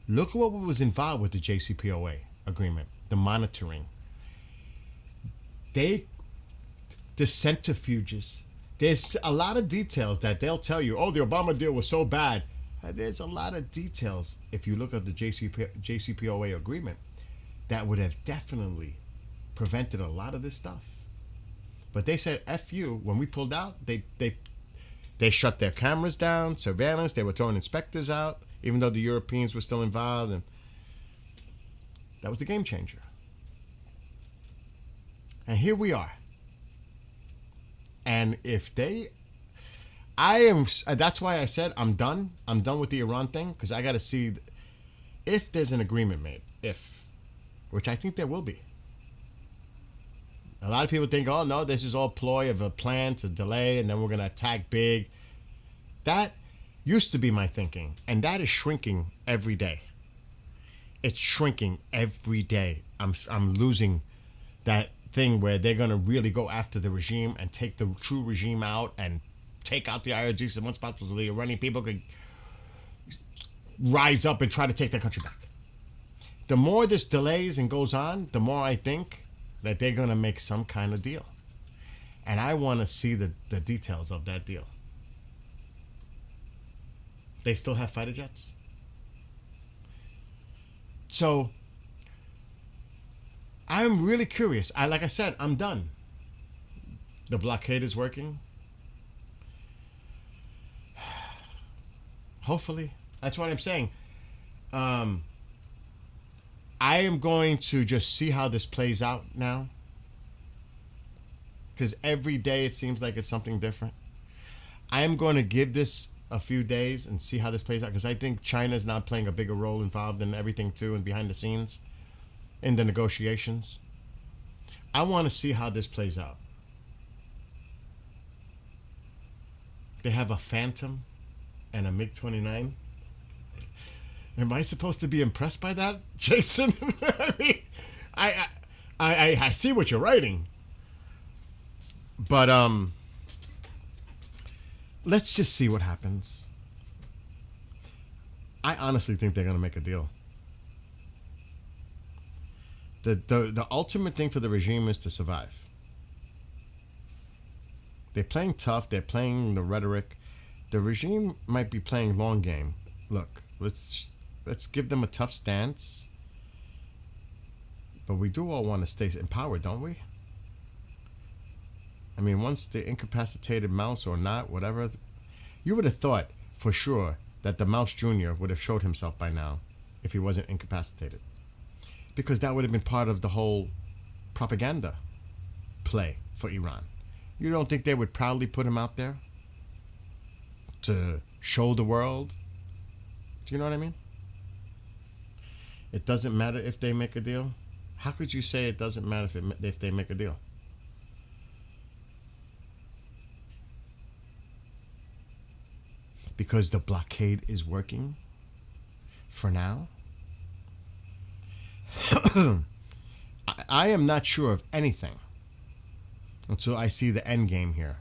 what was involved with the JCPOA agreement, the monitoring. The centrifuges. There's a lot of details that they'll tell you, oh, the Obama deal was so bad. There's a lot of details, if you look at the JCPOA agreement, that would have definitely prevented a lot of this stuff. But they said, F you. When we pulled out, they shut their cameras down, surveillance. They were throwing inspectors out, even though the Europeans were still involved. And that was the game changer. And here we are. And if that's why I said I'm done. I'm done with the Iran thing, because I got to see if there's an agreement made. Which I think there will be. A lot of people think, oh, no, this is all ploy of a plan to delay, and then we're going to attack big. That used to be my thinking, and that is shrinking every day. It's shrinking every day. I'm losing that thing where they're going to really go after the regime and take the true regime out and take out the IRGs as much as possible so the Iranian people could rise up and try to take their country back. The more this delays and goes on, the more I think that they're going to make some kind of deal. And I want to see the details of that deal. They still have fighter jets. So, I'm really curious. Like I said, I'm done. The blockade is working. Hopefully. That's what I'm saying. I am going to just see how this plays out now. Because every day it seems like it's something different. I am going to give this a few days and see how this plays out. Because I think China is now playing a bigger role involved in everything too and behind the scenes in the negotiations. I want to see how this plays out. They have a Phantom and a MiG-29. Am I supposed to be impressed by that, Jason? I mean, I see what you're writing. But let's just see what happens. I honestly think they're gonna make a deal. The ultimate thing for the regime is to survive. They're playing tough, they're playing the rhetoric. The regime might be playing long game. Look, let's give them a tough stance. But we do all want to stay in power, don't we? I mean, once the incapacitated mouse or not, whatever, you would have thought for sure that the Mouse Jr. would have showed himself by now if he wasn't incapacitated. Because that would have been part of the whole propaganda play for Iran. You don't think they would proudly put him out there to show the world? Do you know what I mean? It doesn't matter if they make a deal. How could you say it doesn't matter if they make a deal? Because the blockade is working for now. I am not sure of anything until I see the end game here.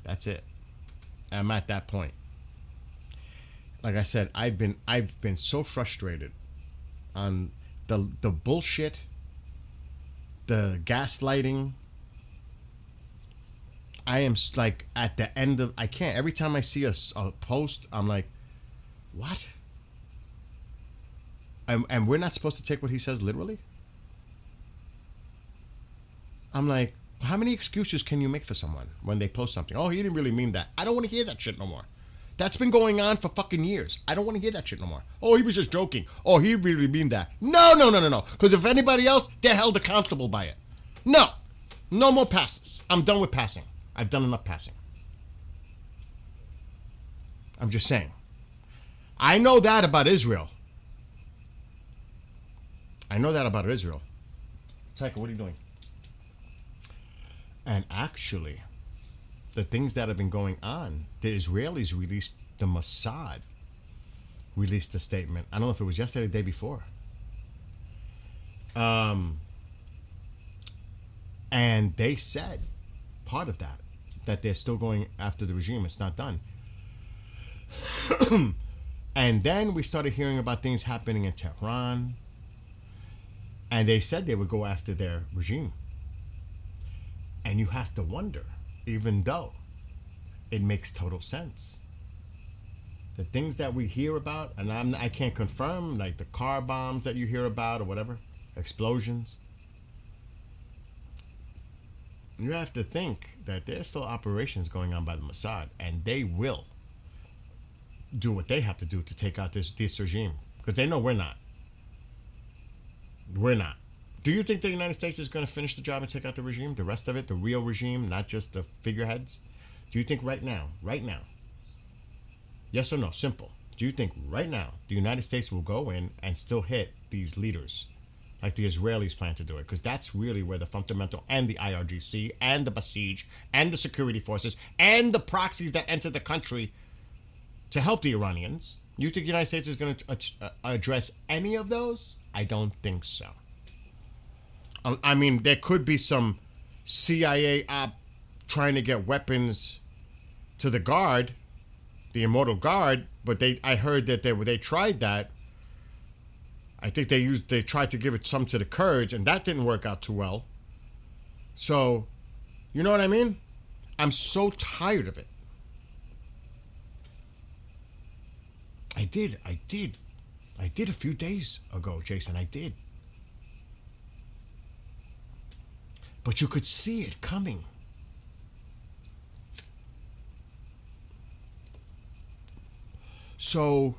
That's it. I'm at that point. Like I said, I've been so frustrated on the bullshit, the gaslighting. I am like at the end of, I can't. Every time I see a post, I'm like, what? And we're not supposed to take what he says literally? I'm like, how many excuses can you make for someone when they post something? Oh, he didn't really mean that. I don't want to hear that shit no more. That's been going on for fucking years. I don't want to hear that shit no more. Oh, he was just joking. Oh, he really mean that. No. Because if anybody else, they're held accountable by it. No. No more passes. I'm done with passing. I've done enough passing. I'm just saying. I know that about Israel. Taika, what are you doing? And actually, the things that have been going on, the Israelis released, the Mossad released a statement. I don't know if it was yesterday or the day before. And they said, part of that they're still going after the regime. It's not done. And then we started hearing about things happening in Tehran. And they said they would go after their regime. And you have to wonder, even though it makes total sense. The things that we hear about, and I can't confirm, like the car bombs that you hear about or whatever, explosions. You have to think that there's still operations going on by the Mossad, and they will do what they have to do to take out this regime, because they know we're not. We're not. Do you think the United States is going to finish the job and take out the regime, the rest of it, the real regime, not just the figureheads? Do you think right now, yes or no, simple, do you think right now the United States will go in and still hit these leaders like the Israelis plan to do it? Because that's really where the fundamental, and the IRGC and the Basij and the security forces and the proxies that enter the country to help the Iranians. You think the United States is going to address any of those? I don't think so. I mean, there could be some CIA op trying to get weapons to the guard, the Immortal Guard, but I heard that they tried that. I think they tried to give it some to the Kurds, and that didn't work out too well. So, you know what I mean? I'm so tired of it. I did a few days ago, Jason, I did. But you could see it coming. So,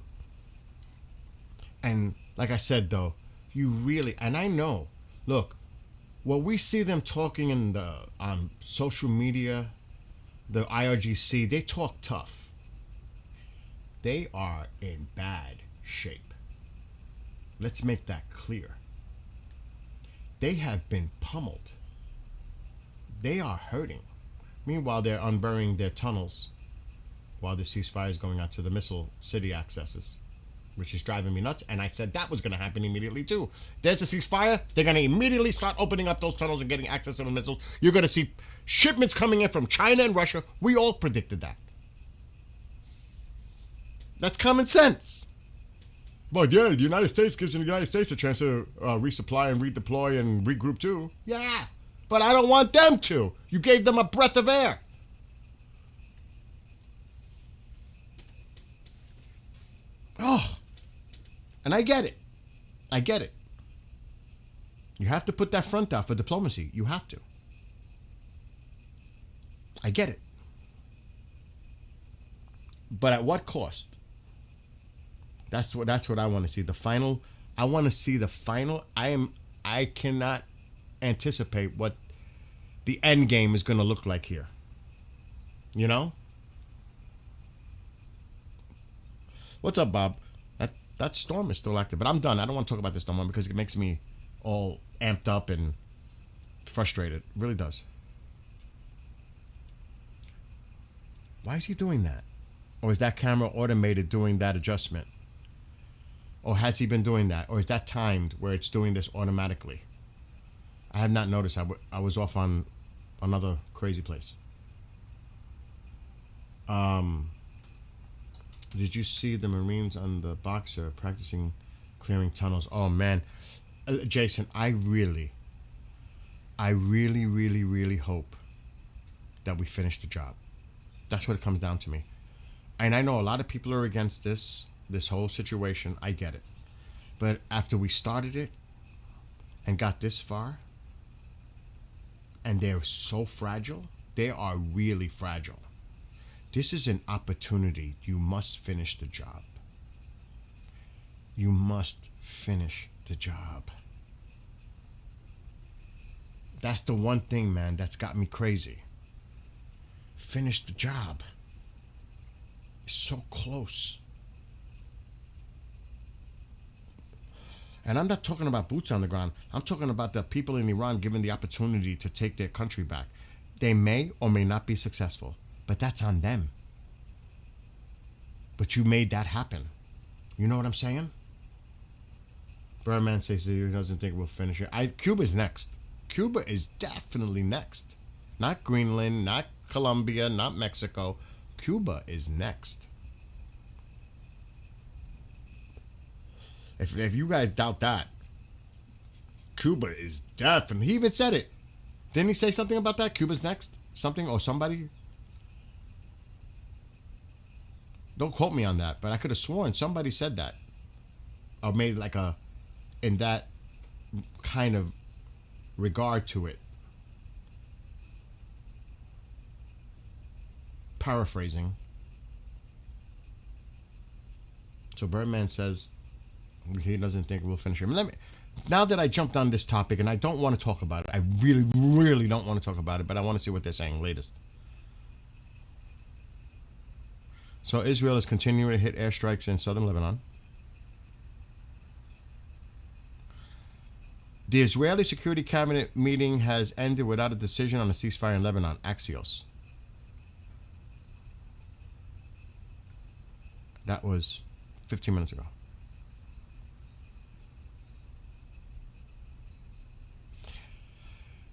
and like I said though, you really, and I know, look, what we see them talking on social media, the IRGC, they talk tough. They are in bad shape. Let's make that clear. They have been pummeled. They are hurting. Meanwhile, they're unburying their tunnels while the ceasefire is going out to the missile city accesses, which is driving me nuts. And I said that was going to happen immediately too. There's a ceasefire. They're going to immediately start opening up those tunnels and getting access to the missiles. You're going to see shipments coming in from China and Russia. We all predicted that. That's common sense. But yeah, the United States gives the United States a chance to resupply and redeploy and regroup too. Yeah, but I don't want them to. You gave them a breath of air. Oh, and I get it. You have to put that front out for diplomacy. You have to. I get it. But at what cost? That's what I want to see. The final. I want to see the final. I cannot anticipate what the end game is going to look like here. You know? What's up, Bob? That storm is still active, but I'm done. I don't want to talk about this no more because it makes me all amped up and frustrated. It really does. Why is he doing that? Or is that camera automated doing that adjustment? Or has he been doing that? Or is that timed where it's doing this automatically? I have not noticed. I was off on another crazy place. Did you see the Marines on the Boxer practicing clearing tunnels? Oh, man. Jason, I really hope that we finish the job. That's what it comes down to me. And I know a lot of people are against this whole situation. I get it. But after we started it and got this far, and they're so fragile, they are really fragile. This is an opportunity. You must finish the job. You must finish the job. That's the one thing, man, that's got me crazy. Finish the job. It's so close. And I'm not talking about boots on the ground. I'm talking about the people in Iran given the opportunity to take their country back. They may or may not be successful, but that's on them. But you made that happen. You know what I'm saying? Birdman says he doesn't think we'll finish it. Cuba's next. Cuba is definitely next. Not Greenland, not Colombia, not Mexico. Cuba is next. If you guys doubt that, Cuba is definitely. He even said it. Didn't he say something about that? Cuba's next? Something or somebody? Don't quote me on that, but I could have sworn somebody said that. Or made like in that kind of regard to it. Paraphrasing. So Birdman says he doesn't think we'll finish him. Now that I jumped on this topic, and I don't want to talk about it, I really don't want to talk about it, but I want to see what they're saying latest. So Israel is continuing to hit airstrikes in southern Lebanon. The Israeli Security Cabinet meeting has ended without a decision on a ceasefire in Lebanon. Axios. That was 15 minutes ago.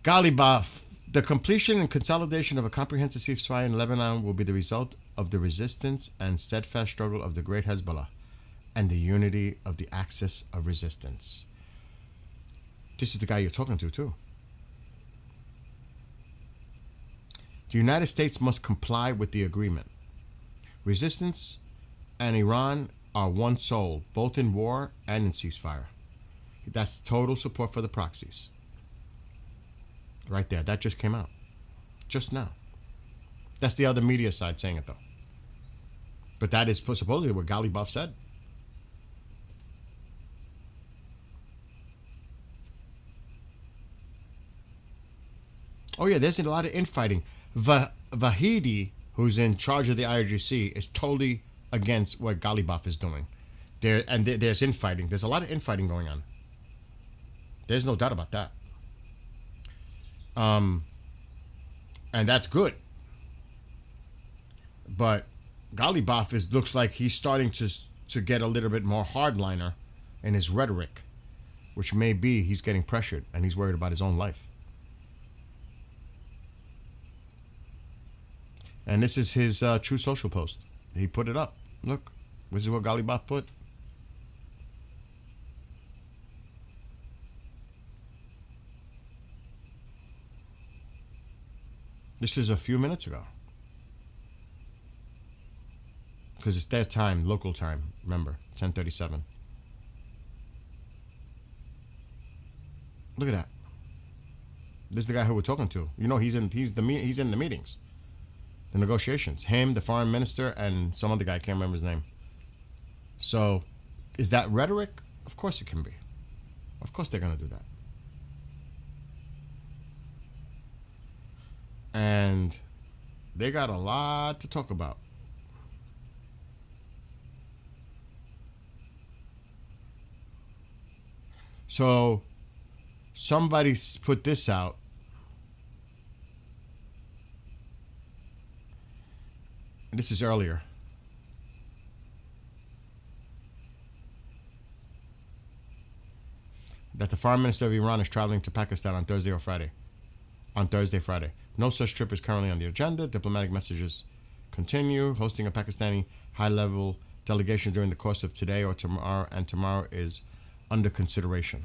Galibaf. The completion and consolidation of a comprehensive ceasefire in Lebanon will be the result of the resistance and steadfast struggle of the great Hezbollah and the unity of the axis of resistance. This is the guy you're talking to, too. The United States must comply with the agreement. Resistance and Iran are one soul, both in war and in ceasefire. That's total support for the proxies. Right there. That just came out. Just now. That's the other media side saying it, though. But that is supposedly what Galibaf said. Oh, yeah, there's a lot of infighting. Vahidi, who's in charge of the IRGC, is totally against what Galibaf is doing. There's infighting. There's a lot of infighting going on. There's no doubt about that. And that's good. But Galibaf looks like he's starting to get a little bit more hardliner in his rhetoric, which may be he's getting pressured and he's worried about his own life. And this is his True Social post. He put it up. Look, this is what Galibaf put. This is a few minutes ago. Because it's their time, local time. Remember, 10:37. Look at that. This is the guy who we're talking to. You know, he's in the meetings, the negotiations. Him, the foreign minister, and some other guy. I can't remember his name. So, is that rhetoric? Of course it can be. Of course they're gonna do that. And they got a lot to talk about. So somebody put this out. This is earlier. That the foreign minister of Iran is traveling to Pakistan on Thursday or Friday. On Thursday, Friday. No such trip is currently on the agenda. Diplomatic messages continue. Hosting a Pakistani high-level delegation during the course of today or tomorrow, and tomorrow is under consideration.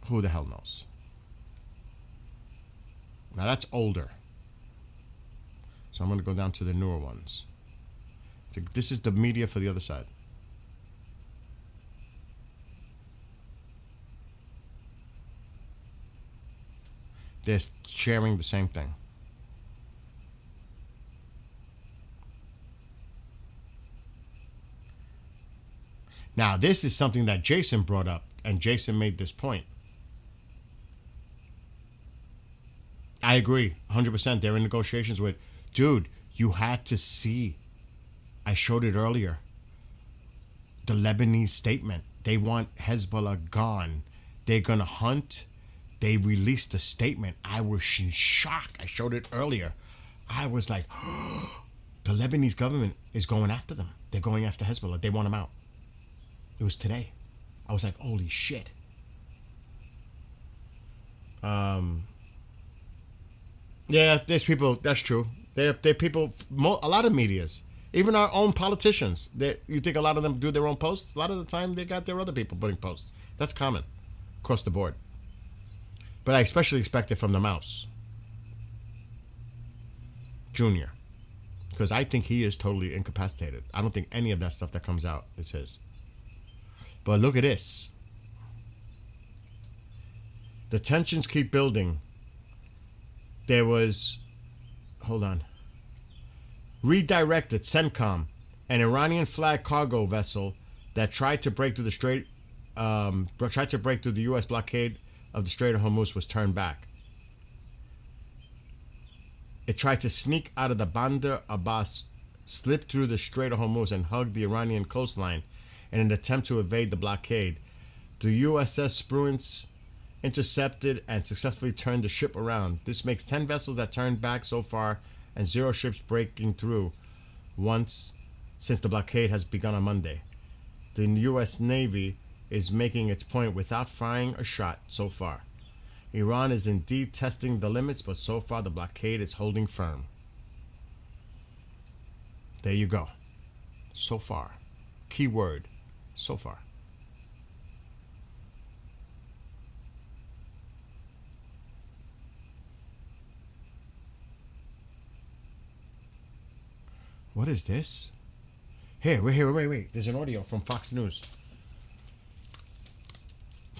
Who the hell knows? Now that's older. So I'm going to go down to the newer ones. This is the media for the other side. They're sharing the same thing. Now, this is something that Jason brought up, and Jason made this point. I agree, 100%. They're in negotiations with, dude, you had to see. I showed it earlier. The Lebanese statement. They want Hezbollah gone. They're going to hunt. They released a statement. I was in shock. I showed it earlier. I was like, the Lebanese government is going after them. They're going after Hezbollah. They want them out. It was today. I was like, holy shit. Yeah, there's people. That's true. They're people. A lot of medias, even our own politicians. You think a lot of them do their own posts? A lot of the time, they got their other people putting posts. That's common, across the board. But I especially expect it from the mouse, Junior, because I think he is totally incapacitated. I don't think any of that stuff that comes out is his. But look at this. The tensions keep building. There was, hold on, redirected CENTCOM, an Iranian flag cargo vessel that tried to break through the U.S. blockade of the Strait of Hormuz was turned back. It tried to sneak out of the Bandar Abbas, slip through the Strait of Hormuz, and hug the Iranian coastline in an attempt to evade the blockade. The USS Spruance intercepted and successfully turned the ship around. This makes 10 vessels that turned back so far and 0 ships breaking through once since the blockade has begun on Monday. The U.S. Navy is making its point without firing a shot so far. Iran is indeed testing the limits, but so far the blockade is holding firm. There you go. So far. Key word. So far. What is this? Here, wait. There's an audio from Fox News.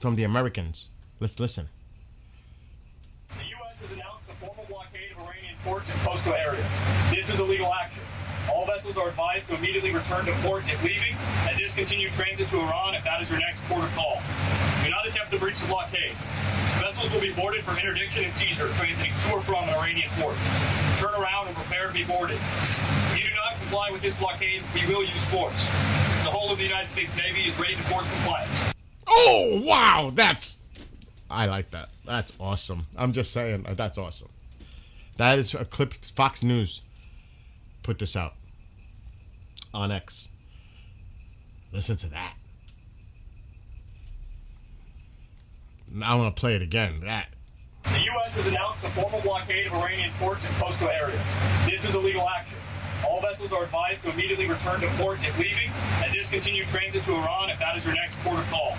From the Americans. Let's listen. The U.S. has announced a formal blockade of Iranian ports and coastal areas. This is illegal action. All vessels are advised to immediately return to port if leaving and discontinue transit to Iran if that is your next port of call. Do not attempt to breach the blockade. Vessels will be boarded for interdiction and seizure, transiting to or from an Iranian port. Turn around and prepare to be boarded. If you do not comply with this blockade, we will use force. The whole of the United States Navy is ready to force compliance. Oh, wow. I like that. That's awesome. I'm just saying, that's awesome. That is a clip. Fox News put this out on X. Listen to that. I want to play it again. That. The U.S. has announced a formal blockade of Iranian ports and coastal areas. This is illegal action. All vessels are advised to immediately return to port if leaving and discontinue transit to Iran if that is your next port of call.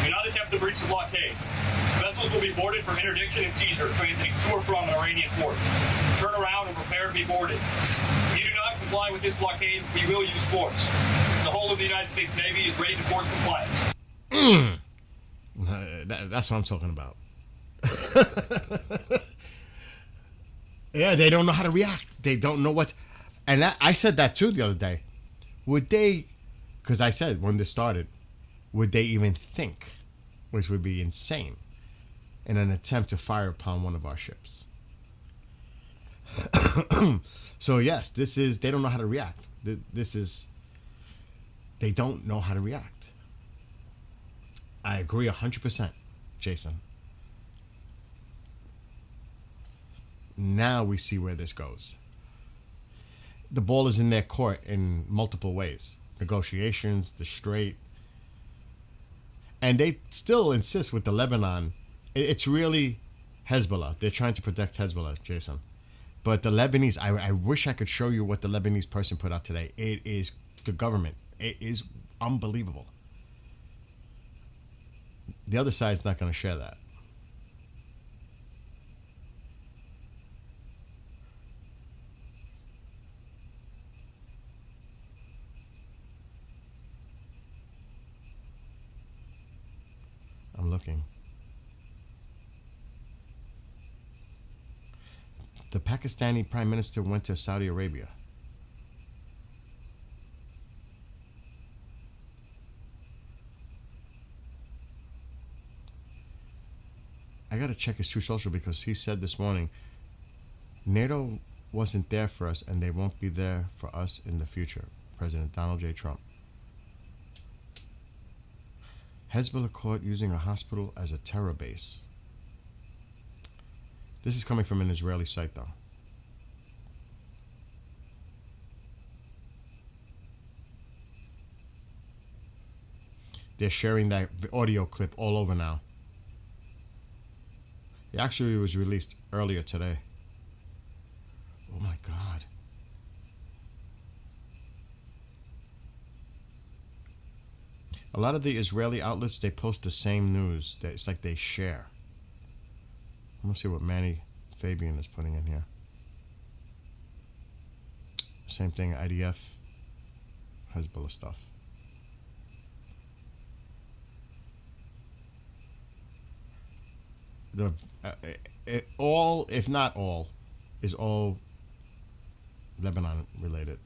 Do not attempt to breach the blockade. Vessels will be boarded for interdiction and seizure, transiting to or from an Iranian port. Turn around and prepare to be boarded. If you do not comply with this blockade, we will use force. The whole of the United States Navy is ready to force compliance. That's what I'm talking about. Yeah, they don't know how to react. They don't know what. And I said that too the other day. Would they, because I said when this started, would they even think, which would be insane, in an attempt to fire upon one of our ships? So yes, this is, they don't know how to react. This is, they don't know how to react. I agree 100%, Jason. Now we see where this goes. The ball is in their court in multiple ways. Negotiations, the Strait. And they still insist with the Lebanon. It's really Hezbollah. They're trying to protect Hezbollah, Jason. But the Lebanese, I wish I could show you what the Lebanese person put out today. It is the government. It is unbelievable. The other side's not going to share that. I'm looking. The Pakistani Prime Minister went to Saudi Arabia. I gotta check his True Social because he said this morning, NATO wasn't there for us and they won't be there for us in the future. President Donald J. Trump. Hezbollah caught using a hospital as a terror base. This is coming from an Israeli site, though. They're sharing that audio clip all over now. It actually was released earlier today. Oh my God. A lot of the Israeli outlets, they post the same news. It's like they share. I'm gonna see what Manny Fabian is putting in here. Same thing, IDF, Hezbollah stuff. The all, if not all, is all Lebanon related.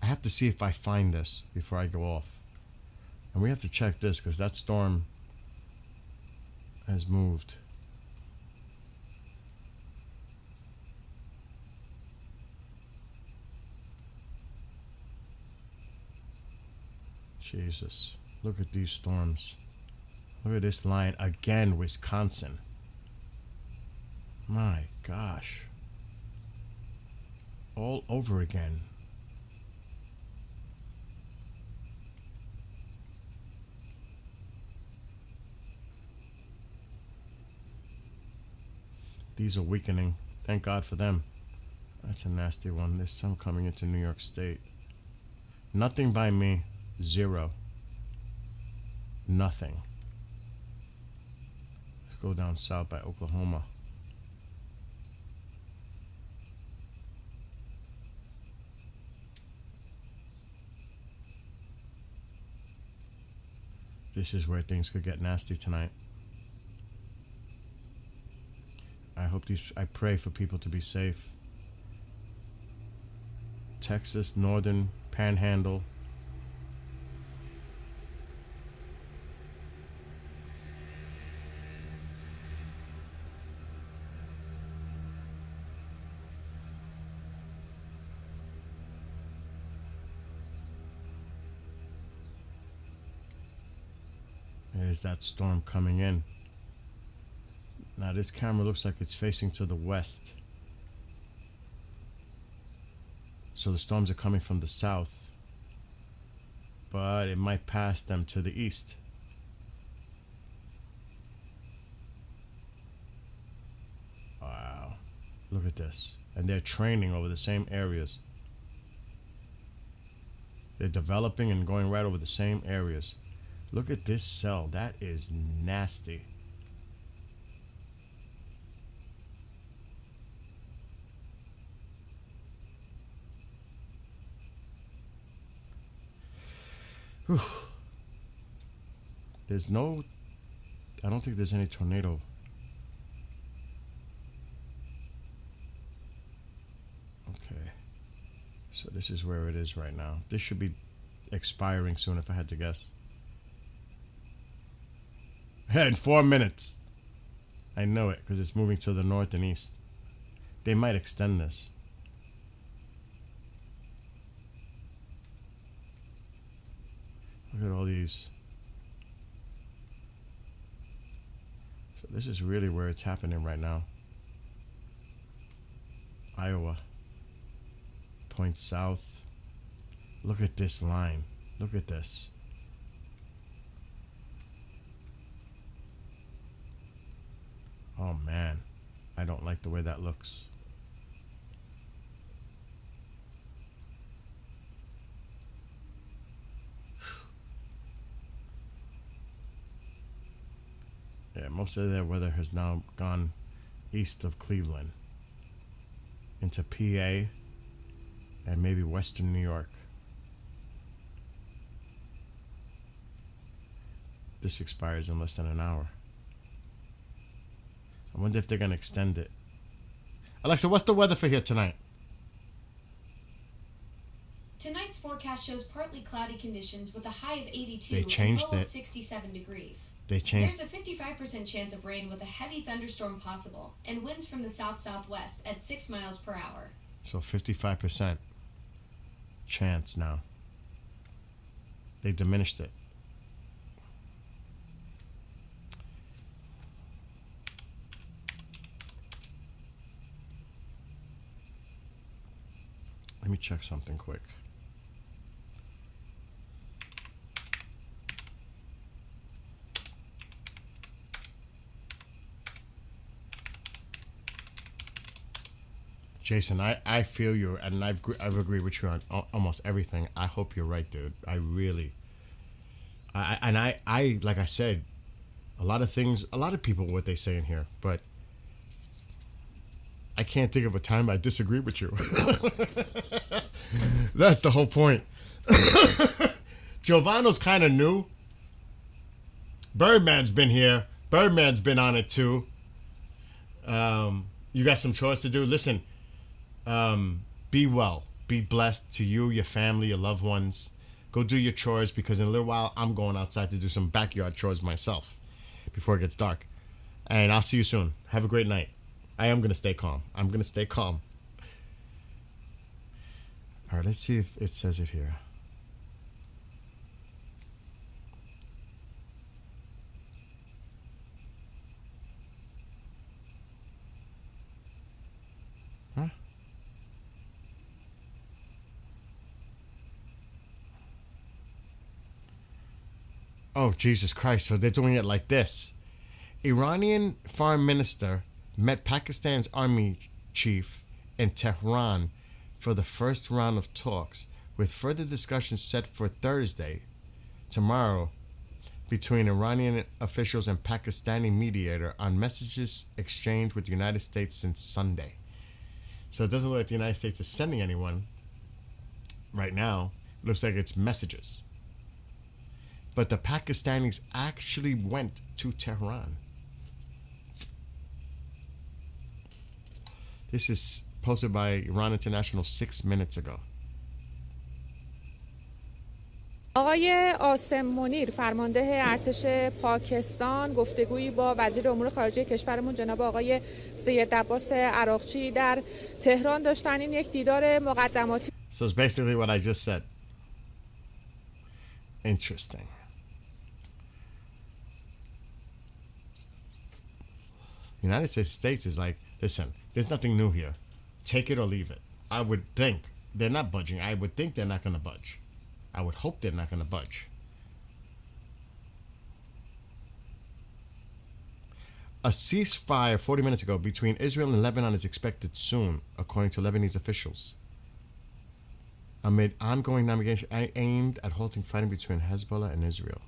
I have to see if I find this before I go off. And we have to check this because that storm has moved. Jesus. Look at these storms. Look at this line. Again, Wisconsin. My gosh. All over again. These are weakening. Thank God for them. That's a nasty one. There's some coming into New York State. Nothing by me. Zero. Nothing. Let's go down south by Oklahoma. This is where things could get nasty tonight. I pray for people to be safe. Texas, northern panhandle. There's that storm coming in. Now this camera looks like it's facing to the west. So the storms are coming from the south. But it might pass them to the east. Wow. Look at this. And they're training over the same areas. They're developing and going right over the same areas. Look at this cell. That is nasty. Whew. There's no, I don't think there's any tornado. Okay. So this is where it is right now. This should be expiring soon if I had to guess. In 4 minutes. I know it because it's moving to the north and east. They might extend this. Look at all these. So this is really where it's happening right now. Iowa. Point south. Look at this line. Look at this. Oh man, I don't like the way that looks. Yeah, most of their weather has now gone east of Cleveland into PA and maybe western New York. This expires in less than an hour. I wonder if they're going to extend it. Alexa, what's the weather for here tonight? Tonight's forecast shows partly cloudy conditions with a high of 82 They changed and a low it. of 67 degrees. They changed. There's a 55% chance of rain with a heavy thunderstorm possible and winds from the south-southwest at 6 miles per hour. So 55% chance now. They diminished it. Let me check something quick. Jason, I feel you, and I've agreed with you on almost everything. I hope you're right, dude. I really, I like I said, a lot of things, a lot of people what they say in here, but I can't think of a time I disagree with you. That's the whole point. Giovanno's kind of new. Birdman's been here. Birdman's been on it too. You got some chores to do. Listen, be well. Be blessed to you, your family, your loved ones. Go do your chores because in a little while I'm going outside to do some backyard chores myself before it gets dark. And I'll see you soon. Have a great night. I am going to stay calm. I'm going to stay calm. All right, let's see if it says it here. Huh? Oh, Jesus Christ. So they're doing it like this. Iranian foreign minister met Pakistan's army chief in Tehran for the first round of talks, with further discussions set for Thursday, tomorrow, between Iranian officials and Pakistani mediator on messages exchanged with the United States since Sunday. So it doesn't look like the United States is sending anyone right now. It looks like it's messages. But the Pakistanis actually went to Tehran. This is posted by Iran International 6 minutes ago. آقای آسم منیر فرمانده ارتش پاکستان گفتگویی با وزیر امور خارجه کشورمون جناب آقای سید عباس عراقچی در تهران داشتن. این یک دیدار مقدماتی. So it's basically what I just said. Interesting. United States is like, listen, there's nothing new here. Take it or leave it. I would think they're not budging. I would think they're not going to budge. I would hope they're not going to budge. A ceasefire 40 minutes ago between Israel and Lebanon is expected soon, according to Lebanese officials, amid ongoing navigation aimed at halting fighting between Hezbollah and Israel.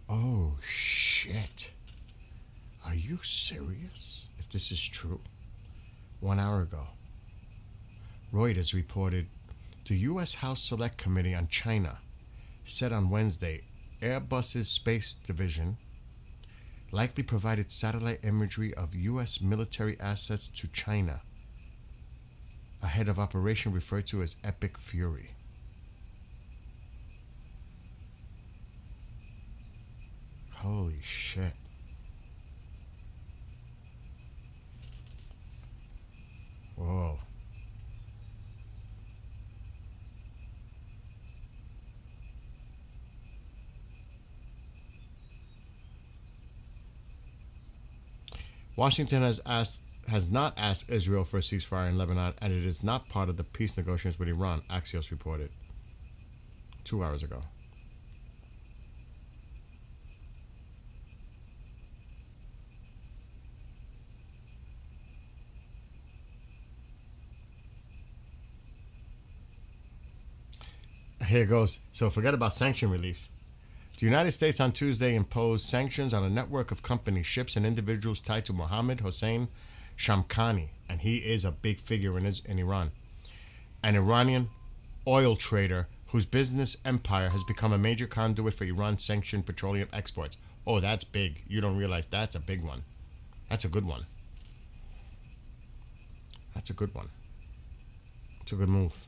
Oh, shit. Are you serious? If this is true. 1 hour ago, Reuters reported the U.S. House Select Committee on China said on Wednesday Airbus's space division likely provided satellite imagery of U.S. military assets to China ahead of operation referred to as Epic Fury. Holy shit. Whoa. Washington has not asked Israel for a ceasefire in Lebanon, and it is not part of the peace negotiations with Iran, Axios reported 2 hours ago. Here goes. So forget about sanction relief. The United States on Tuesday imposed sanctions on a network of companies, ships, and individuals tied to Mohammed Hossein Shamkhani, and he is a big figure in Iran, an Iranian oil trader whose business empire has become a major conduit for Iran's sanctioned petroleum exports. Oh, that's big. You don't realize that's a big one. That's a good one. That's a good one. It's a good move.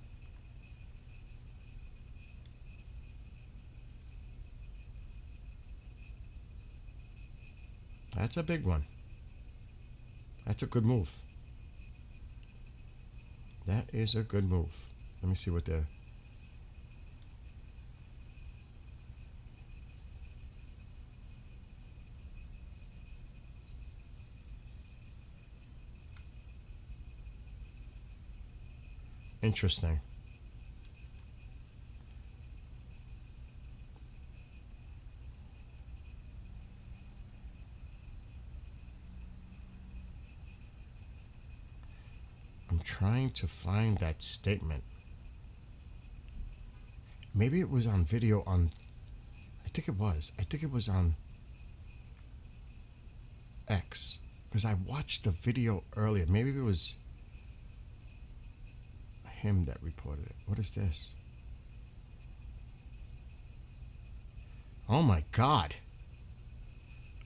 That's a big one. That's a good move. That is a good move. Let me see what they're... Interesting. I'm trying to find that statement. Maybe it was on video on... I think it was on X. Because I watched the video earlier. Maybe it was him that reported it. What is this? Oh my God.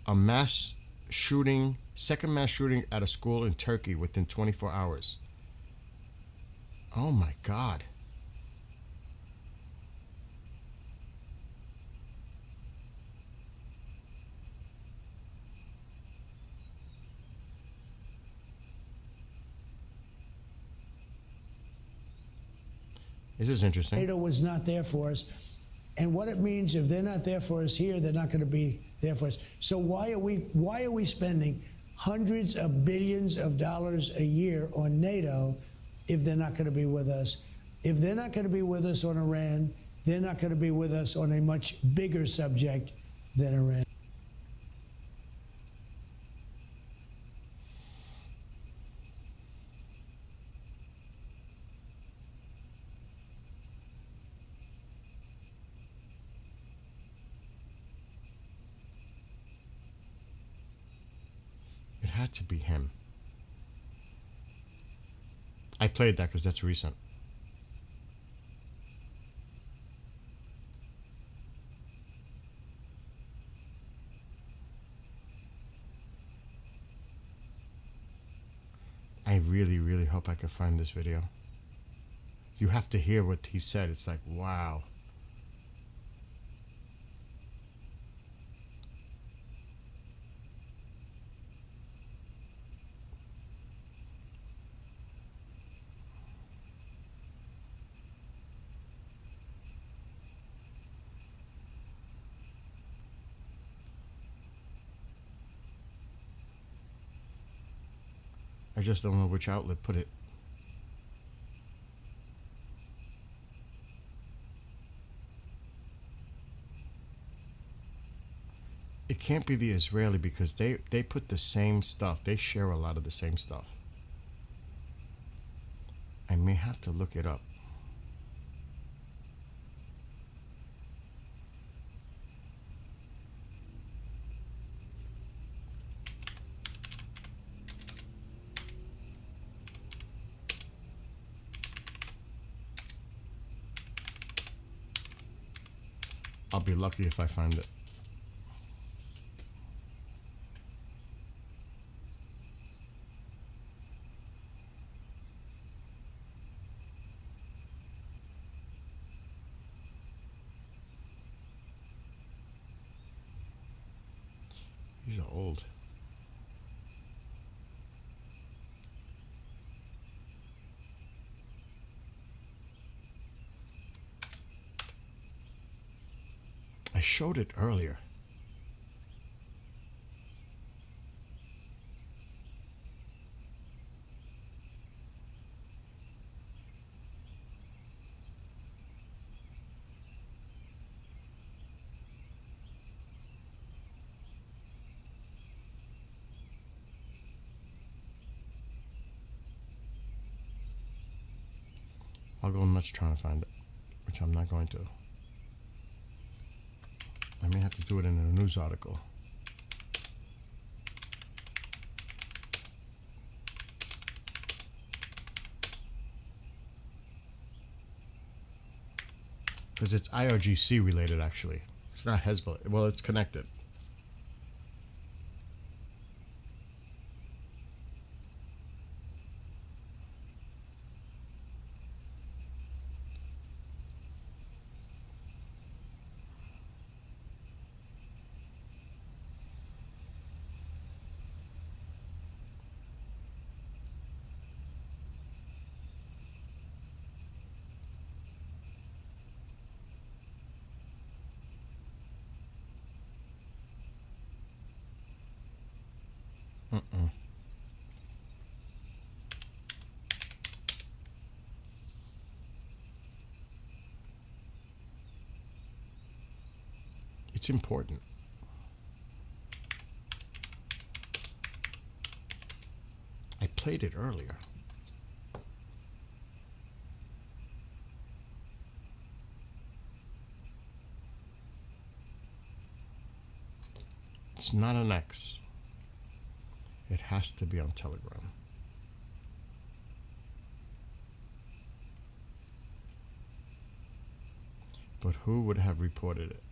A mass shooting, second mass shooting at a school in Turkey within 24 hours. Oh my God. This is interesting. NATO was not there for us. And what it means, if they're not there for us here, they're not going to be there for us. So why are we spending hundreds of billions of dollars a year on NATO if they're not going to be with us? If they're not going to be with us on Iran, they're not going to be with us on a much bigger subject than Iran. It had to be him. I played that because that's recent. I really, really hope I can find this video. You have to hear what he said. It's like, wow. I just don't know which outlet put it. It can't be the Israeli because they put the same stuff. They share a lot of the same stuff. I may have to look it up. I'll be lucky if I find it. These are old. I showed it earlier. I'll go nuts trying to find it, which I'm not going to. I may have to do it in a news article. Because it's IRGC related, actually. It's not Hezbollah. Well, it's connected. It's important. I played it earlier. It's not an X. It has to be on Telegram. But who would have reported it?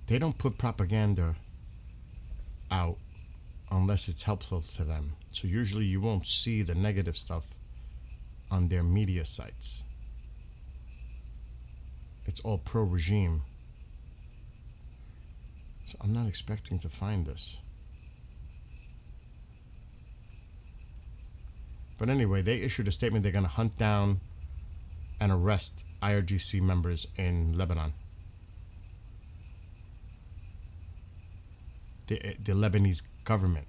They don't put propaganda out unless it's helpful to them. So usually you won't see the negative stuff on their media sites. It's all pro-regime. So I'm not expecting to find this. But anyway, they issued a statement they're going to hunt down and arrest IRGC members in Lebanon. The Lebanese government.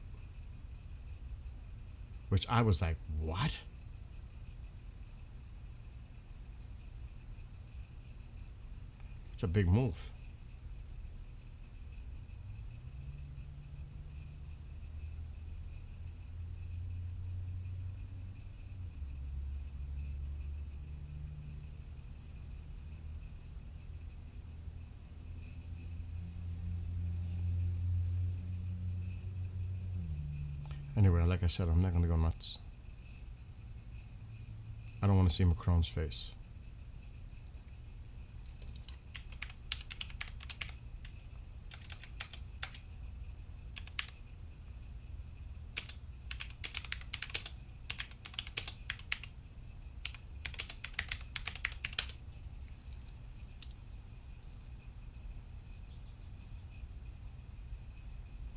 Which I was like, what? It's a big move. Anyway, like I said, I'm not going to go nuts. I don't want to see Macron's face.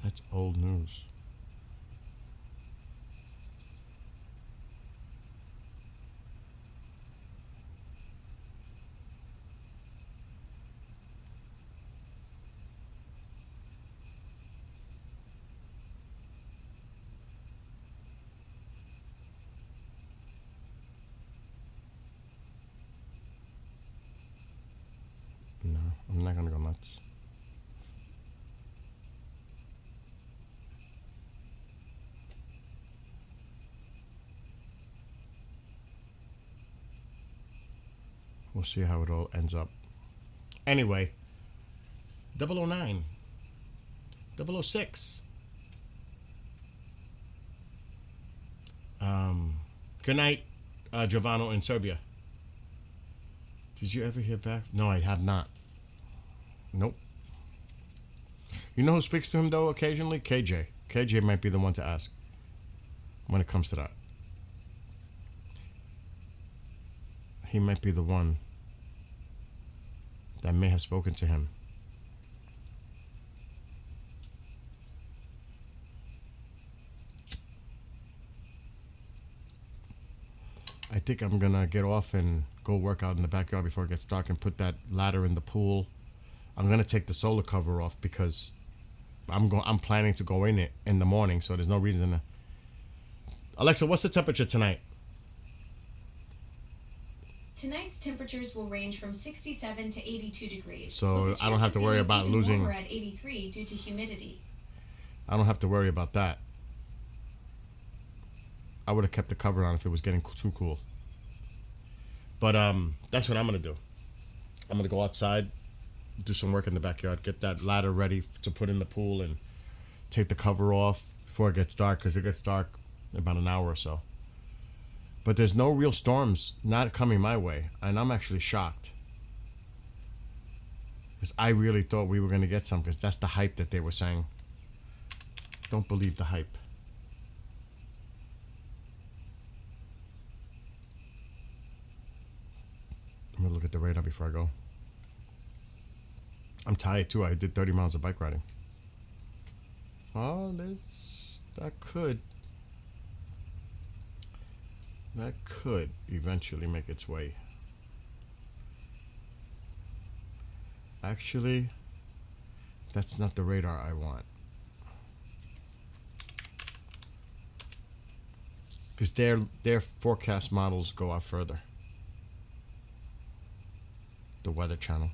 That's old news. We'll see how it all ends up. Anyway, 009, 006. Good night, Giovanni in Serbia. Did you ever hear back? No, I have not. Nope. You know who speaks to him, though, occasionally? KJ. KJ might be the one to ask when it comes to that. He might be the one that may have spoken to him. I think I'm gonna get off and go work out in the backyard before it gets dark and put that ladder in the pool. I'm gonna take the solar cover off because I'm planning to go in it in the morning, so there's no reason to. Alexa, what's the temperature tonight? Tonight's temperatures will range from 67 to 82 degrees. So I don't have to worry about losing. We're at 83 due to humidity. I don't have to worry about that. I would have kept the cover on if it was getting too cool. But that's what I'm gonna do. I'm gonna go outside, do some work in the backyard, get that ladder ready to put in the pool, and take the cover off before it gets dark, because it gets dark in about an hour or so. But there's no real storms not coming my way, and I'm actually shocked. Because I really thought we were going to get some, because that's the hype that they were saying. Don't believe the hype. I'm going to look at the radar before I go. I'm tired too. I did 30 miles of bike riding. Oh, that could eventually make its way. Actually, that's not the radar I want. Because their forecast models go out further. The Weather Channel.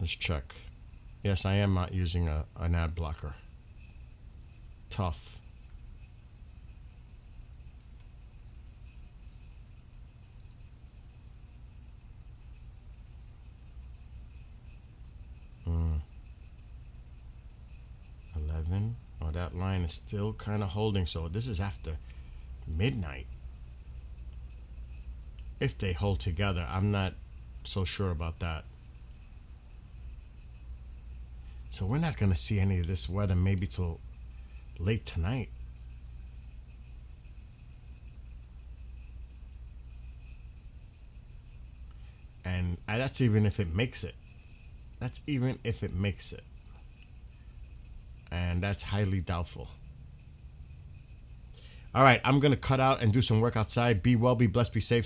Let's check. Yes, I am not using an ad blocker. Tough. Hmm. 11. Oh, that line is still kind of holding. So this is after midnight. If they hold together, I'm not so sure about that. So we're not going to see any of this weather maybe till late tonight. And that's even if it makes it. That's even if it makes it. And that's highly doubtful. All right, I'm going to cut out and do some work outside. Be well, be blessed, be safe.